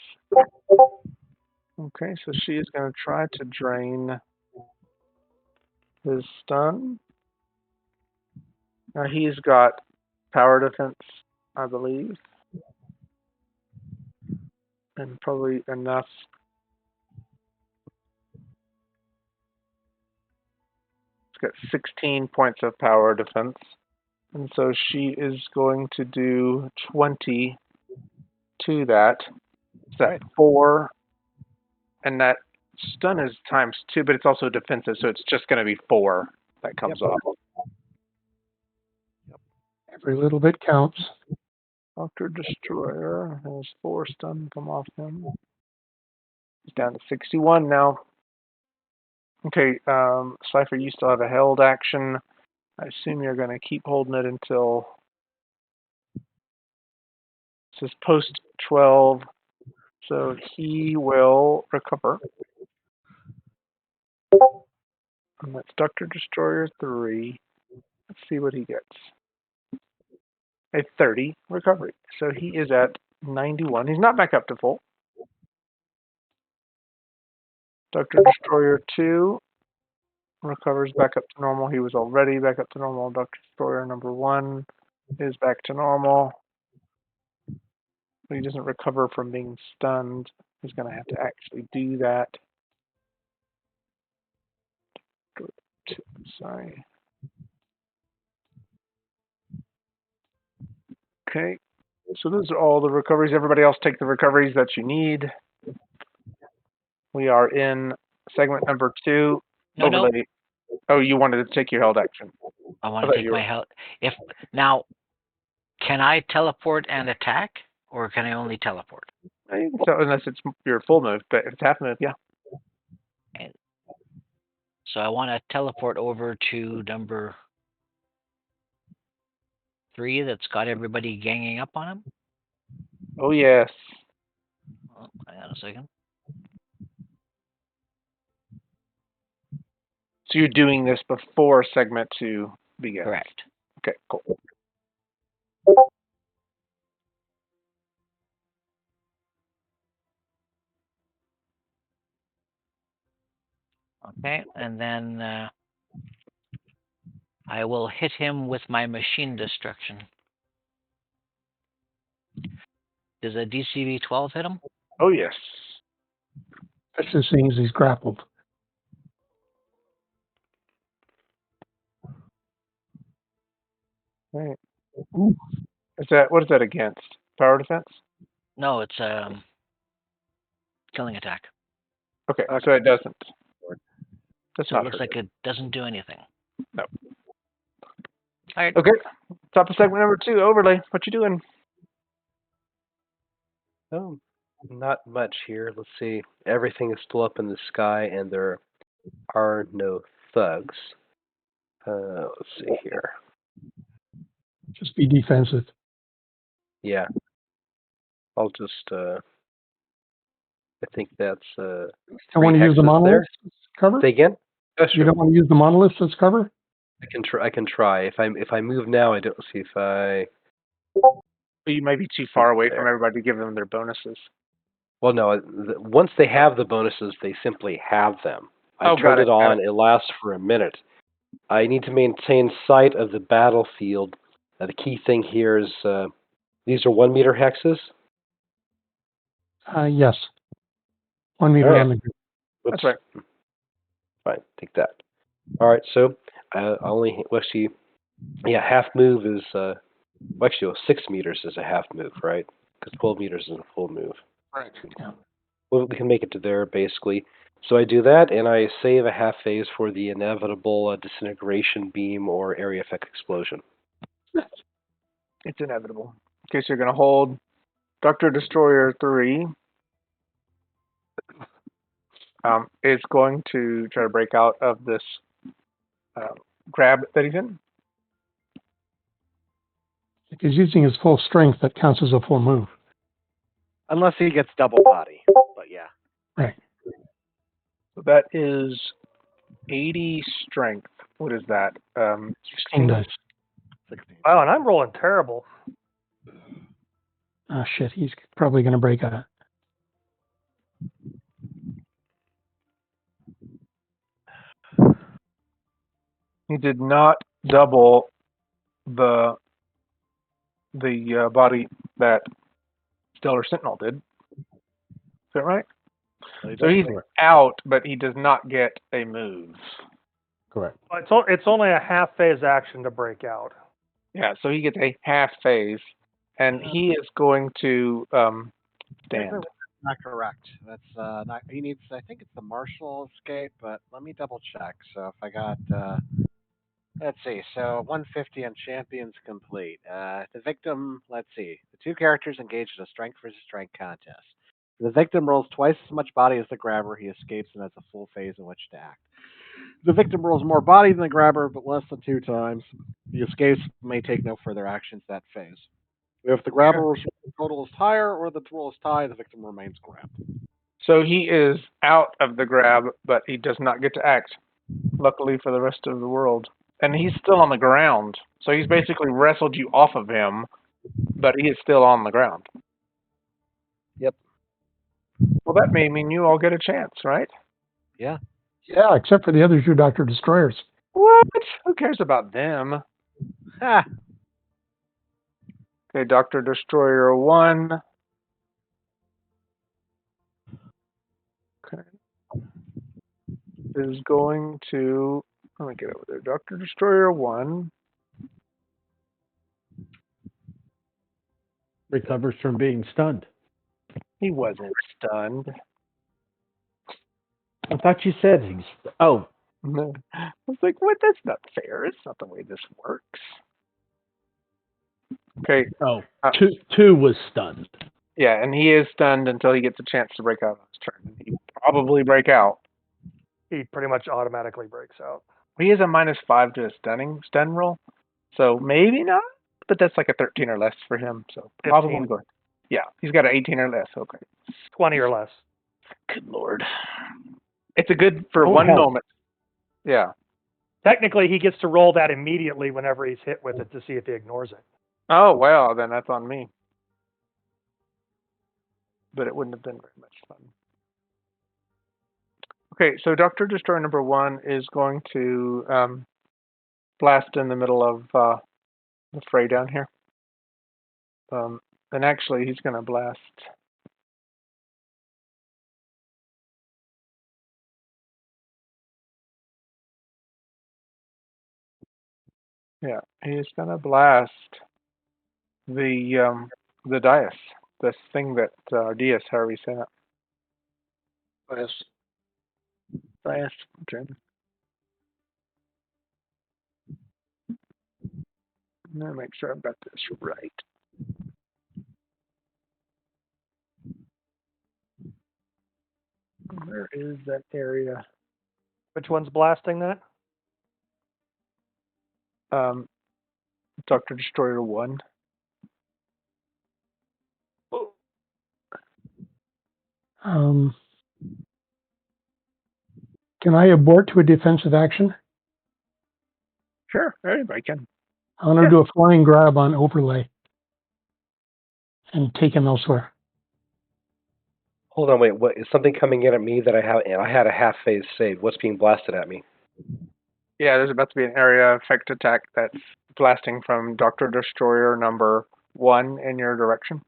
Okay, so she is going to try to drain his stun. Now he's got power defense, I believe. And probably enough. He's got 16 points of power defense. And so she is going to do 20 to that. Is that 4? And that stun is times 2, but it's also defensive, so it's just going to be 4 that comes off. Every little bit counts. Dr. Destroyer has 4 stun come off him. He's down to 61 now. Okay, Cypher, you still have a held action. I assume you're going to keep holding it until it says post 12. So he will recover. And that's Dr. Destroyer 3. Let's see what he gets. A 30 recovery. So he is at 91. He's not back up to full. Dr. Destroyer 2 recovers back up to normal. He was already back up to normal. Dr. Destroyer number 1 is back to normal. But he doesn't recover from being stunned. He's going to have to actually do that. Sorry. Okay. So those are all the recoveries. Everybody else take the recoveries that you need. We are in segment number 2. No. Oh, you wanted to take your held action. I want to take my held. Now, can I teleport and attack, or can I only teleport? So unless it's your full move, but if it's half move, yeah. And so I want to teleport over to number 3 that's got everybody ganging up on him. Oh, yes. Oh, hang on a second. So you're doing this before segment 2 begins? Correct. Okay, cool. Okay, and then I will hit him with my machine destruction. Does a DCV 12 hit him? Oh, yes. Especially seeing as he's grappled. Right. What is that against? Power defense? No, it's killing attack. Okay, so it doesn't. That's So not it looks hurt. like it doesn't do anything. No. All right. Okay, top of segment number 2, overlay. What you doing? Oh, not much here. Let's see. Everything is still up in the sky, and there are no thugs. Let's see here. Just be defensive. Yeah. I'll just, I think that's, You don't want to use the hexes monoliths there. as cover? Say again? You Sure. don't want to use the monoliths as cover? I can try. If I move now, I don't see if I. You may be too far away from There. everybody to give them their bonuses. Well, no. Once they have the bonuses, they simply have them. I Oh, got turned it, it got on. It lasts for a minute. I need to maintain sight of the battlefield. The key thing here is these are 1 meter hexes. Yes. 1 meter Alright. on the grid. That's right. Fine, take that. All right, so half move is actually 6 meters is a half move, right? Because 12 meters is a full move. Right. Yeah. Well, we can make it to there basically. So I do that, and I save a half phase for the inevitable disintegration beam or area effect explosion. It's inevitable. Okay, so you're going to hold Dr. Destroyer 3. Is going to try to break out of this grab that he's in. If he's using his full strength, that counts as a full move. Unless he gets double body, but yeah. Right. So that is 80 strength. What is that? 16 dice. 16. Wow, and I'm rolling terrible. Oh, shit. He's probably going to break out. He did not double the body that Stellar Sentinel did. Is that right? So he's out, but he does not get a move. Correct. It's only a half phase action to break out. Yeah, so he gets a half phase, and he is going to stand. Not correct. That's not. He needs. I think it's the martial escape, but let me double check. So if I got, let's see. So 150 on champions complete. The victim. Let's see. The 2 characters engaged in a strength versus strength contest. The victim rolls twice as much body as the grabber. He escapes and has a full phase in which to act. The victim rolls more body than the grabber, but less than 2 times. The escapes may take no further actions that phase. If the grabber's total is higher or the roll is tied, the victim remains grabbed. So he is out of the grab, but he does not get to act, luckily for the rest of the world. And he's still on the ground. So he's basically wrestled you off of him, but he is still on the ground. Yep. Well, that may mean you all get a chance, right? Yeah. Yeah, except for the other 2 Dr. Destroyers. What? Who cares about them? Ha! Okay, Dr. Destroyer 1. Okay. Is going to... Let me get over there. Dr. Destroyer 1. Recovers from being stunned. He wasn't stunned. I thought you said he's. Oh, I was like, what? That's not fair. It's not the way this works. Okay. oh, two was stunned. Yeah, and he is stunned until he gets a chance to break out on his turn. He probably break out. He pretty much automatically breaks out. He has a -5 to a stun roll, so maybe not. But that's like a 13 or less for him. So 15. probably going. Yeah, he's got an 18 or less. Okay. 20 or less. Good lord. It's a good for Oh, one hell. moment. Yeah, Technically, he gets to roll that immediately whenever he's hit with it to see if he ignores it. Oh, well, then that's on me. But it wouldn't have been very much fun. Okay, so Dr. Destroyer number 1 is going to blast in the middle of the fray down here. And actually, he's going to blast. Yeah, he's going to blast the dais, this thing that Diaz, however you say that. Dais. Okay. Let me make sure I've got this right. Where is that area? Which one's blasting that? Dr. Destroyer 1. Can I abort to a defensive action? Sure, everybody can. I want to do a flying grab on overlay and take him elsewhere. Hold on, wait. What is something coming in at me that I have? And I had a half phase save. What's being blasted at me? Yeah, there's about to be an area effect attack that's blasting from Dr. Destroyer number 1 in your direction.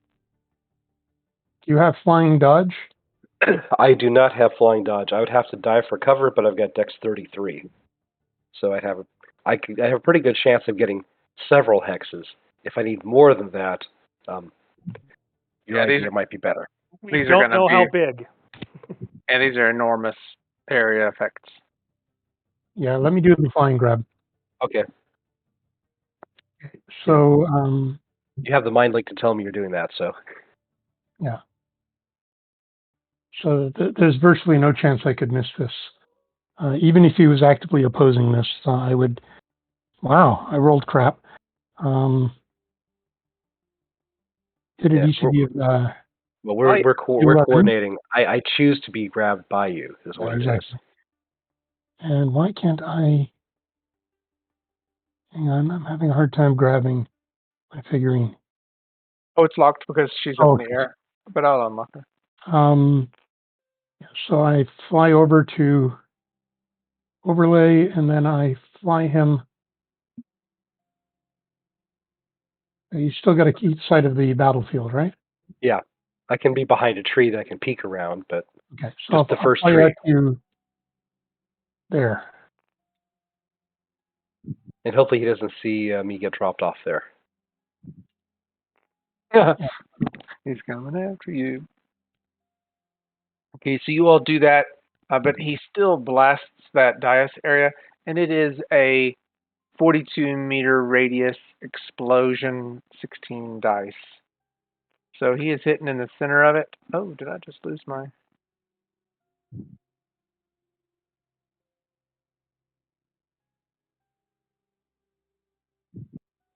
Do you have flying dodge? I do not have flying dodge. I would have to dive for cover, but I've got Dex 33, so I have a pretty good chance of getting several hexes. If I need more than that, your idea might be better. We don't know how big. And these are enormous area effects. Yeah, let me do the flying grab. Okay. So, you have the mind link to tell me you're doing that, so. Yeah. So there's virtually no chance I could miss this. Even if he was actively opposing this, I would. Wow, I rolled crap. Did it used to be? Well, we're coordinating. I choose to be grabbed by you. Is what it is. And why can't I? Hang on, I'm having a hard time grabbing my figurine. Oh, it's locked because she's up in the air. But I'll unlock her. So I fly over to overlay, and then I fly him. You still got to keep sight of the battlefield, right? Yeah, I can be behind a tree that I can peek around, but okay, so just the first fly tree. You there. And hopefully he doesn't see me get dropped off there. He's coming after you. Okay, so you all do that, but he still blasts that dais area, and it is a 42-meter radius explosion, 16 dice. So he is hitting in the center of it. Oh, did I just lose my...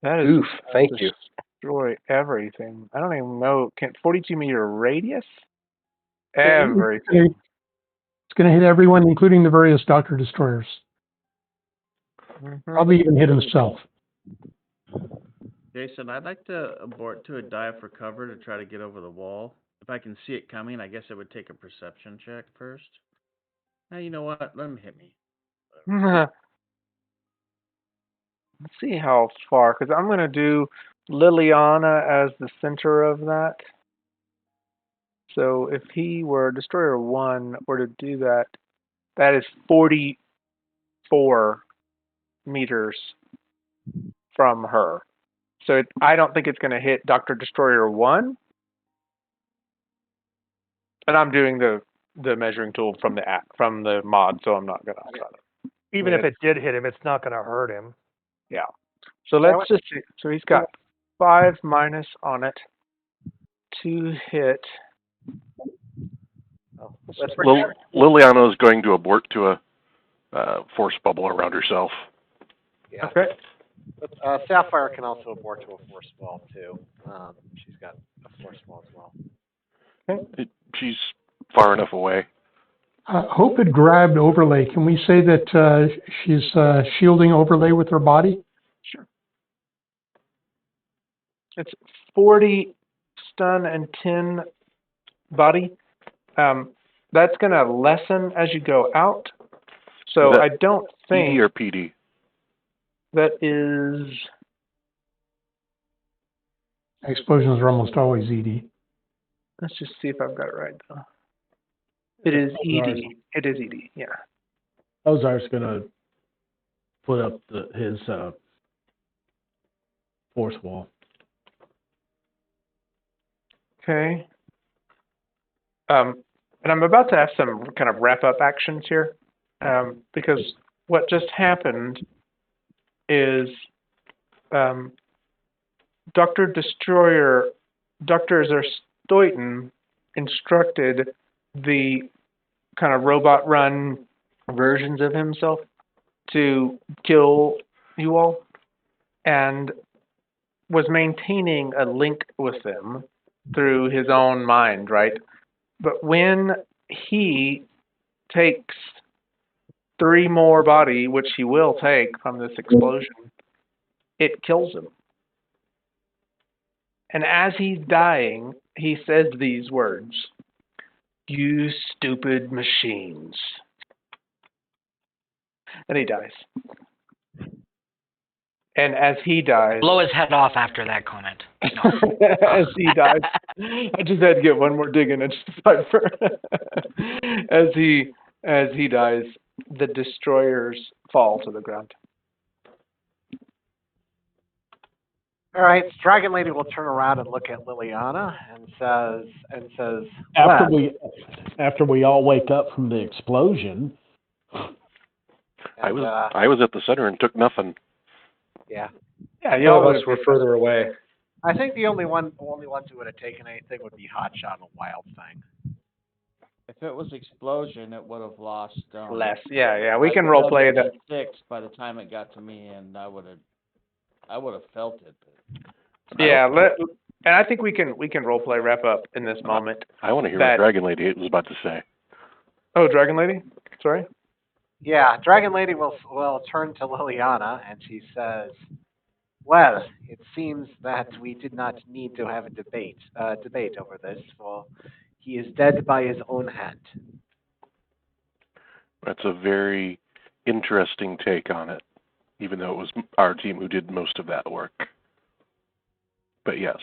That is... Oof, thank you. Destroy everything. I don't even know. Can 42-meter radius? Everything. It's going to hit everyone, including the various Dr. Destroyers. Probably even hit himself. Jason, I'd like to abort to a dive for cover to try to get over the wall. If I can see it coming, I guess it would take a perception check first. Now, you know what? Let him hit me. Let's see how far, because I'm going to do Liliana as the center of that. So if he were Destroyer 1 were to do that, that is 44 meters from her. So I don't think it's going to hit Dr. Destroyer 1. And I'm doing the measuring tool from the mod, so I'm not going to. Even if it did hit him, it's not going to hurt him. Yeah. So let's just see. So he's got 5 minus on it to hit. Liliana is going to abort to a force bubble around herself. Yeah. Okay. But, Sapphire can also abort to a force ball too. She's got a force ball as well. Okay. She's far enough away. Hope had grabbed Overlay. Can we say that she's shielding Overlay with her body? Sure. It's 40 stun and 10 body. That's going to lessen as you go out. So I don't think... ED or PD? That is... Explosions are almost always ED. Let's just see if I've got it right, though. It is ED. It is ED, yeah. Ozark's going to put up his force wall. Okay. And I'm about to have some kind of wrap-up actions here, because what just happened is Dr. Zerstoiten instructed the kind of robot-run versions of himself to kill you all, and was maintaining a link with them through his own mind, right? But when he takes 3 more body, which he will take from this explosion, it kills him. And as he's dying, he says these words, "You stupid machines." And he dies. And as he dies... Blow his head off after that comment. As he dies... I just had to get one more dig in it, Cypher. As he dies, the destroyers fall to the ground. All right, Dragon Lady will turn around and look at Liliana and says, after we all wake up from the explosion. I was at the center and took nothing. Yeah. Yeah, the all of us were further away. I think the only ones who would have taken anything would be Hotshot and Wild Thing. If it was explosion, it would have lost less. Yeah. We can role play that. 6 by the time it got to me, and I would have felt it. Yeah, and I think we can role play wrap up in this moment. I want to hear what Dragon Lady was about to say. Oh, Dragon Lady? Sorry. Yeah, Dragon Lady will turn to Liliana and she says, "Well, it seems that we did not need to have a debate over this, for he is dead by his own hand." That's a very interesting take on it, even though it was our team who did most of that work. But yes.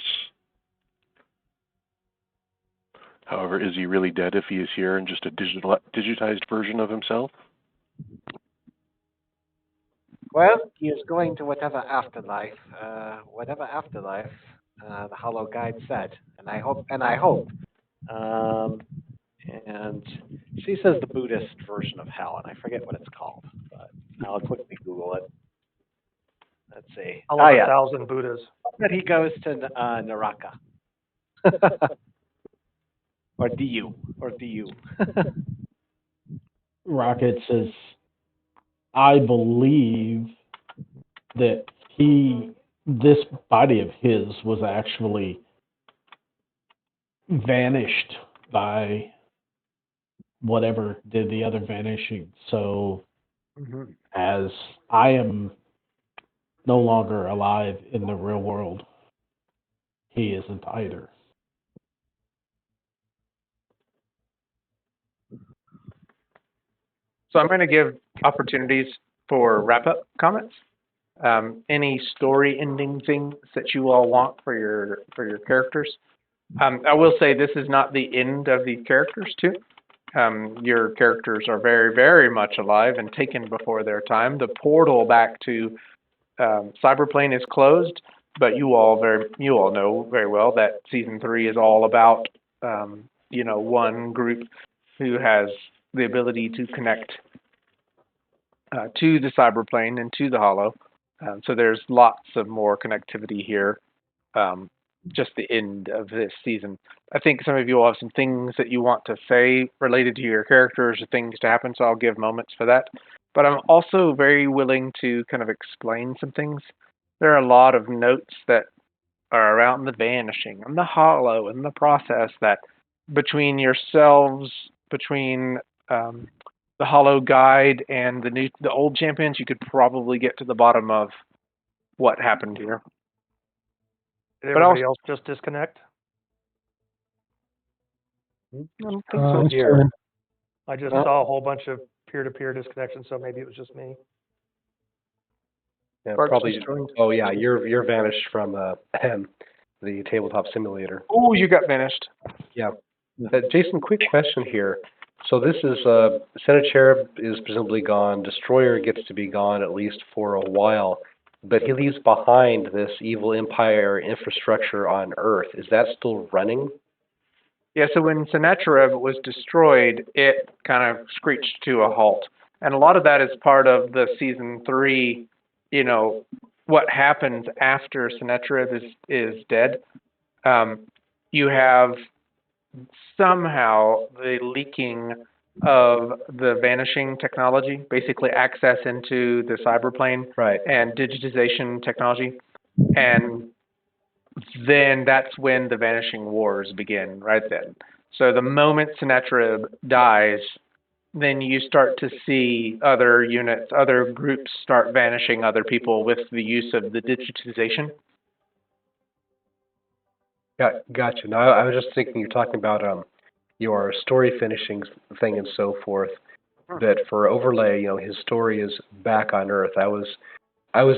However, is he really dead if he is here in just a digitized version of himself? Well, he is going to whatever afterlife the Hollow Guide said, and I hope. And she says the Buddhist version of hell, and I forget what it's called, but I'll quickly Google it. Let's see. 11,000 Buddhas. That he goes to Naraka. Or DU. Rocket says, I believe that this body of his was actually vanished by whatever did the other vanishing. So as I am no longer alive in the real world, he isn't either. So I'm going to give opportunities for wrap-up comments. Any story ending things that you all want for your characters. I will say this is not the end of the characters too. Your characters are very, very much alive and taken before their time. The portal back to Cyberplane is closed, but you all know very well that season 3 is all about one group who has the ability to connect to the Cyberplane and to the Hollow. So there's lots of more connectivity here. Just the end of this season. I think some of you will have some things that you want to say related to your characters or things to happen, so I'll give moments for that. But I'm also very willing to kind of explain some things. There are a lot of notes that are around the vanishing and the Hollow and the process that between yourselves, between the Hollow Guide and the old champions, you could probably get to the bottom of what happened here. Did everybody else just disconnect? I don't think so here. I just saw a whole bunch of peer-to-peer disconnections, so maybe it was just me. Yeah, probably. Oh yeah, you're vanished from the tabletop simulator. Oh, you got vanished. Yeah. Jason, quick question here. So this is Sennacherib is presumably gone. Destroyer gets to be gone at least for a while, but he leaves behind this evil empire infrastructure on Earth. Is that still running? Yeah. So when Sennacherib was destroyed, it kind of screeched to a halt, and a lot of that is part of the season 3. What happens after Sennacherib is dead. You have somehow the leaking of the vanishing technology, basically access into the cyberplane, right, and digitization technology. And then that's when the vanishing wars begin, right then. So the moment Sennacherib dies, then you start to see other units, other groups start vanishing other people with the use of the digitization. Gotcha. Now, I was just thinking you're talking about your story finishing thing and so forth. That for Overlay, his story is back on Earth. I was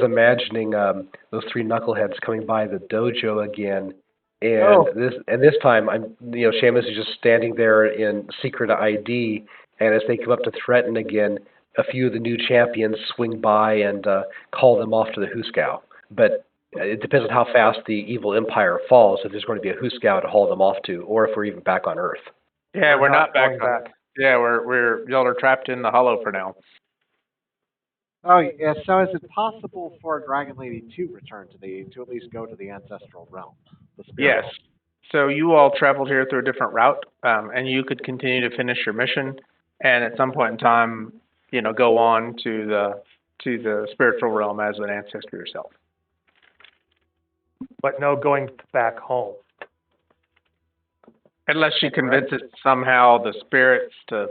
imagining those 3 knuckleheads coming by the dojo again, and this time Seamus is just standing there in secret ID, and as they come up to threaten again, a few of the new champions swing by and call them off to the Hooskow. But it depends on how fast the evil empire falls, if there's going to be a Hooskow to haul them off to, or if we're even back on Earth. Yeah, we're not back. Yeah, y'all are trapped in the Hollow for now. Oh, yeah. So is it possible for Dragon Lady to return to at least go to the ancestral realm? The spirit Yes. realm? So you all traveled here through a different route, and you could continue to finish your mission, and at some point in time, go on to the spiritual realm as an ancestor yourself. But no going back home. Unless she convinces somehow the spirits to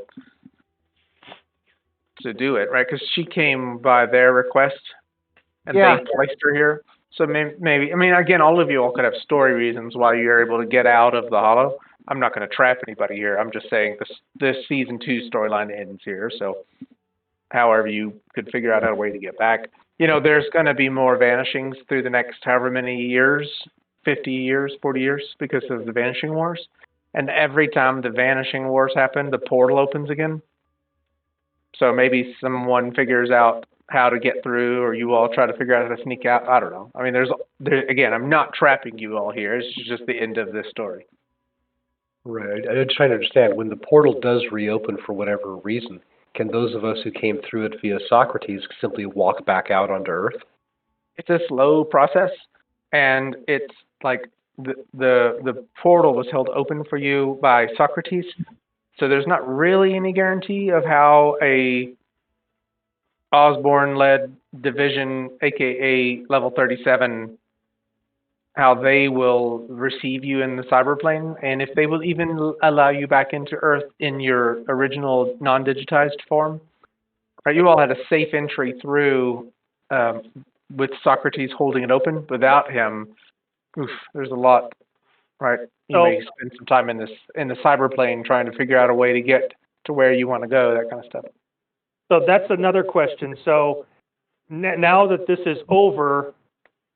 do it, right? Because she came by their request, and they placed her here. So maybe, again, all of you all could have story reasons why you're able to get out of the Hollow. I'm not going to trap anybody here. I'm just saying this season 2 storyline ends here. So however you could figure out a way to get back. There's going to be more vanishings through the next however many years, 50 years, 40 years, because of the Vanishing Wars. And every time the Vanishing Wars happen, the portal opens again. So maybe someone figures out how to get through, or you all try to figure out how to sneak out. I don't know. Again, I'm not trapping you all here. It's just the end of this story. Right. I'm just trying to understand, when the portal does reopen for whatever reason, can those of us who came through it via Socrates simply walk back out onto Earth? It's a slow process, and it's like the portal was held open for you by Socrates, so there's not really any guarantee of how a Osborne-led division, aka Level 37, how they will receive you in the cyberplane, and if they will even allow you back into Earth in your original non-digitized form. Right, you all had a safe entry through with Socrates holding it open. Without him, there's a lot. Right, you may spend some time in the cyberplane trying to figure out a way to get to where you want to go, that kind of stuff. So that's another question. So now that this is over,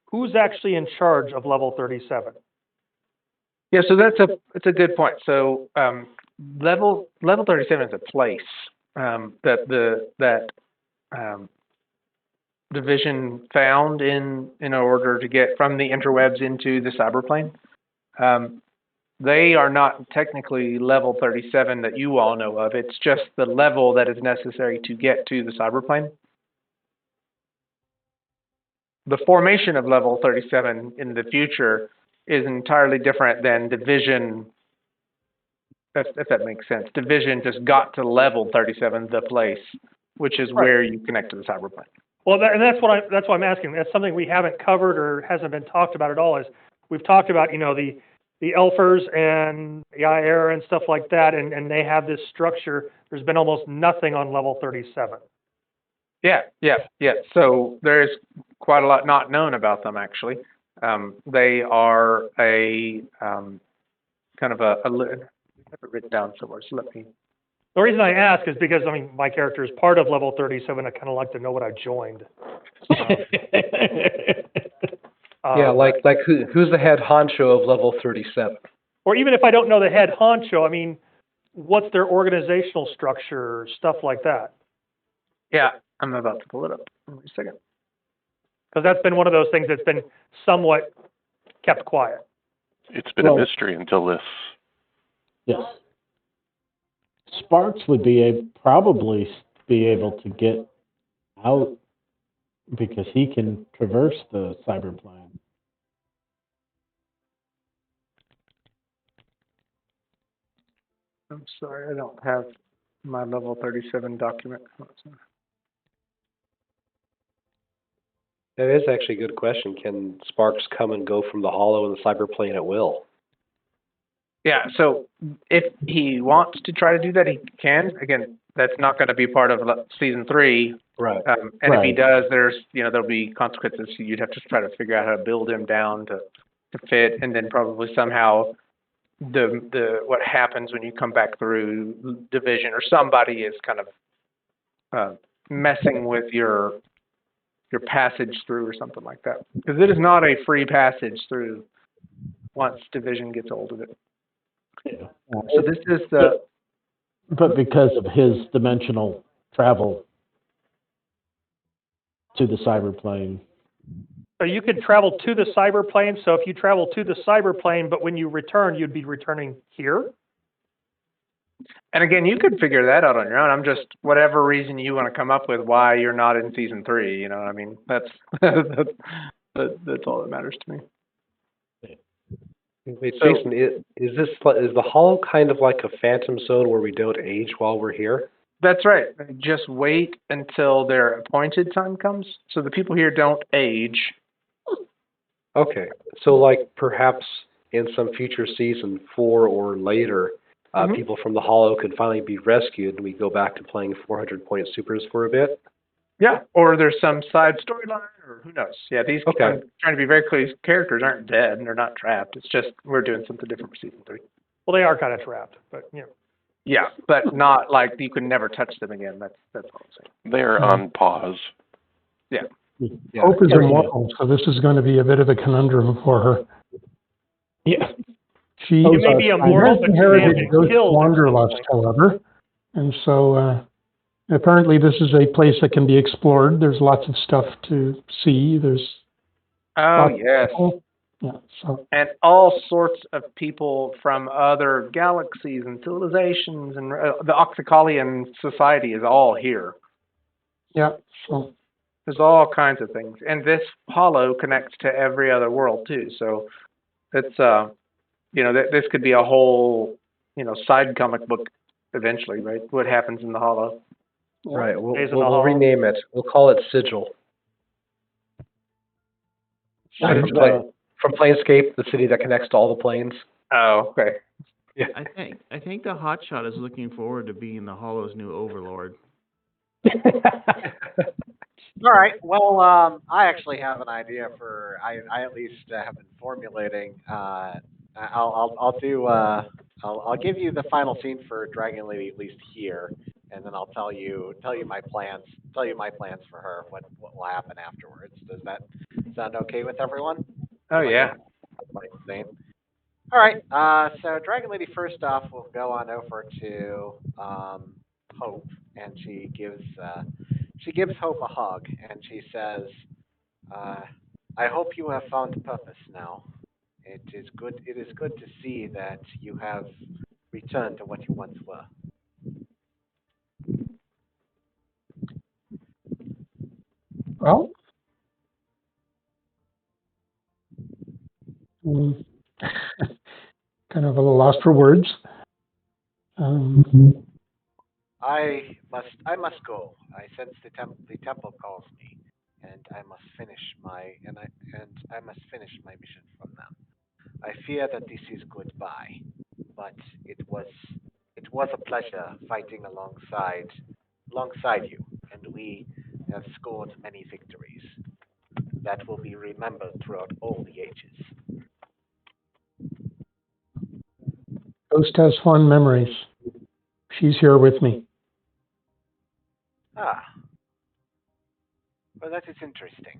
who's actually in charge of Level 37? Yeah, so that's a good point. So level 37 is a place that division found in order to get from the interwebs into the cyberplane. They are not technically level 37 that you all know of. It's just the level that is necessary to get to the cyberplane. The formation of level 37 in the future is entirely different than division, if that makes sense. Division just got to level 37, the place, which is where you connect to the cyberplane. Well, that's why I'm asking. That's something we haven't covered or hasn't been talked about at all. Is we've talked about the the Elfers and the Yair and stuff like that, and they have this structure. There's been almost nothing on level 37. Yeah. So there's quite a lot not known about them, actually. They are a kind of I have it written down somewhere, so let me. The reason I ask is because, I mean, my character is part of level 37. I kind of like to know what I joined. Yeah, like who's the head honcho of level 37? Or even if I don't know the head honcho, I mean, what's their organizational structure, stuff like that. Yeah, I'm about to pull it up. Wait a second. Because that's been one of those things that's been somewhat kept quiet. It's been a mystery until this. Yes. Sparks would probably be able to get out because he can traverse the cyberplane. I'm sorry, I don't have my level 37 document. That is actually a good question. Can Sparks come and go from the Hollow and the cyberplane at will? Yeah, so if he wants to try to do that, he can. Again, that's not going to be part of season 3. Right. And if he does, there'll be consequences. You'd have to try to figure out how to build him down to fit, and then probably somehow the what happens when you come back through division or somebody is kind of messing with your passage through or something like that, because it is not a free passage through once division gets hold of it. Yeah. So this is the. But because of his dimensional travel to the cyberplane. So you could travel to the cyberplane. So if you travel to the cyberplane, but when you return, you'd be returning here. And again, you could figure that out on your own. I'm just whatever reason you want to come up with why you're not in season 3. You know, I mean, that's all that matters to me. Wait, Jason, is the Hollow kind of like a Phantom Zone where we don't age while we're here? That's right. Just wait until their appointed time comes. So the people here don't age. Okay, so like perhaps in some future season 4 or later, people from the Hollow could finally be rescued, and we go back to playing 400-point supers for a bit. Yeah, or there's some side storyline, or who knows. Yeah, these I'm trying to be very clear. These characters aren't dead and they're not trapped. It's just we're doing something different for season 3. Well, they are kind of trapped, but you know. Yeah, but not like you can never touch them again. That's all I'm saying. They're on pause. Yeah. Hope is immortal, so this is going to be a bit of a conundrum for her. Yeah. She may be immortal, has but inherited she Ghost killed. Wanderlust, however, and so apparently this is a place that can be explored. There's lots of stuff to see. There's yes. Yeah, so. And all sorts of people from other galaxies and civilizations, and the Oxycolian society is all here. Yeah, so. There's all kinds of things. And this Hollow connects to every other world, too. So it's, this could be a whole, side comic book eventually, right? What happens in the Hollow. Right, we'll rename it. We'll call it Sigil. From Planescape, the city that connects to all the planes. Oh, okay. Yeah. I think the hotshot is looking forward to being the Hollow's new overlord. All right. Well, I actually have an idea for. I at least have been formulating. I'll give you the final scene for Dragon Lady at least here, and then I'll tell you my plans. Tell you my plans for her. What will happen afterwards? Does that sound okay with everyone? Oh yeah. All right. So Dragon Lady first off will go on over to Hope, and she gives Hope a hug, and she says, "I hope you have found purpose now. It is good to see that you have returned to what you once were." Well, kind of a little lost for words. I must go. I sense the temple calls me, and I must finish my mission from them. I fear that this is goodbye, but it was a pleasure fighting alongside you, and we have scored many victories that will be remembered throughout all the ages. Ghost has fond memories. She's here with me. Ah, well, that is interesting.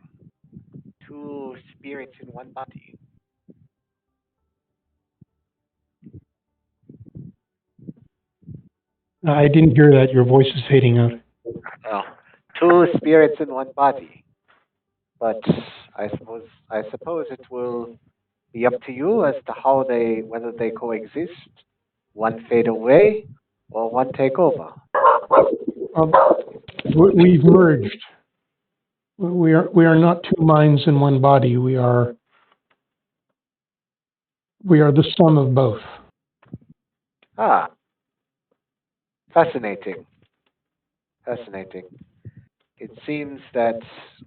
Two spirits in one body. I didn't hear that. Your voice is fading out. Oh, two spirits in one body. But I suppose it will be up to you as to whether they coexist, one fade away or one take over. Um, we've merged. We are not two minds in one body. We are the sum of both. Ah, fascinating. Fascinating. It seems that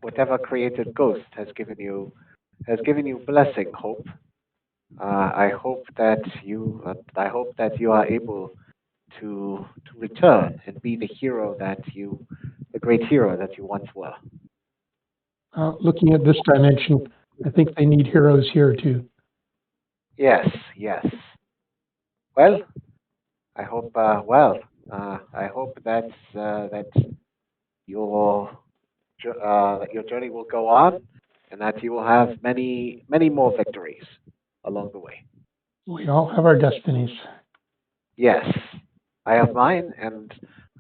whatever created Ghost has given you blessing, Hope. I hope that you are able to return and be the great hero that you once were. Looking at this dimension, I think they need heroes here too. Yes, yes. Well, I hope. I hope that your journey will go on, and that you will have many more victories along the way. We all have our destinies. Yes, I have mine, and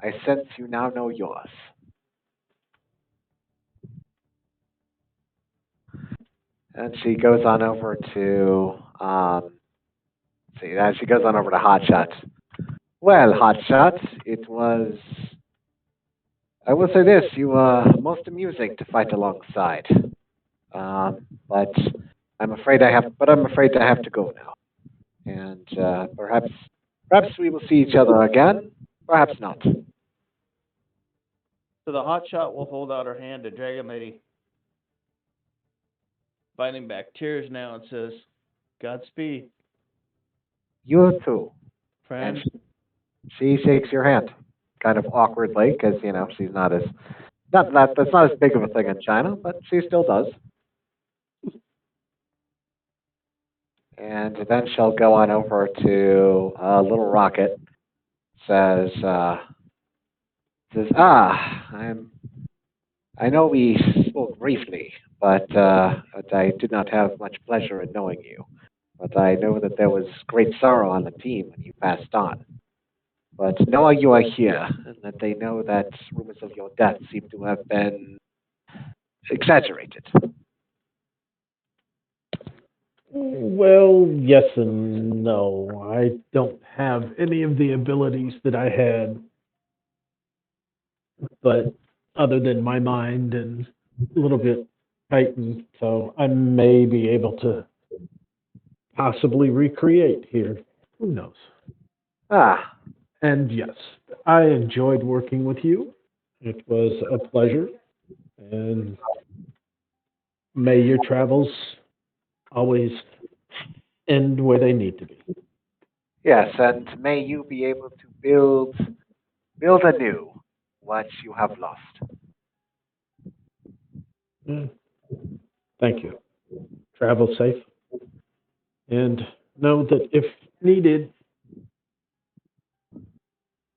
I sense you now know yours. And she goes on over to she goes on over to Hotshot. Well, Hotshot, I will say this, you were most amusing to fight alongside. But I'm afraid I have to go now. And perhaps we will see each other again, perhaps not. So the hotshot will hold out her hand to Dragon Lady, fighting back tears now, and says, "Godspeed, You too. friend." And she shakes your hand, kind of awkwardly, because she's not as that's not as big of a thing in China, but she still does. And then she'll go on over to Little Rocket. Says, I know we spoke briefly, but I did not have much pleasure in knowing you. But I know that there was great sorrow on the team when you passed on. But knowing you are here, and that they know that rumors of your death seem to have been exaggerated. Well, yes and no. I don't have any of the abilities that I had, but other than my mind and a little bit heightened, so I may be able to possibly recreate here. Who knows? Ah, And yes, I enjoyed working with you. It was a pleasure, and may your travels always end where they need to be. yes, and may you be able to build anew what you have lost. Mm. Thank you. Travel safe, and know that if needed,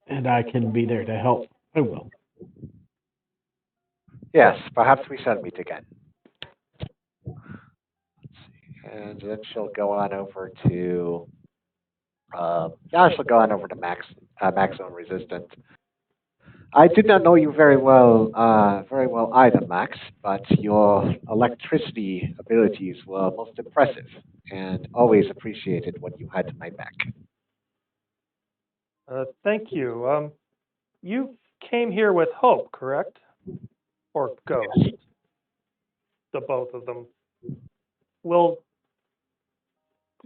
and I can be there to help, I will. Yes, perhaps we shall meet again. And then she'll go on over to she'll go on over to Maximum Resistant. I did not know you very well either, Max, but your electricity abilities were most impressive, and always appreciated when you had my back. Thank you. You came here with Hope, correct? Or Ghost? The both of them. Will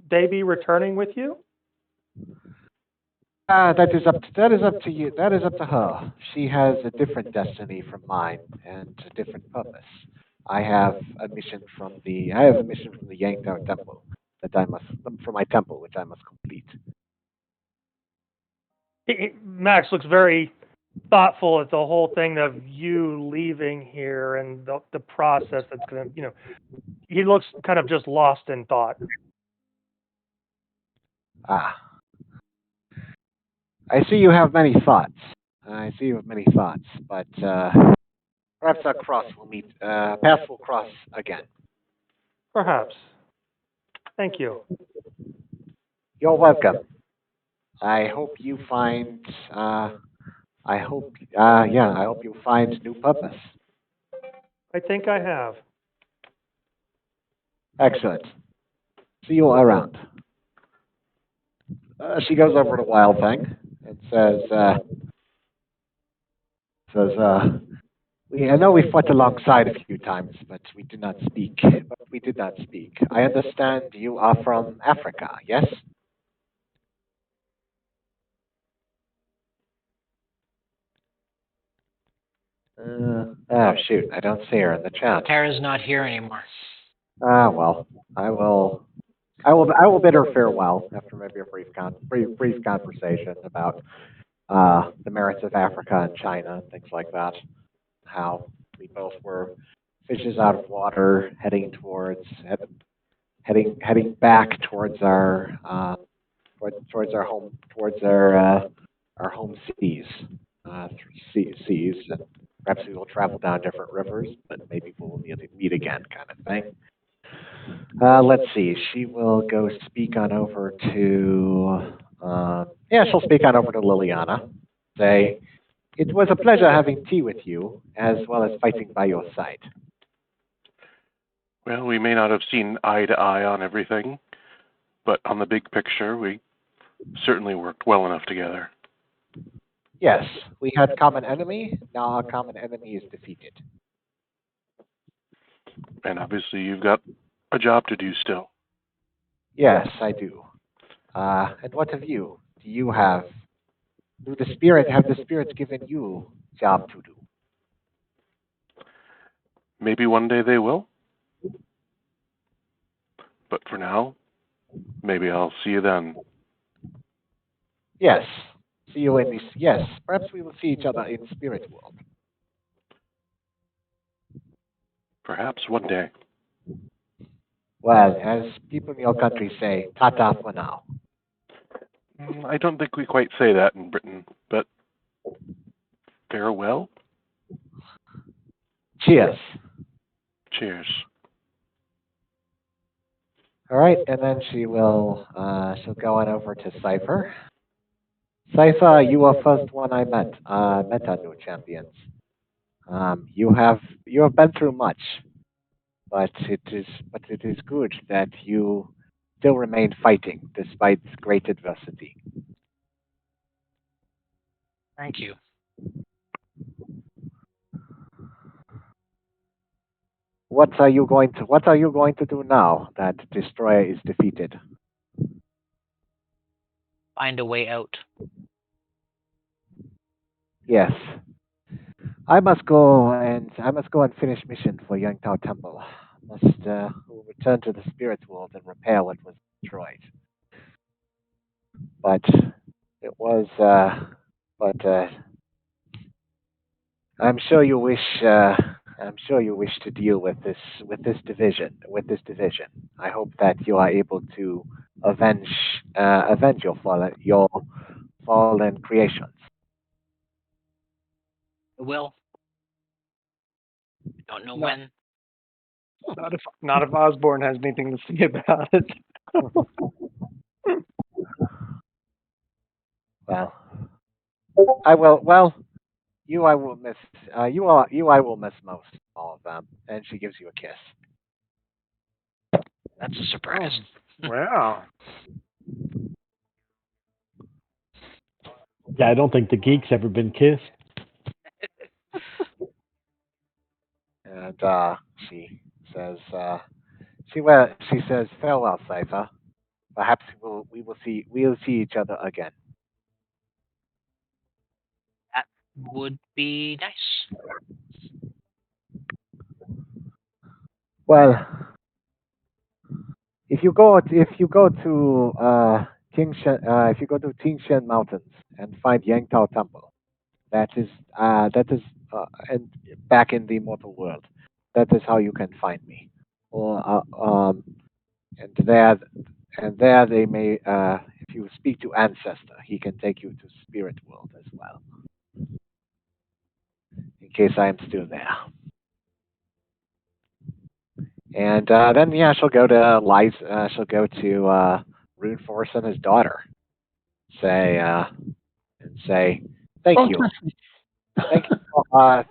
they be returning with you? That is up to you. That is up to her. She has a different destiny from mine and a different purpose. I have a mission from the Yangtao Temple, for my temple, which I must complete. Max looks very thoughtful at the whole thing of you leaving here and the process that's going to, he looks kind of just lost in thought. Ah. I see you have many thoughts. But perhaps our paths will cross again. Perhaps. Thank you. You're welcome. I hope you find, I hope you find new purpose. I think I have. Excellent. See you around. She goes over to Wild Thing and says, I know we fought alongside a few times, but we did not speak. I understand you are from Africa, yes? Shoot, I don't see her in the chat. Tara's not here anymore. Well, I will bid her farewell after maybe a brief conversation about the merits of Africa and China and things like that. How we both were fishes out of water, heading back towards our home seas, and perhaps we will travel down different rivers, but maybe we'll meet again, kind of thing. Let's see. She will go speak on over to. She'll speak on over to Liliana. Say, it was a pleasure having tea with you, as well as fighting by your side. Well, we may not have seen eye to eye on everything, but on the big picture, we certainly worked well enough together. Yes, we had common enemy. Now our common enemy is defeated. And obviously, you've got a job to do still. Yes, I do. And what of you? Have the spirits given you job to do? Maybe one day they will. But for now, maybe I'll see you then. Yes. See you in this. Yes. Perhaps we will see each other in spirit world. Perhaps one day. Well, as people in your country say, ta-ta for now. I don't think we quite say that in Britain, but farewell? Cheers. Cheers. All right, and then she'll go on over to Cypher. Cypher, you were first one I met our new champions. You have been through much, but it is good that you still remain fighting despite great adversity. Thank you. What are you going to do now that Destroyer is defeated? Find a way out. Yes. I must go and finish mission for Yangtao Temple. Must return to the spirit world and repair what was destroyed. But it was I'm sure you wish to deal with this division. I hope that you are able to avenge your fallen creations. I will. Don't know when. Not if Osborne has anything to say about it. Well, I will. Well, you I will miss. You I will miss most, all of them. And she gives you a kiss. That's a surprise. Wow. Yeah, I don't think the geek's ever been kissed. And she says, farewell, Cypher. Perhaps we'll see each other again. That would be nice. Well, if you go to if you go to Tingshan Mountains and find Yangtao Temple, that is and back in the mortal world, that is how you can find me. Or and there they may if you speak to Ancestor, he can take you to Spirit World as well. In case I am still there. And then yeah, she'll go to she'll go to Rune Force and his daughter. Say thank you.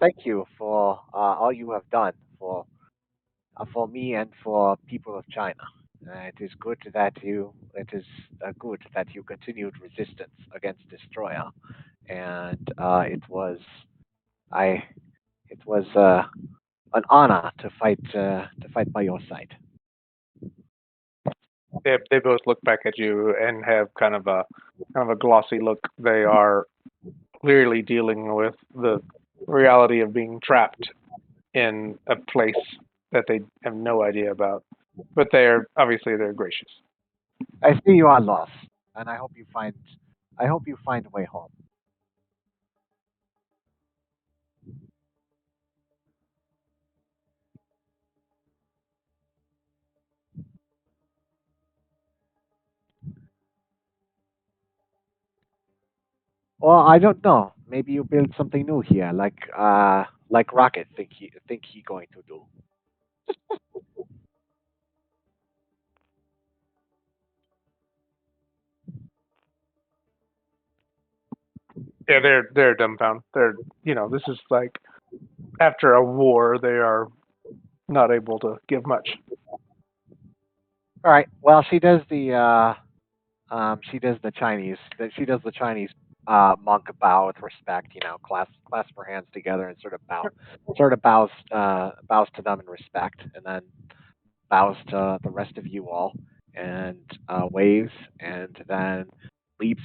Thank you for all you have done for me and for people of China. It is good that you continued resistance against Destroyer, and it was an honor to fight by your side. They both look back at you and have kind of a glossy look. They are clearly dealing with the reality of being trapped in a place that they have no idea about. But they're gracious. I see you are lost, and I hope you find a way home. Well, I don't know. Maybe you build something new here, like Rocket think he going to do. Yeah, they're dumbfounded. This is like after a war, they are not able to give much. All right. Well, she does the Chinese monk bow with respect. Clasp her hands together and sort of bows to them in respect, and then bows to the rest of you all and waves, and then leaps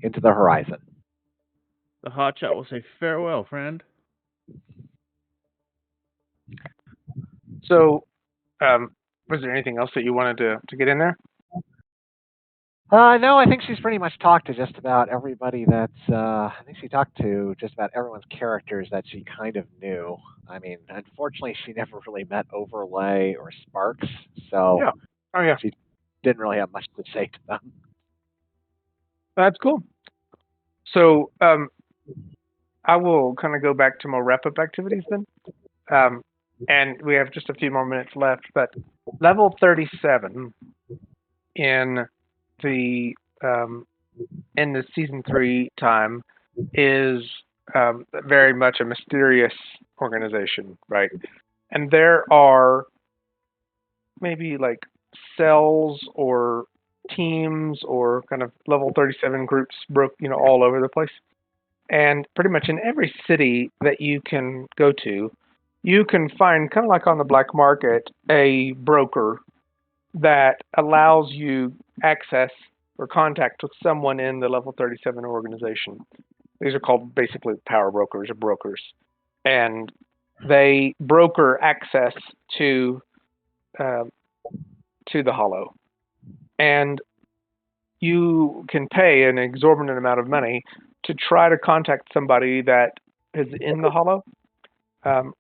into the horizon. The hotshot will say, "Farewell, friend." So, was there anything else that you wanted to get in there? No, I think she's pretty much talked to just about everybody that's. I think she talked to just about everyone's characters that she kind of knew. I mean, unfortunately, she never really met Overlay or Sparks, so Yeah. Oh yeah. she didn't really have much to say to them. That's cool. So, I will kind of go back to more wrap-up activities then. And we have just a few more minutes left, but level 37 in the season 3 time is very much a mysterious organization, right? And there are maybe like cells or teams or kind of level 37 groups all over the place. And pretty much in every city that you can go to, you can find, kind of like on the black market, a broker that allows you access or contact with someone in the level 37 organization. These are called basically power brokers or brokers. And they broker access to the Hollow. And you can pay an exorbitant amount of money to try to contact somebody that is in the Hollow.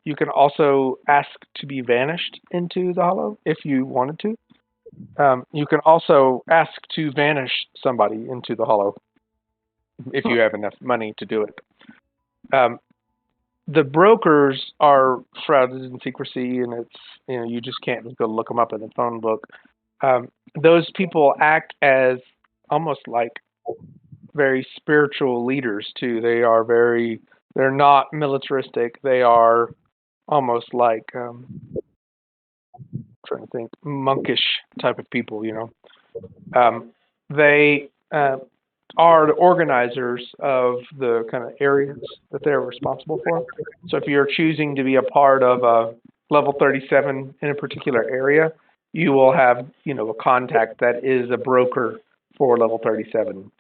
You can also ask to be vanished into the Hollow if you wanted to. You can also ask to vanish somebody into the Hollow if you have enough money to do it. The brokers are shrouded in secrecy, and it's you just can't just go look them up in the phone book. Those people act as almost like very spiritual leaders too. They're not militaristic. They are almost like trying to think, monkish type of people. They are the organizers of the kind of areas that they're responsible for. So if you're choosing to be a part of a level 37 in a particular area, you will have a contact that is a broker for level 37.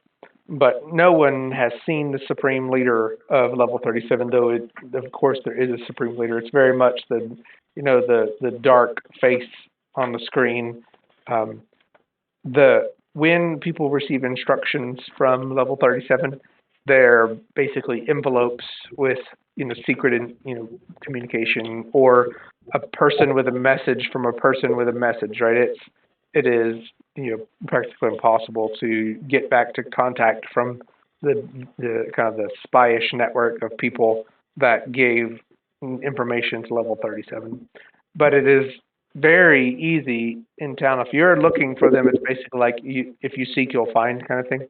But no one has seen the supreme leader of level 37, though of course there is a supreme leader. It's very much the dark face on the screen. When people receive instructions from level 37, they're basically envelopes with secret communication, or a person with a message from a person with a message, right? It is practically impossible to get back to contact from the kind of the spyish network of people that gave information to level 37. But it is very easy in town. If you're looking for them, it's basically like if you seek, you'll find kind of thing.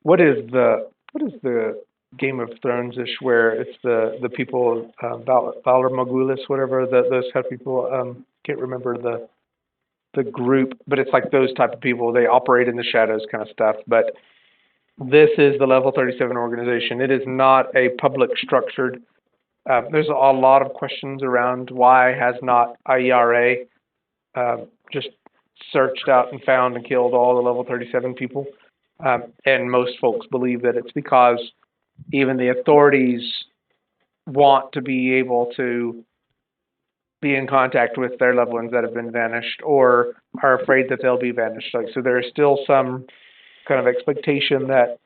What is the Game of Thrones-ish where it's the people, Valar Morghulis, whatever, those type of people, can't remember the group, but it's like those type of people. They operate in the shadows kind of stuff. But this is the level 37 organization. It is not a public structured. There's a lot of questions around why has not IERA just searched out and found and killed all the level 37 people. And most folks believe that it's because even the authorities want to be able to be in contact with their loved ones that have been vanished, or are afraid that they'll be vanished. So there is still some kind of expectation that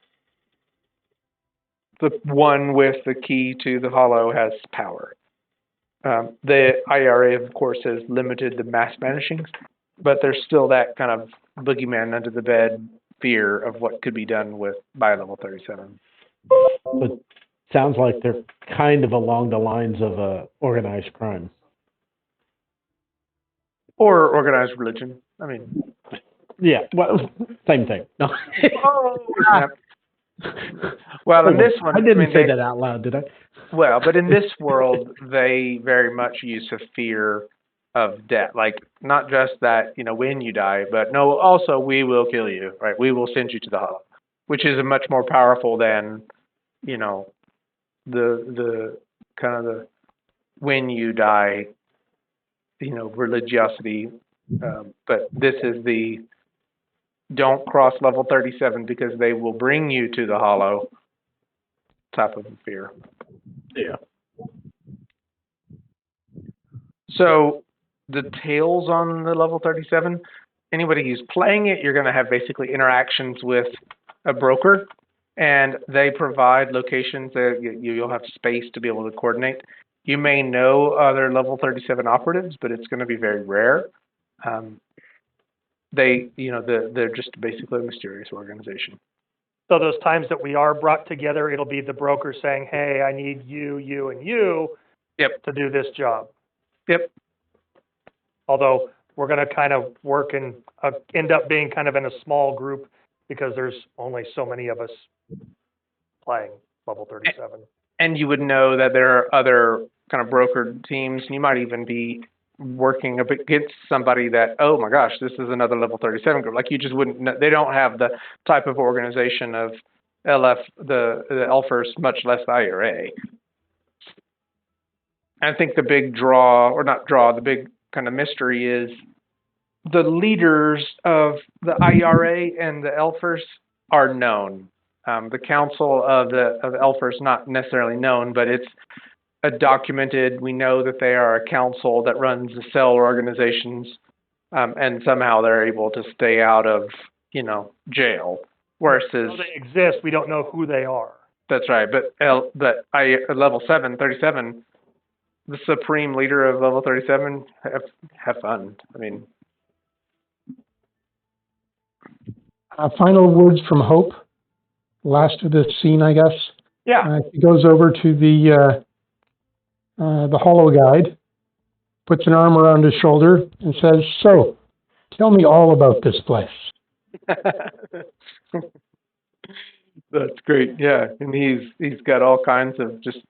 the one with the key to the Hollow has power. The IRA, of course, has limited the mass vanishings, but there's still that kind of boogeyman under the bed fear of what could be done by level 37. But sounds like they're kind of along the lines of organized crime. Or organized religion. I mean... Yeah, well, same thing. No. Well, in this one... I didn't say that out loud, did I? Well, but in this world, they very much use a fear of death. Like, not just that, when you die, but no, also we will kill you, right? We will send you to the Hollow, which is much more powerful than, the kind of the when you die, religiosity. But this is the don't cross level 37 because they will bring you to the Hollow type of fear. Yeah. So the tales on the level 37, anybody who's playing it, you're going to have basically interactions with a broker, and they provide locations that you'll have space to be able to coordinate. You may know other level 37 operatives, but it's going to be very rare. They're just basically a mysterious organization. So those times that we are brought together, it'll be the broker saying, hey, I need you, you, and you to do this job. Yep. Although we're going to kind of work and end up being kind of in a small group because there's only so many of us playing level 37. And you would know that there are other kind of brokered teams, and you might even be working up against somebody that, oh my gosh, this is another level 37 group. Like, you just wouldn't know. They don't have the type of organization of LF, the Elfers, much less the IRA. I think the big the big kind of mystery is the leaders of the IRA and the Elfers are known. The council of the Elfers, not necessarily known, but it's documented. We know that they are a council that runs the cell organizations, and somehow they're able to stay out of, jail. Whereas they exist, we don't know who they are. That's right. But level 37, the supreme leader of level 37, have fun. I mean, final words from Hope. Last of this scene, I guess. Yeah. He goes over to the Hollow Guide, puts an arm around his shoulder, and says, "So, tell me all about this place." That's great. Yeah, and he's got all kinds of just.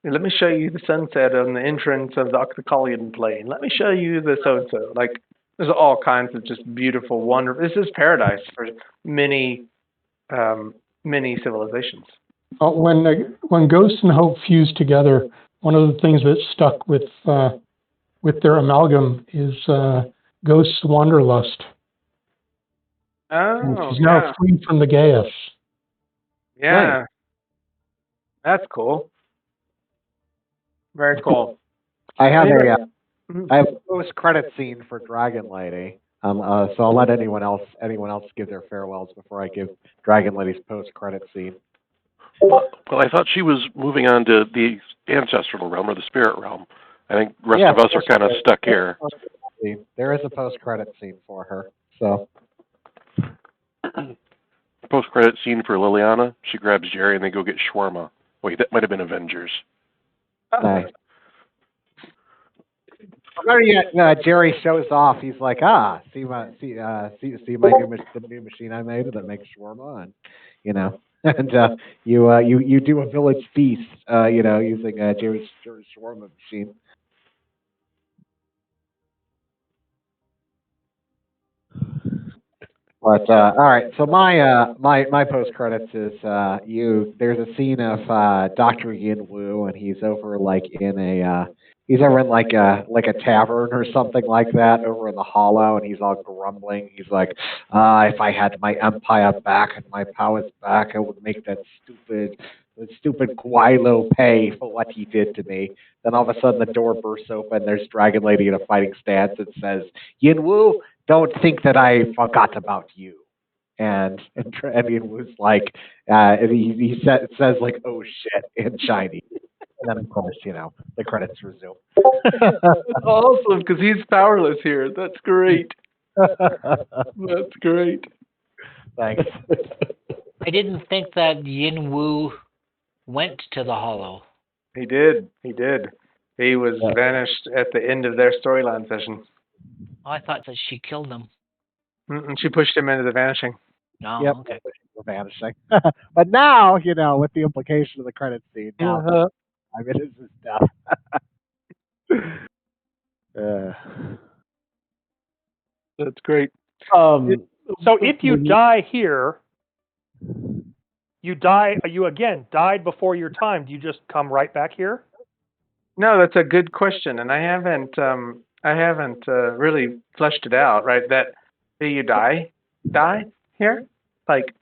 Let me show you the sunset on the entrance of the Octocolian Plain. Let me show you the so-and-so. Like, there's all kinds of just beautiful, wonderful. This is paradise for many civilizations. When Ghost and Hope fused together, one of the things that stuck with their amalgam is Ghost's wanderlust. Oh, she's now free from the Gaius. Yeah, Right. That's cool. Very cool. I have I have a post-credit scene for Dragon Lady. So I'll let anyone else give their farewells before I give Dragon Lady's post-credit scene. Well, I thought she was moving on to the ancestral realm or the spirit realm. I think the rest of us are kind of stuck here. There is a post-credit scene for her. So Post-credit scene for Liliana. She grabs Jerry and they go get shawarma. Wait, that might have been Avengers. nice. Better yet, Jerry shows off. He's like, see my the new machine I made that makes shawarma, and and you do a village feast, using Jerry's shawarma machine. But all right, so my post credits is there's a scene of Dr. Yin Wu, and he's over like in a he's over in like a tavern or something like that over in the Hollow, and he's all grumbling. He's like, if I had my empire back and my powers back, I would make that stupid Guilo pay for what he did to me. Then all of a sudden the door bursts open. There's Dragon Lady in a fighting stance and says, Yin Wu, don't think that I forgot about you. And Yin Wu's like, he says like, oh shit, in Chinese. And then of course, the credits resume. That's awesome, because he's powerless here. That's great. That's great. Thanks. I didn't think that Yin Wu went to the Hollow. He did. He was vanished at the end of their storyline session. Oh, I thought that she killed him. And she pushed him into the vanishing. No, yep, okay. Vanishing. But now, with the implication of the credit scene, now it is his death. That's great. So if you die here, you died before your time. Do you just come right back here? No, that's a good question, and I haven't really fleshed it out. Right? That do you die here? Like,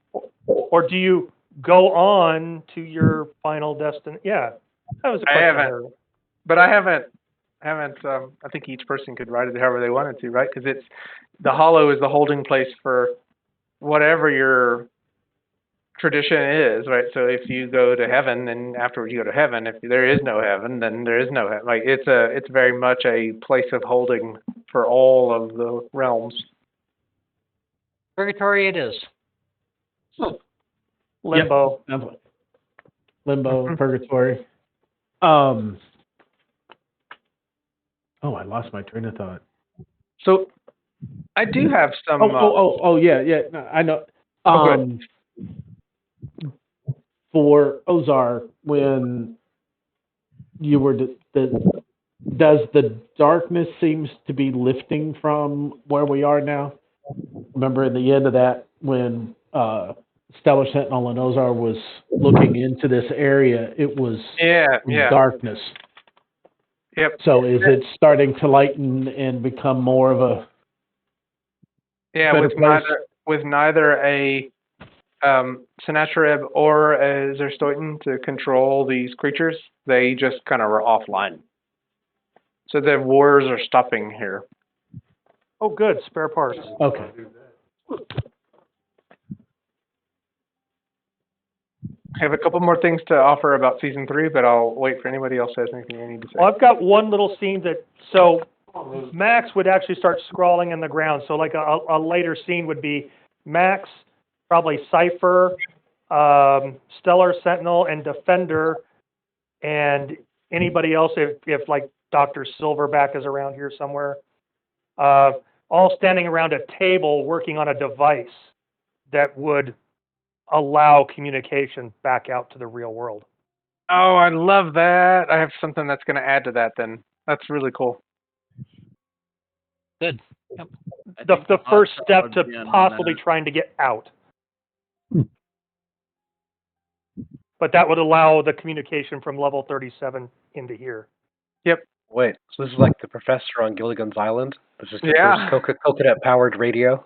or do you go on to your final destination? Yeah, that was a question. I haven't. I think each person could write it however they wanted to, right? Because it's the Hollow is the holding place for whatever your tradition is, right? So if you go to heaven, then afterwards you go to heaven. If there is no heaven, then there is no heaven. Like it's very much a place of holding for all of the realms. Purgatory it is. Limbo. Yep. Limbo, purgatory. Oh, I lost my train of thought. So I do have some. Yeah. No, I know. For Ozark, when you were does the darkness seems to be lifting from where we are now? Remember in the end of that when Stellar Sentinel and Ozar was looking into this area, it was darkness. Yep. So is it starting to lighten and become more of a with neither a Sennacherib or a Zerstoitan to control these creatures, they just kind of are offline. So the wars are stopping here. Oh, good. Spare parts. Okay. I have a couple more things to offer about season 3, but I'll wait for anybody else who has anything they need to say. Well, I've got one little scene so Max would actually start scrawling in the ground. So like a later scene would be Max, probably Cypher, Stellar Sentinel, and Defender, and anybody else if like Dr. Silverback is around here somewhere, all standing around a table working on a device that would allow communication back out to the real world. Oh, I love that. I have something that's going to add to that then. That's really cool. Good. Yep. The first step to possibly trying to get out. But that would allow the communication from level 37 into here. Yep. Wait, so this is like the professor on Gilligan's Island? This is the coconut-powered radio?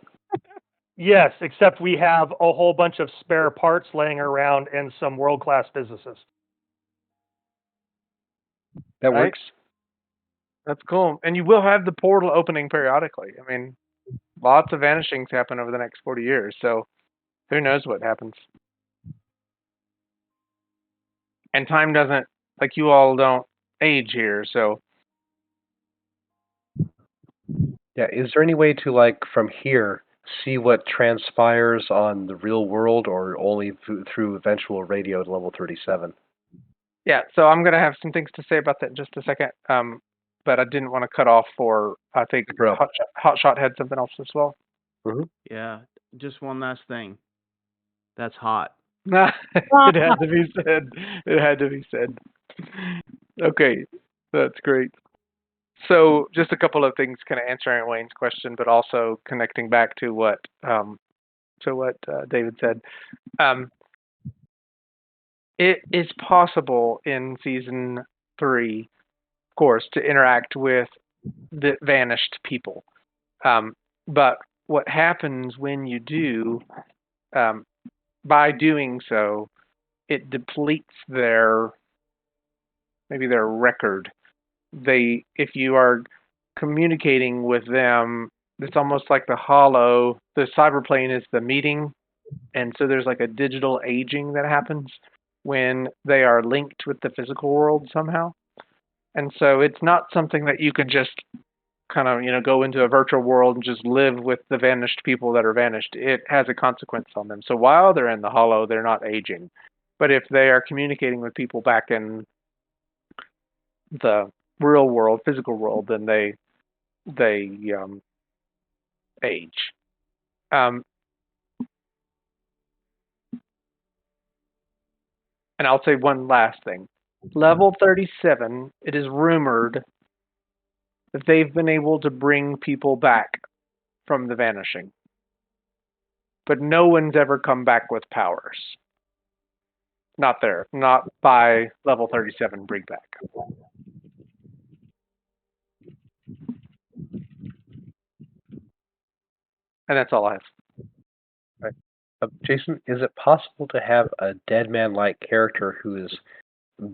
Yes, except we have a whole bunch of spare parts laying around and some world-class physicists. That works. That's cool. And you will have the portal opening periodically. I mean, lots of vanishings happen over the next 40 years, so who knows what happens. And time doesn't, like you all don't age here, so. Yeah, is there any way to, like, from here, see what transpires on the real world, or only through eventual radio to level 37? Yeah, so I'm going to have some things to say about that in just a second, but I didn't want to cut off for, I think Hotshot had something else as well. Yeah, just one last thing. That's hot. It had to be said. It had to be said. Okay, that's great. So just a couple of things kind of answering Wayne's question, but also connecting back to what David said. It is possible in season 3, of course, to interact with the vanished people. But what happens when you do, by doing so, it depletes their record. If you are communicating with them, it's almost like the hollow. The cyberplane is the meeting, and so there's like a digital aging that happens when they are linked with the physical world somehow. And so it's not something that you can just kind of, go into a virtual world and just live with the vanished people that are vanished. It has a consequence on them. So while they're in the hollow, they're not aging. But if they are communicating with people back in the real world, physical world, then they age. And I'll say one last thing. Level 37, it is rumored that they've been able to bring people back from the vanishing. But no one's ever come back with powers. Not by level 37 bring back. And that's all I have. Right. Jason, is it possible to have a Deadman-like character who is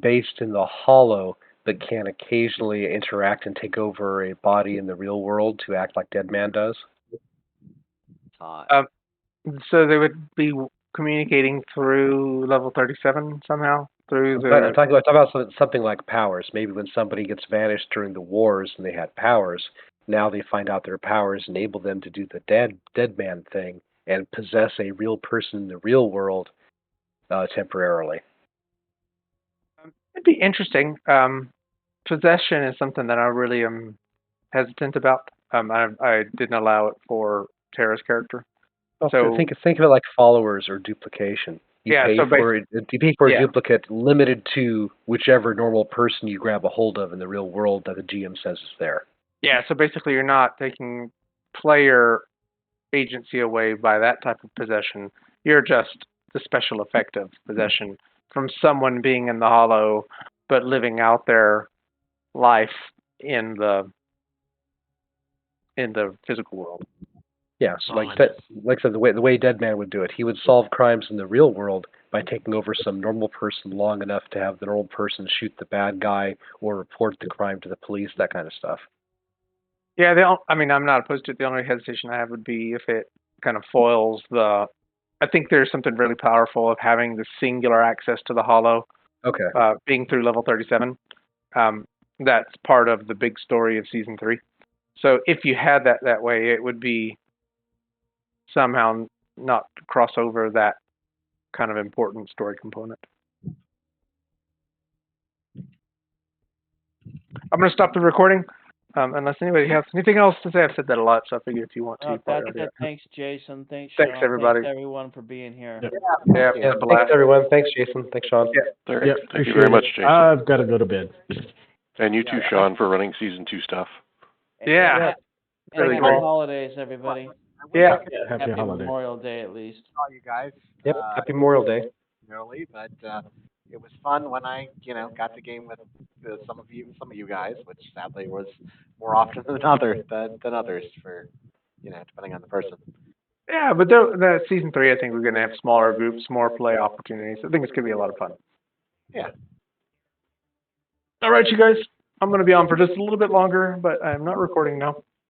based in the hollow but can occasionally interact and take over a body in the real world to act like Deadman does? So they would be communicating through level 37 somehow? I'm talking about something like powers. Maybe when somebody gets vanished during the wars and they had powers, now they find out their powers enable them to do the dead man thing and possess a real person in the real world temporarily. It'd be interesting. Possession is something that I really am hesitant about. I didn't allow it for Tara's character. So think of it like followers or duplication. You pay for a duplicate limited to whichever normal person you grab a hold of in the real world that the GM says is there. Yeah, so basically you're not taking player agency away by that type of possession. You're just the special effect of possession from someone being in the hollow but living out their life in the physical world. Yeah, so like I said, the way Deadman would do it, he would solve crimes in the real world by taking over some normal person long enough to have the normal person shoot the bad guy or report the crime to the police, that kind of stuff. Yeah, I'm not opposed to it. The only hesitation I have would be if it kind of foils the. I think there's something really powerful of having the singular access to the hollow. Okay. Being through level 37. That's part of the big story of season 3. So if you had that way, it would be somehow not cross over that kind of important story component. I'm going to stop the recording unless anybody has anything else to say. I've said that a lot, so I figure if you want to. That's it. Thanks, Jason. Thanks, Sean. Thanks, everybody. Thanks, everyone, for being here. Yeah, thanks, everyone. Thanks, Jason. Thanks, Sean. Thank you very much, Jason. I've got to go to bed. And you too, Sean, for running season 2 stuff. Yeah. Happy holidays, everybody. Yeah. Happy holidays. Memorial Day, at least. All you guys. Yep. Happy Memorial Day. Early, but it was fun when I, got to game with some of you guys, which sadly was more often than others for, depending on the person. Yeah, but the season 3, I think we're going to have smaller groups, more play opportunities. I think it's going to be a lot of fun. Yeah. All right, you guys. I'm going to be on for just a little bit longer, but I'm not recording now.